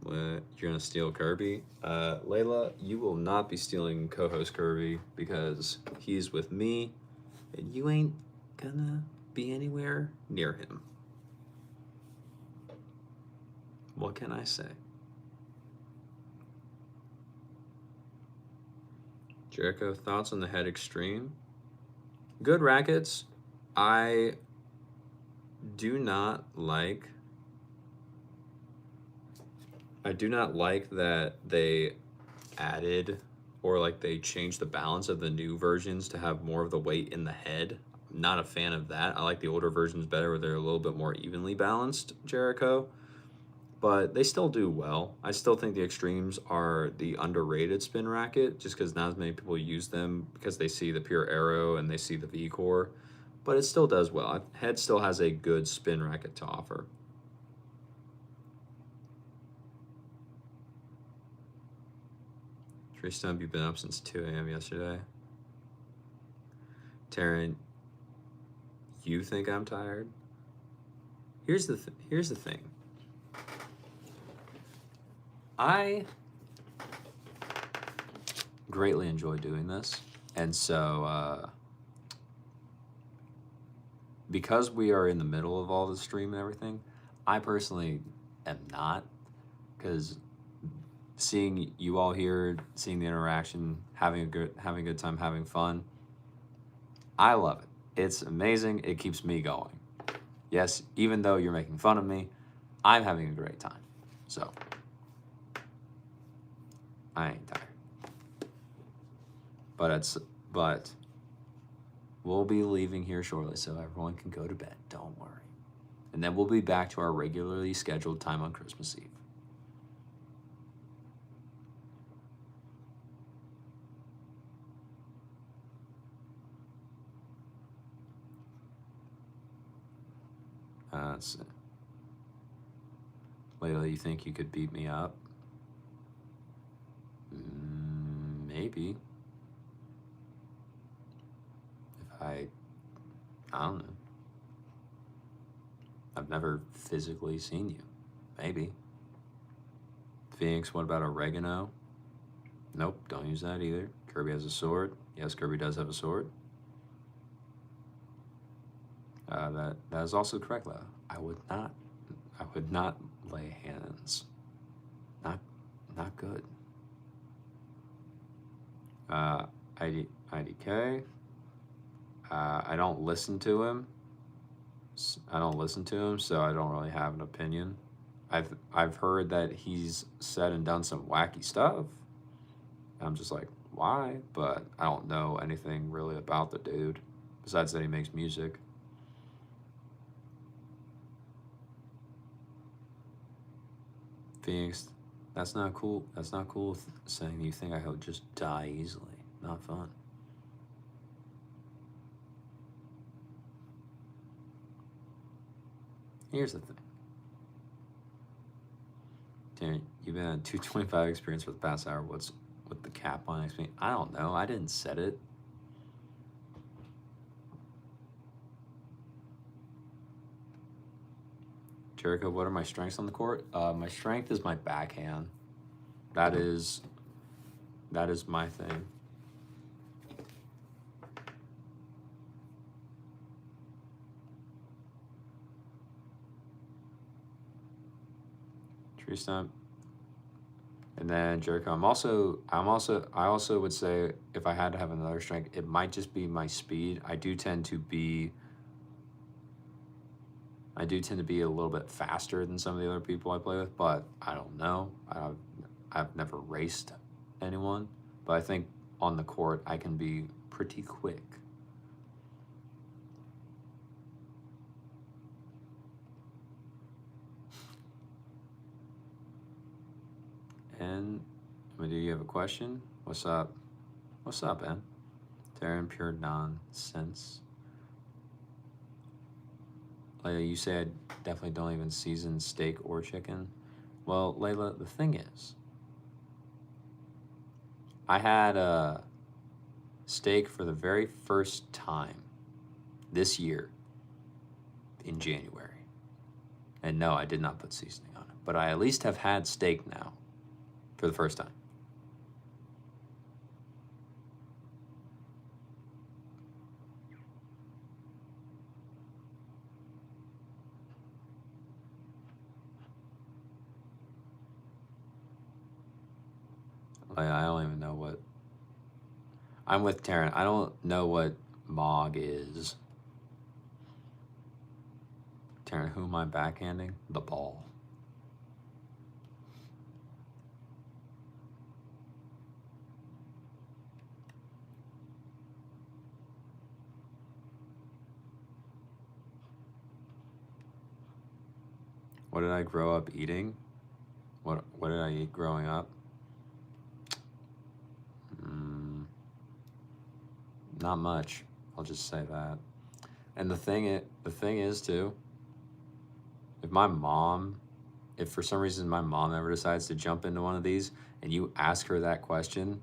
You're gonna steal Kirby? Layla, you will not be stealing co-host Kirby because he's with me, and you ain't gonna be anywhere near him. What can I say? Jericho, thoughts on the Head Extreme? Good rackets. I do not like that they added or like they changed the balance of the new versions to have more of the weight in the head. I'm not a fan of that. I like the older versions better where they're a little bit more evenly balanced, Jericho. But they still do well. I still think the Extremes are the underrated spin racket just because not as many people use them because they see the Pure Aero and they see the V-Core. But it still does well. Head still has a good spin racket to offer. Tree Stump, you've been up since 2 a.m. yesterday. Taryn, you think I'm tired? Here's the thing. I greatly enjoy doing this, and so because we are in the middle of all the stream and everything, I personally am not, because seeing you all here, seeing the interaction, having a good time, having fun, I love it. It's amazing. It keeps me going. Yes, even though you're making fun of me, I'm having a great time. So I ain't tired. But we'll be leaving here shortly so everyone can go to bed. Don't worry. And then we'll be back to our regularly scheduled time on Christmas Eve. Let's see. Layla, you think you could beat me up? Maybe. If I don't know. I've never physically seen you. Maybe. Phoenix, what about oregano? Nope, don't use that either. Kirby has a sword. Yes, Kirby does have a sword. That is also correct, Layla. I would not lay hands. Not good. IDK. I don't listen to him. So I don't really have an opinion. I've heard that he's said and done some wacky stuff. I'm just like, why? But I don't know anything really about the dude besides that he makes music. Phoenix, that's not cool. That's not cool saying you think I could just die easily. Not fun. Here's the thing. Darren, you've been at 225 experience for the past hour. What's with the cap on XP? I don't know. I didn't set it. Jericho, what are my strengths on the court? My strength is my backhand. That is my thing. Tree stump. And then Jericho, I also would say if I had to have another strength, it might just be my speed. I do tend to be a little bit faster than some of the other people I play with, but I don't know. I've never raced anyone, but I think on the court I can be pretty quick. And do you have a question? What's up? What's up, Ben? Darren, pure nonsense. Layla, you say I definitely don't even season steak or chicken. Well, Layla, the thing is, I had a steak for the very first time this year in January. And no, I did not put seasoning on it, but I at least have had steak now for the first time. Like, I don't even know what. I'm with Taryn. I don't know what Mog is. Taryn, who am I backhanding? The ball. What did I grow up eating? What did I eat growing up? Not much. I'll just say that. And the thing is too, if for some reason my mom ever decides to jump into one of these and you ask her that question,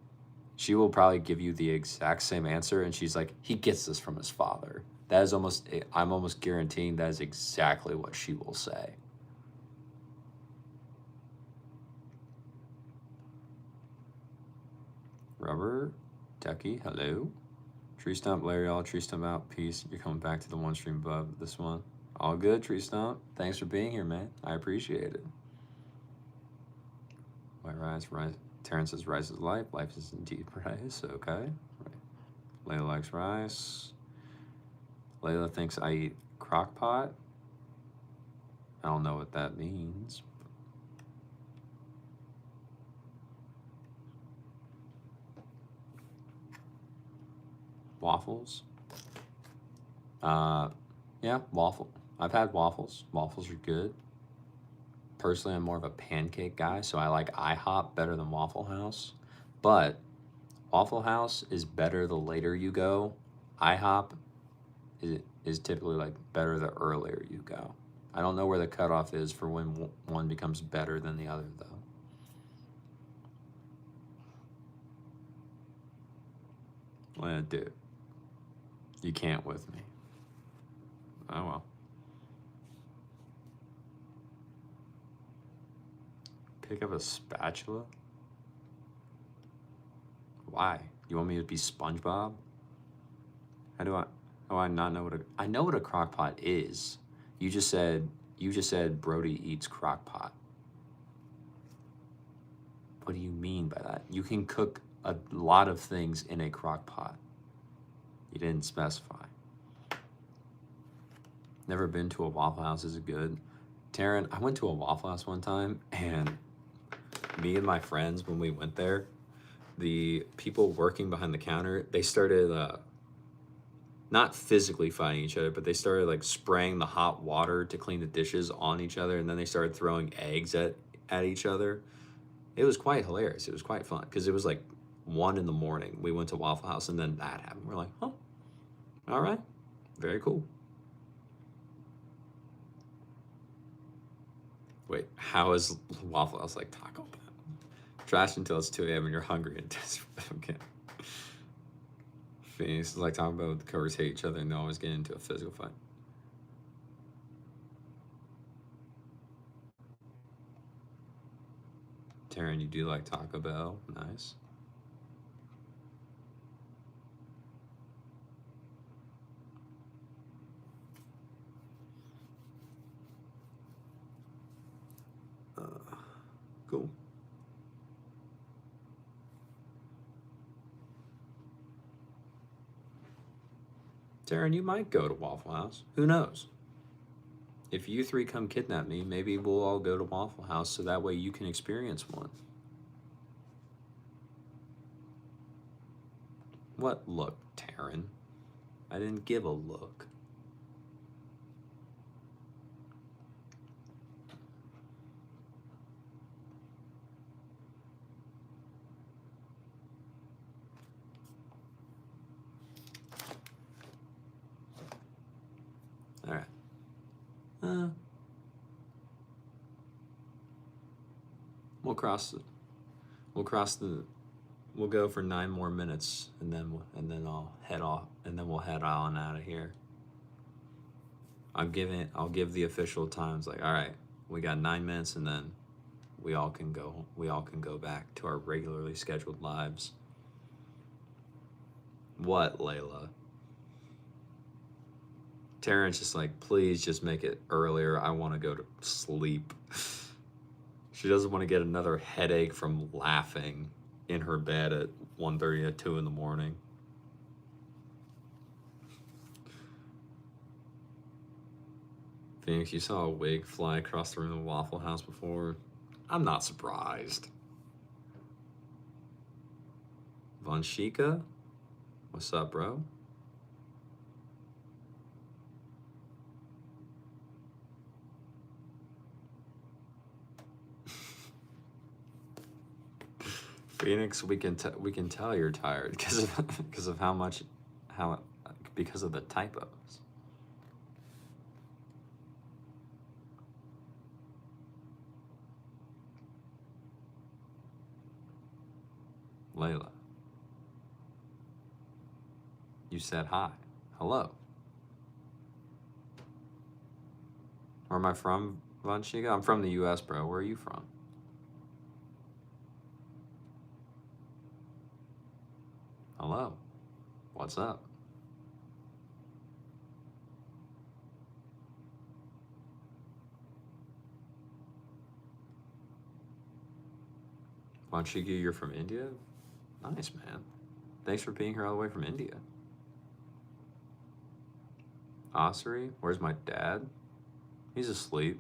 she will probably give you the exact same answer, and she's like, he gets this from his father. I'm almost guaranteeing that is exactly what she will say. Rubber, Ducky, hello. Tree Stump, Larry, all Tree Stump out, peace. You're coming back to the one stream above this one. All good, Tree Stump. Thanks for being here, man. I appreciate it. White Rise. Terrence says rice is life. Life is indeed rice. Okay. Right. Layla likes rice. Layla thinks I eat crock pot. I don't know what that means. Waffles. Yeah, waffle. I've had waffles. Waffles are good. Personally, I'm more of a pancake guy, so I like IHOP better than Waffle House. But Waffle House is better the later you go. IHOP is typically like better the earlier you go. I don't know where the cutoff is for when one becomes better than the other, though. Well, dude, you can't with me. Oh well. Pick up a spatula? Why? You want me to be SpongeBob? How do I not know what I know what a crock pot is. You just said Brody eats crock pot. What do you mean by that? You can cook a lot of things in a crock pot. You didn't specify. Never been to a Waffle House. Is it good? Taryn, I went to a Waffle House one time, and me and my friends, when we went there, the people working behind the counter, they started not physically fighting each other, but they started like spraying the hot water to clean the dishes on each other, and then they started throwing eggs at each other. It was quite hilarious. It was quite fun because it was like 1 in the morning. We went to Waffle House, and then that happened. We're like, huh, all right, very cool. Wait, how is Waffle House like Taco Bell? Trash until it's 2 a.m. and you're hungry and desperate. Okay. Phoenix is like talking about the covers hate each other and they always get into a physical fight. Taryn, you do like Taco Bell? Nice. Cool. Taryn, you might go to Waffle House. Who knows? If you three come kidnap me, maybe we'll all go to Waffle House so that way you can experience one. What look, Taryn? I didn't give a look. All right. We'll go for 9 more minutes, and then I'll head off, and then we'll head on out of here. I'll give the official times. Like, all right, we got 9 minutes, and then we all can go. We all can go back to our regularly scheduled lives. What, Layla? Terrence just like, please just make it earlier. I want to go to sleep. She doesn't want to get another headache from laughing in her bed at 1:30 at 2 in the morning. Phoenix, you saw a wig fly across the room of Waffle House before? I'm not surprised. Von Shika? What's up, bro? Phoenix, we can tell you're tired because of because of the typos. Layla, you said hi. Hello. Where am I from, Von Shika? I'm from the U.S., bro. Where are you from? Hello. What's up? Von Shika, you're from India? Nice, man. Thanks for being here all the way from India. Osiri, where's my dad? He's asleep.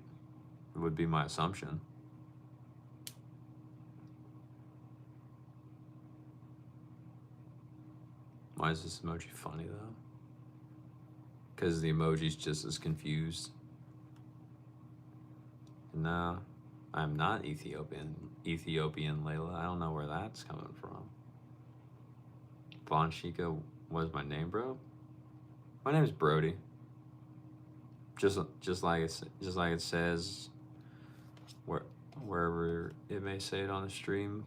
It would be my assumption. Why is this emoji funny though? Because the emoji's just as confused No, I'm not Ethiopian. Ethiopian Layla. I don't know where that's coming from. Von Chica was my name, bro. My name is Brody. Just like it says where wherever it may say it on the stream.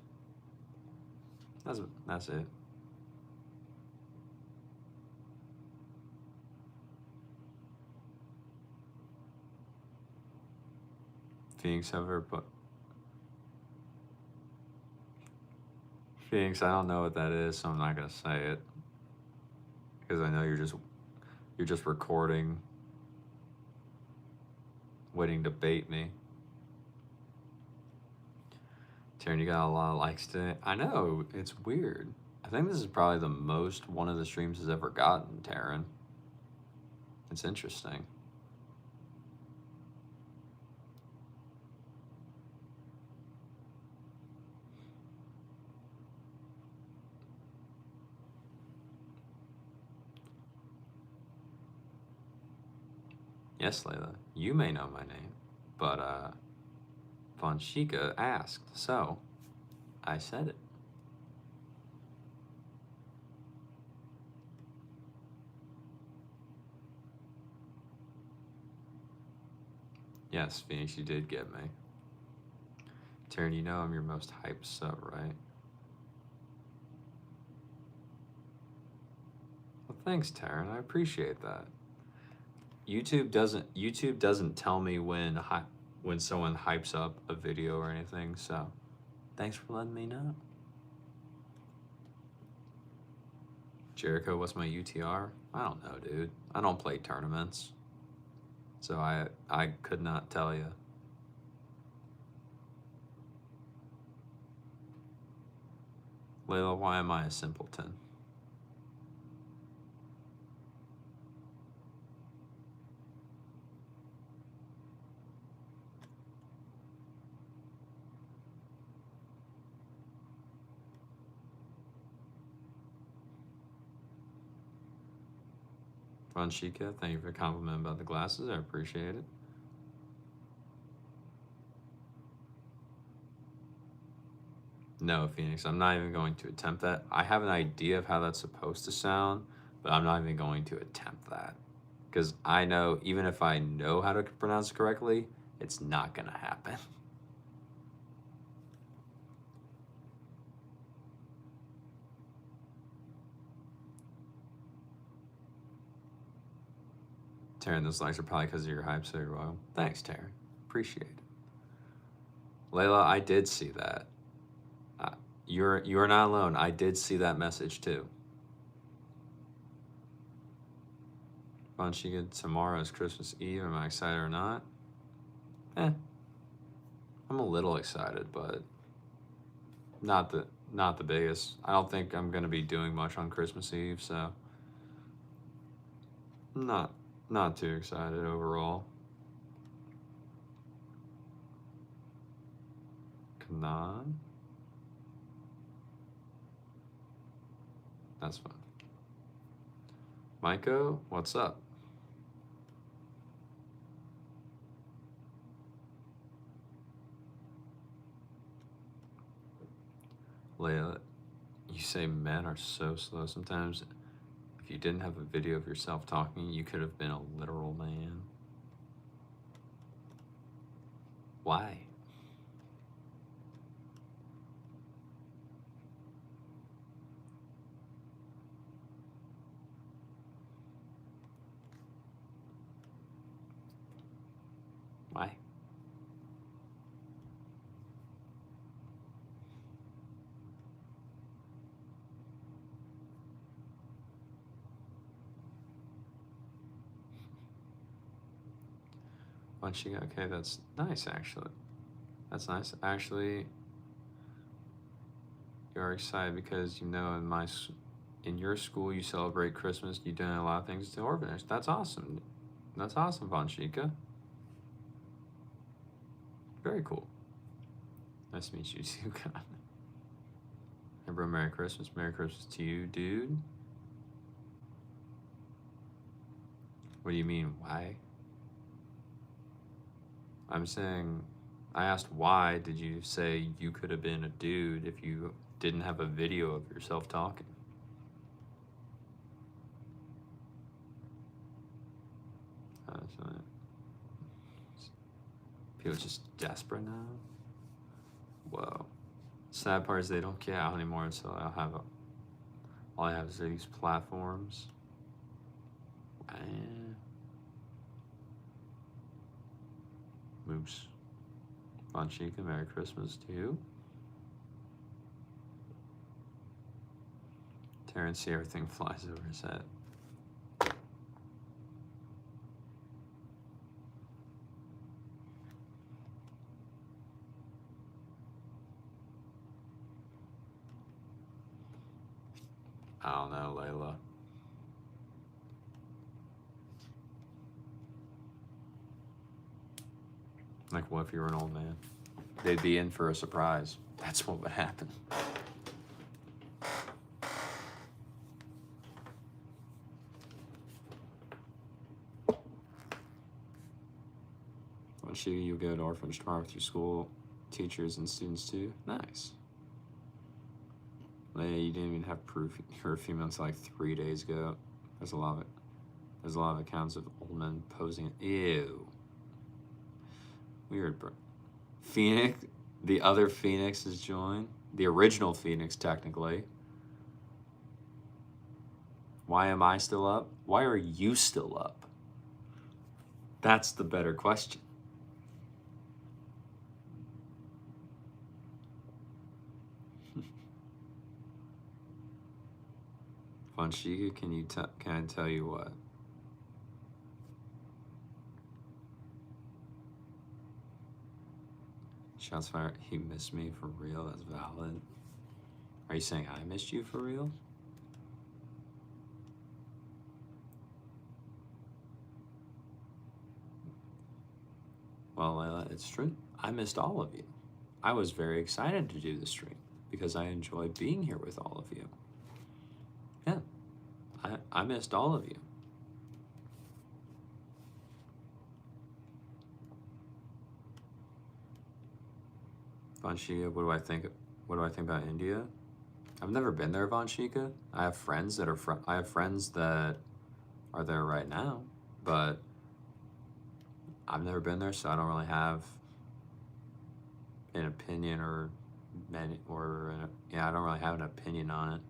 That's it. Phoenix ever put Phoenix, I don't know what that is, so I'm not gonna say it. Because I know you're just recording, waiting to bait me. Taryn, you got a lot of likes today. I know, it's weird. I think this is probably the most one of the streams has ever gotten, Taryn. It's interesting. Yes, Layla, you may know my name, but Von Chica asked, so I said it. Yes, Phoenix, you did get me. Taryn, you know I'm your most hyped sub, right? Well, thanks, Taryn. I appreciate that. YouTube doesn't tell me when someone hypes up a video or anything, so thanks for letting me know. Jericho, what's my UTR? I don't know, dude. I don't play tournaments, so I could not tell you. Layla, why am I a simpleton? Von Chica, thank you for the compliment about the glasses. I appreciate it. No, Phoenix, I'm not even going to attempt that. I have an idea of how that's supposed to sound, but I'm not even going to attempt that. Because I know, even if I know how to pronounce it correctly, it's not going to happen. Taryn, those likes are probably because of your hype, so you're welcome. Thanks, Taryn. Appreciate it. Layla, I did see that. You're not alone. I did see that message too. Fun she get tomorrow is Christmas Eve. Am I excited or not? I'm a little excited, but not the biggest. I don't think I'm gonna be doing much on Christmas Eve, so not too excited overall. Kanan? That's fun. Maiko, what's up? Layla, you say men are so slow sometimes. If you didn't have a video of yourself talking, you could have been a literal man. Why? Why? Once you okay, that's nice actually. That's nice. Actually, you're excited because you know in your school you celebrate Christmas. You donate a lot of things to orphanage. That's awesome. That's awesome, Von Chica. Very cool. Nice to meet you too, God. Hey, bro, Merry Christmas. Merry Christmas to you, dude. What do you mean, why? I'm saying I asked why did you say you could have been a dude if you didn't have a video of yourself talking? So people just desperate now. Whoa. Sad part is they don't get out anymore, so all I have is these platforms. Moose. Von Chica, Merry Christmas to you. Terrence, see everything flies over his head. I don't know, Layla. Like, what if you were an old man? They'd be in for a surprise. That's what would happen. Once you go to orphanage tomorrow with your school teachers and students too. Nice. You didn't even have proof you were a female until like 3 days ago. There's a lot of accounts of old men posing. Ew. Weird, bro. Phoenix, the other Phoenix has joined. The original Phoenix, technically. Why am I still up? Why are you still up? That's the better question. Von Chica, can I tell you what? Shots fired. He missed me for real. That's valid. Are you saying I missed you for real? Well, it's true. I missed all of you. I was very excited to do the stream because I enjoy being here with all of you. Yeah, I missed all of you. Von Chica, what do I think about India? I've never been there, Von Chica. I have friends that are there right now, but I've never been there, so I don't really have an opinion I don't really have an opinion on it.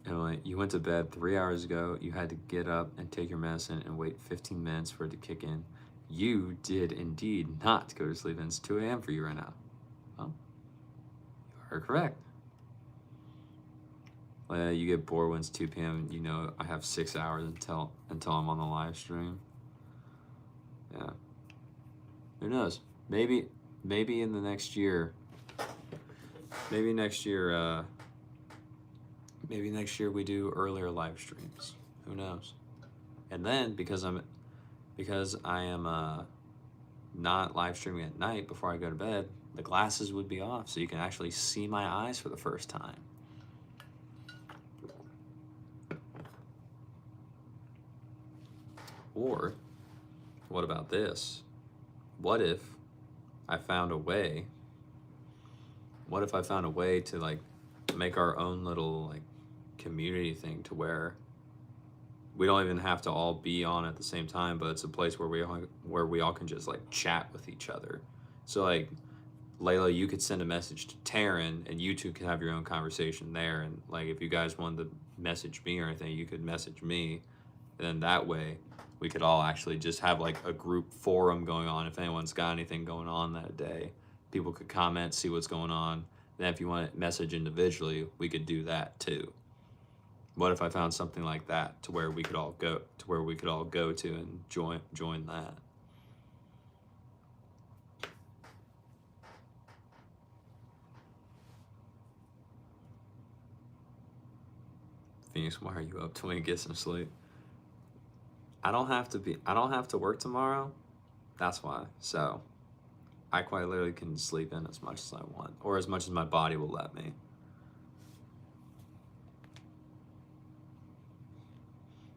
Emily, you went to bed 3 hours ago. You had to get up and take your medicine and wait 15 minutes for it to kick in. You did indeed not go to sleep, and it's 2 a.m. for you right now. Well, you are correct. You get bored when it's 2 p.m. You know I have 6 hours until I'm on the live stream. Yeah. Who knows? Maybe in the next year. Maybe next year we do earlier live streams. Who knows? And then because I am not live streaming at night before I go to bed, the glasses would be off, so you can actually see my eyes for the first time. Or, what about this? What if I found a way to like make our own little like community thing to where we don't even have to all be on at the same time, but it's a place where we all can just like chat with each other. So like Layla, you could send a message to Taryn and you two could have your own conversation there, and like if you guys wanted to message me or anything, you could message me, and then that way we could all actually just have like a group forum going on. If anyone's got anything going on that day, people could comment, see what's going on. Then if you want to message individually, we could do that too. What if I found something like that to where we could all go to and join that? Phoenix, why are you up till we get some sleep? I don't have to work tomorrow. That's why. So I quite literally can sleep in as much as I want, or as much as my body will let me.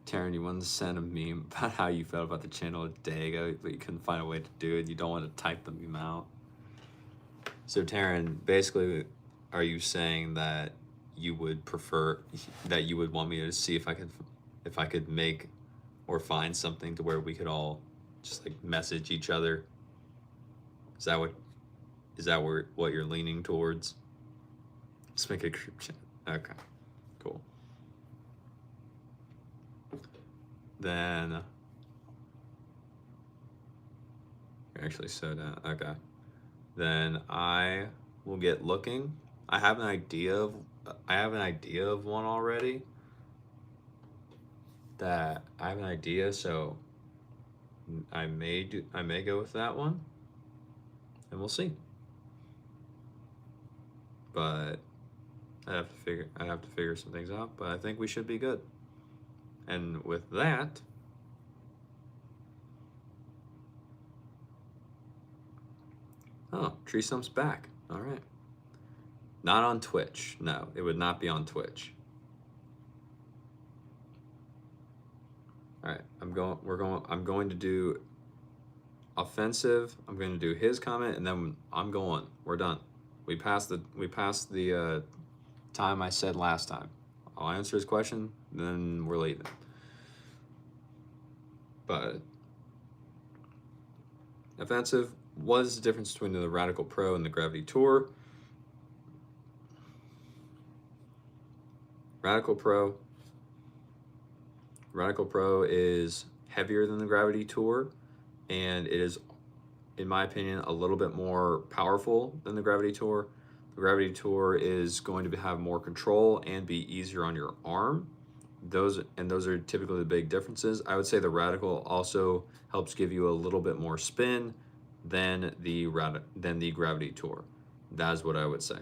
Taryn, you wanted to send a meme about how you felt about the channel a day ago, but you couldn't find a way to do it. You don't want to type the meme out. So Taryn, basically, are you saying that you would prefer, that you would want me to see if I could make or find something to where we could all just like message each other? Is that what you're leaning towards? Just make a group chat. Okay, cool. Then you're actually so down. Okay. Then I will get looking. I have an idea of one already. So I may go with that one. And we'll see. But I have to figure some things out, but I think we should be good. And with that, oh, Tree Stump's back. All right. Not on Twitch. No, it would not be on Twitch. All right, I'm going to do offensive. I'm going to do his comment, and then I'm going. We're done. We passed the time I said last time. I'll answer his question, then we're leaving. But offensive, what is the difference between the Radical Pro and the Gravity Tour? Radical Pro is heavier than the Gravity Tour, and it is, in my opinion, a little bit more powerful than the Gravity Tour. The Gravity Tour is going to have more control and be easier on your arm. Those are typically the big differences. I would say the Radical also helps give you a little bit more spin than the Gravity Tour. That is what I would say.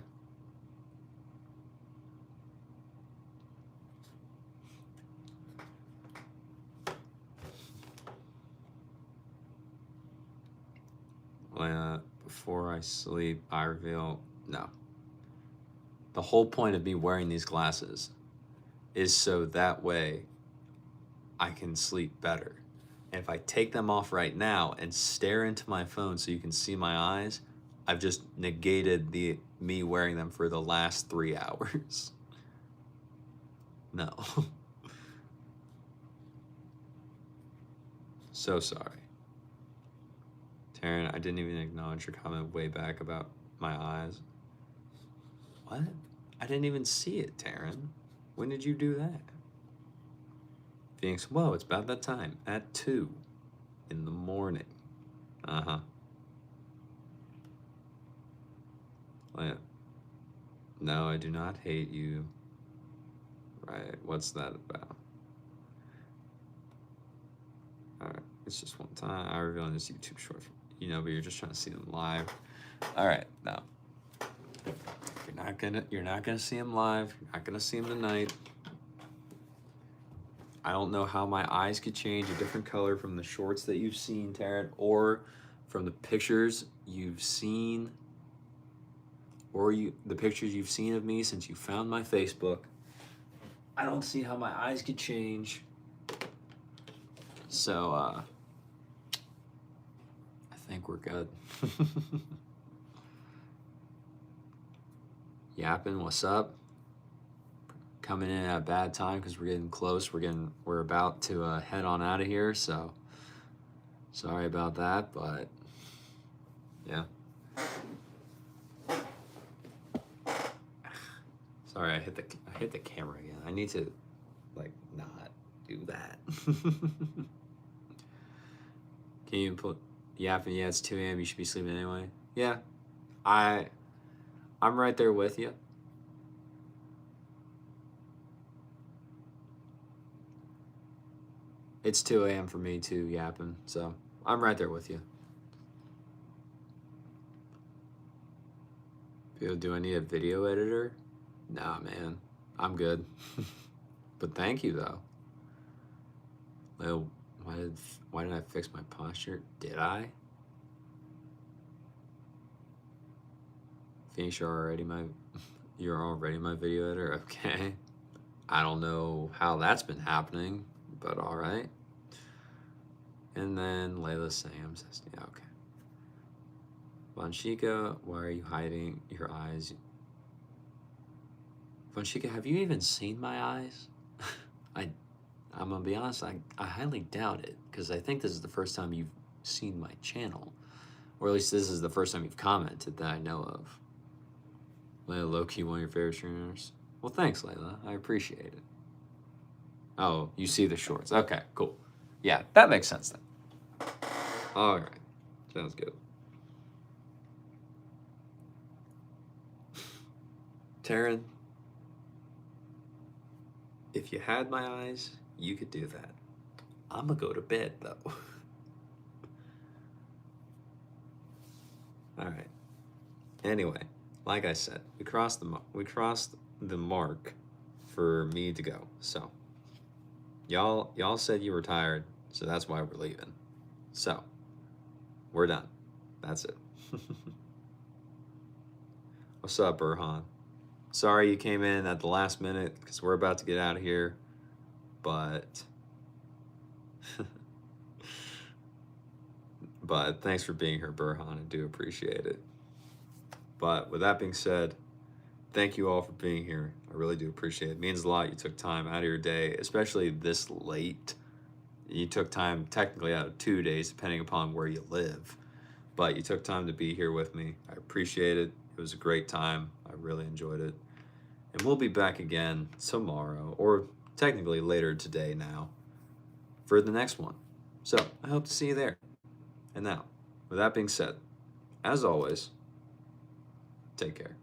Before I sleep, I reveal, no. The whole point of me wearing these glasses is so that way I can sleep better. And if I take them off right now and stare into my phone so you can see my eyes, I've just negated me wearing them for the last 3 hours. No. So sorry. Taryn, I didn't even acknowledge your comment way back about my eyes. What? I didn't even see it, Taryn. When did you do that? Phoenix, whoa, it's about that time. At 2 in the morning. Uh-huh. No, I do not hate you. Right, what's that about? Alright, it's just one time. I reveal in this YouTube short, but you're just trying to see them live. Alright, no. You're not gonna see them live. You're not gonna see them tonight. I don't know how my eyes could change a different color from the shorts that you've seen, Taryn, or from the pictures you've seen, or the pictures you've seen of me since you found my Facebook. I don't see how my eyes could change. So, I think we're good. Yapping, what's up? Coming in at a bad time because we're getting close. We're about to head on out of here. So sorry about that, but yeah. Sorry, I hit the camera again. I need to not do that. Can you put yapping? Yeah, it's 2 a.m. You should be sleeping anyway. Yeah, I'm right there with you. It's 2 a.m. for me too, yapping. So I'm right there with you. Do I need a video editor? Nah, man, I'm good. But thank you though. Well, why did I fix my posture? Did I? Phoenix, you're already my video editor? Okay. I don't know how that's been happening. but all right. And then Layla Sam says, yeah, okay. Vanshika, why are you hiding your eyes? Vanshika, have you even seen my eyes? I'm gonna be honest, I highly doubt it, because I think this is the first time you've seen my channel. Or at least this is the first time you've commented that I know of. Layla, low-key one of your favorite streamers. Well, thanks, Layla. I appreciate it. Oh, you see the shorts. Okay, cool. Yeah, that makes sense then. All right. Sounds good. Taryn, if you had my eyes, you could do that. I'm gonna go to bed, though. All right. Anyway, like I said, we crossed the mark for me to go. So, y'all said you were tired, so that's why we're leaving. So, we're done. That's it. What's up, Burhan? Sorry you came in at the last minute because we're about to get out of here, but but thanks for being here, Burhan. I do appreciate it. But with that being said, thank you all for being here. I really do appreciate it. It means a lot you took time out of your day, especially this late. You took time technically out of 2 days, depending upon where you live. But you took time to be here with me. I appreciate it. It was a great time. I really enjoyed it. And we'll be back again tomorrow, or technically later today now, for the next one. So I hope to see you there. And now, with that being said, as always, take care.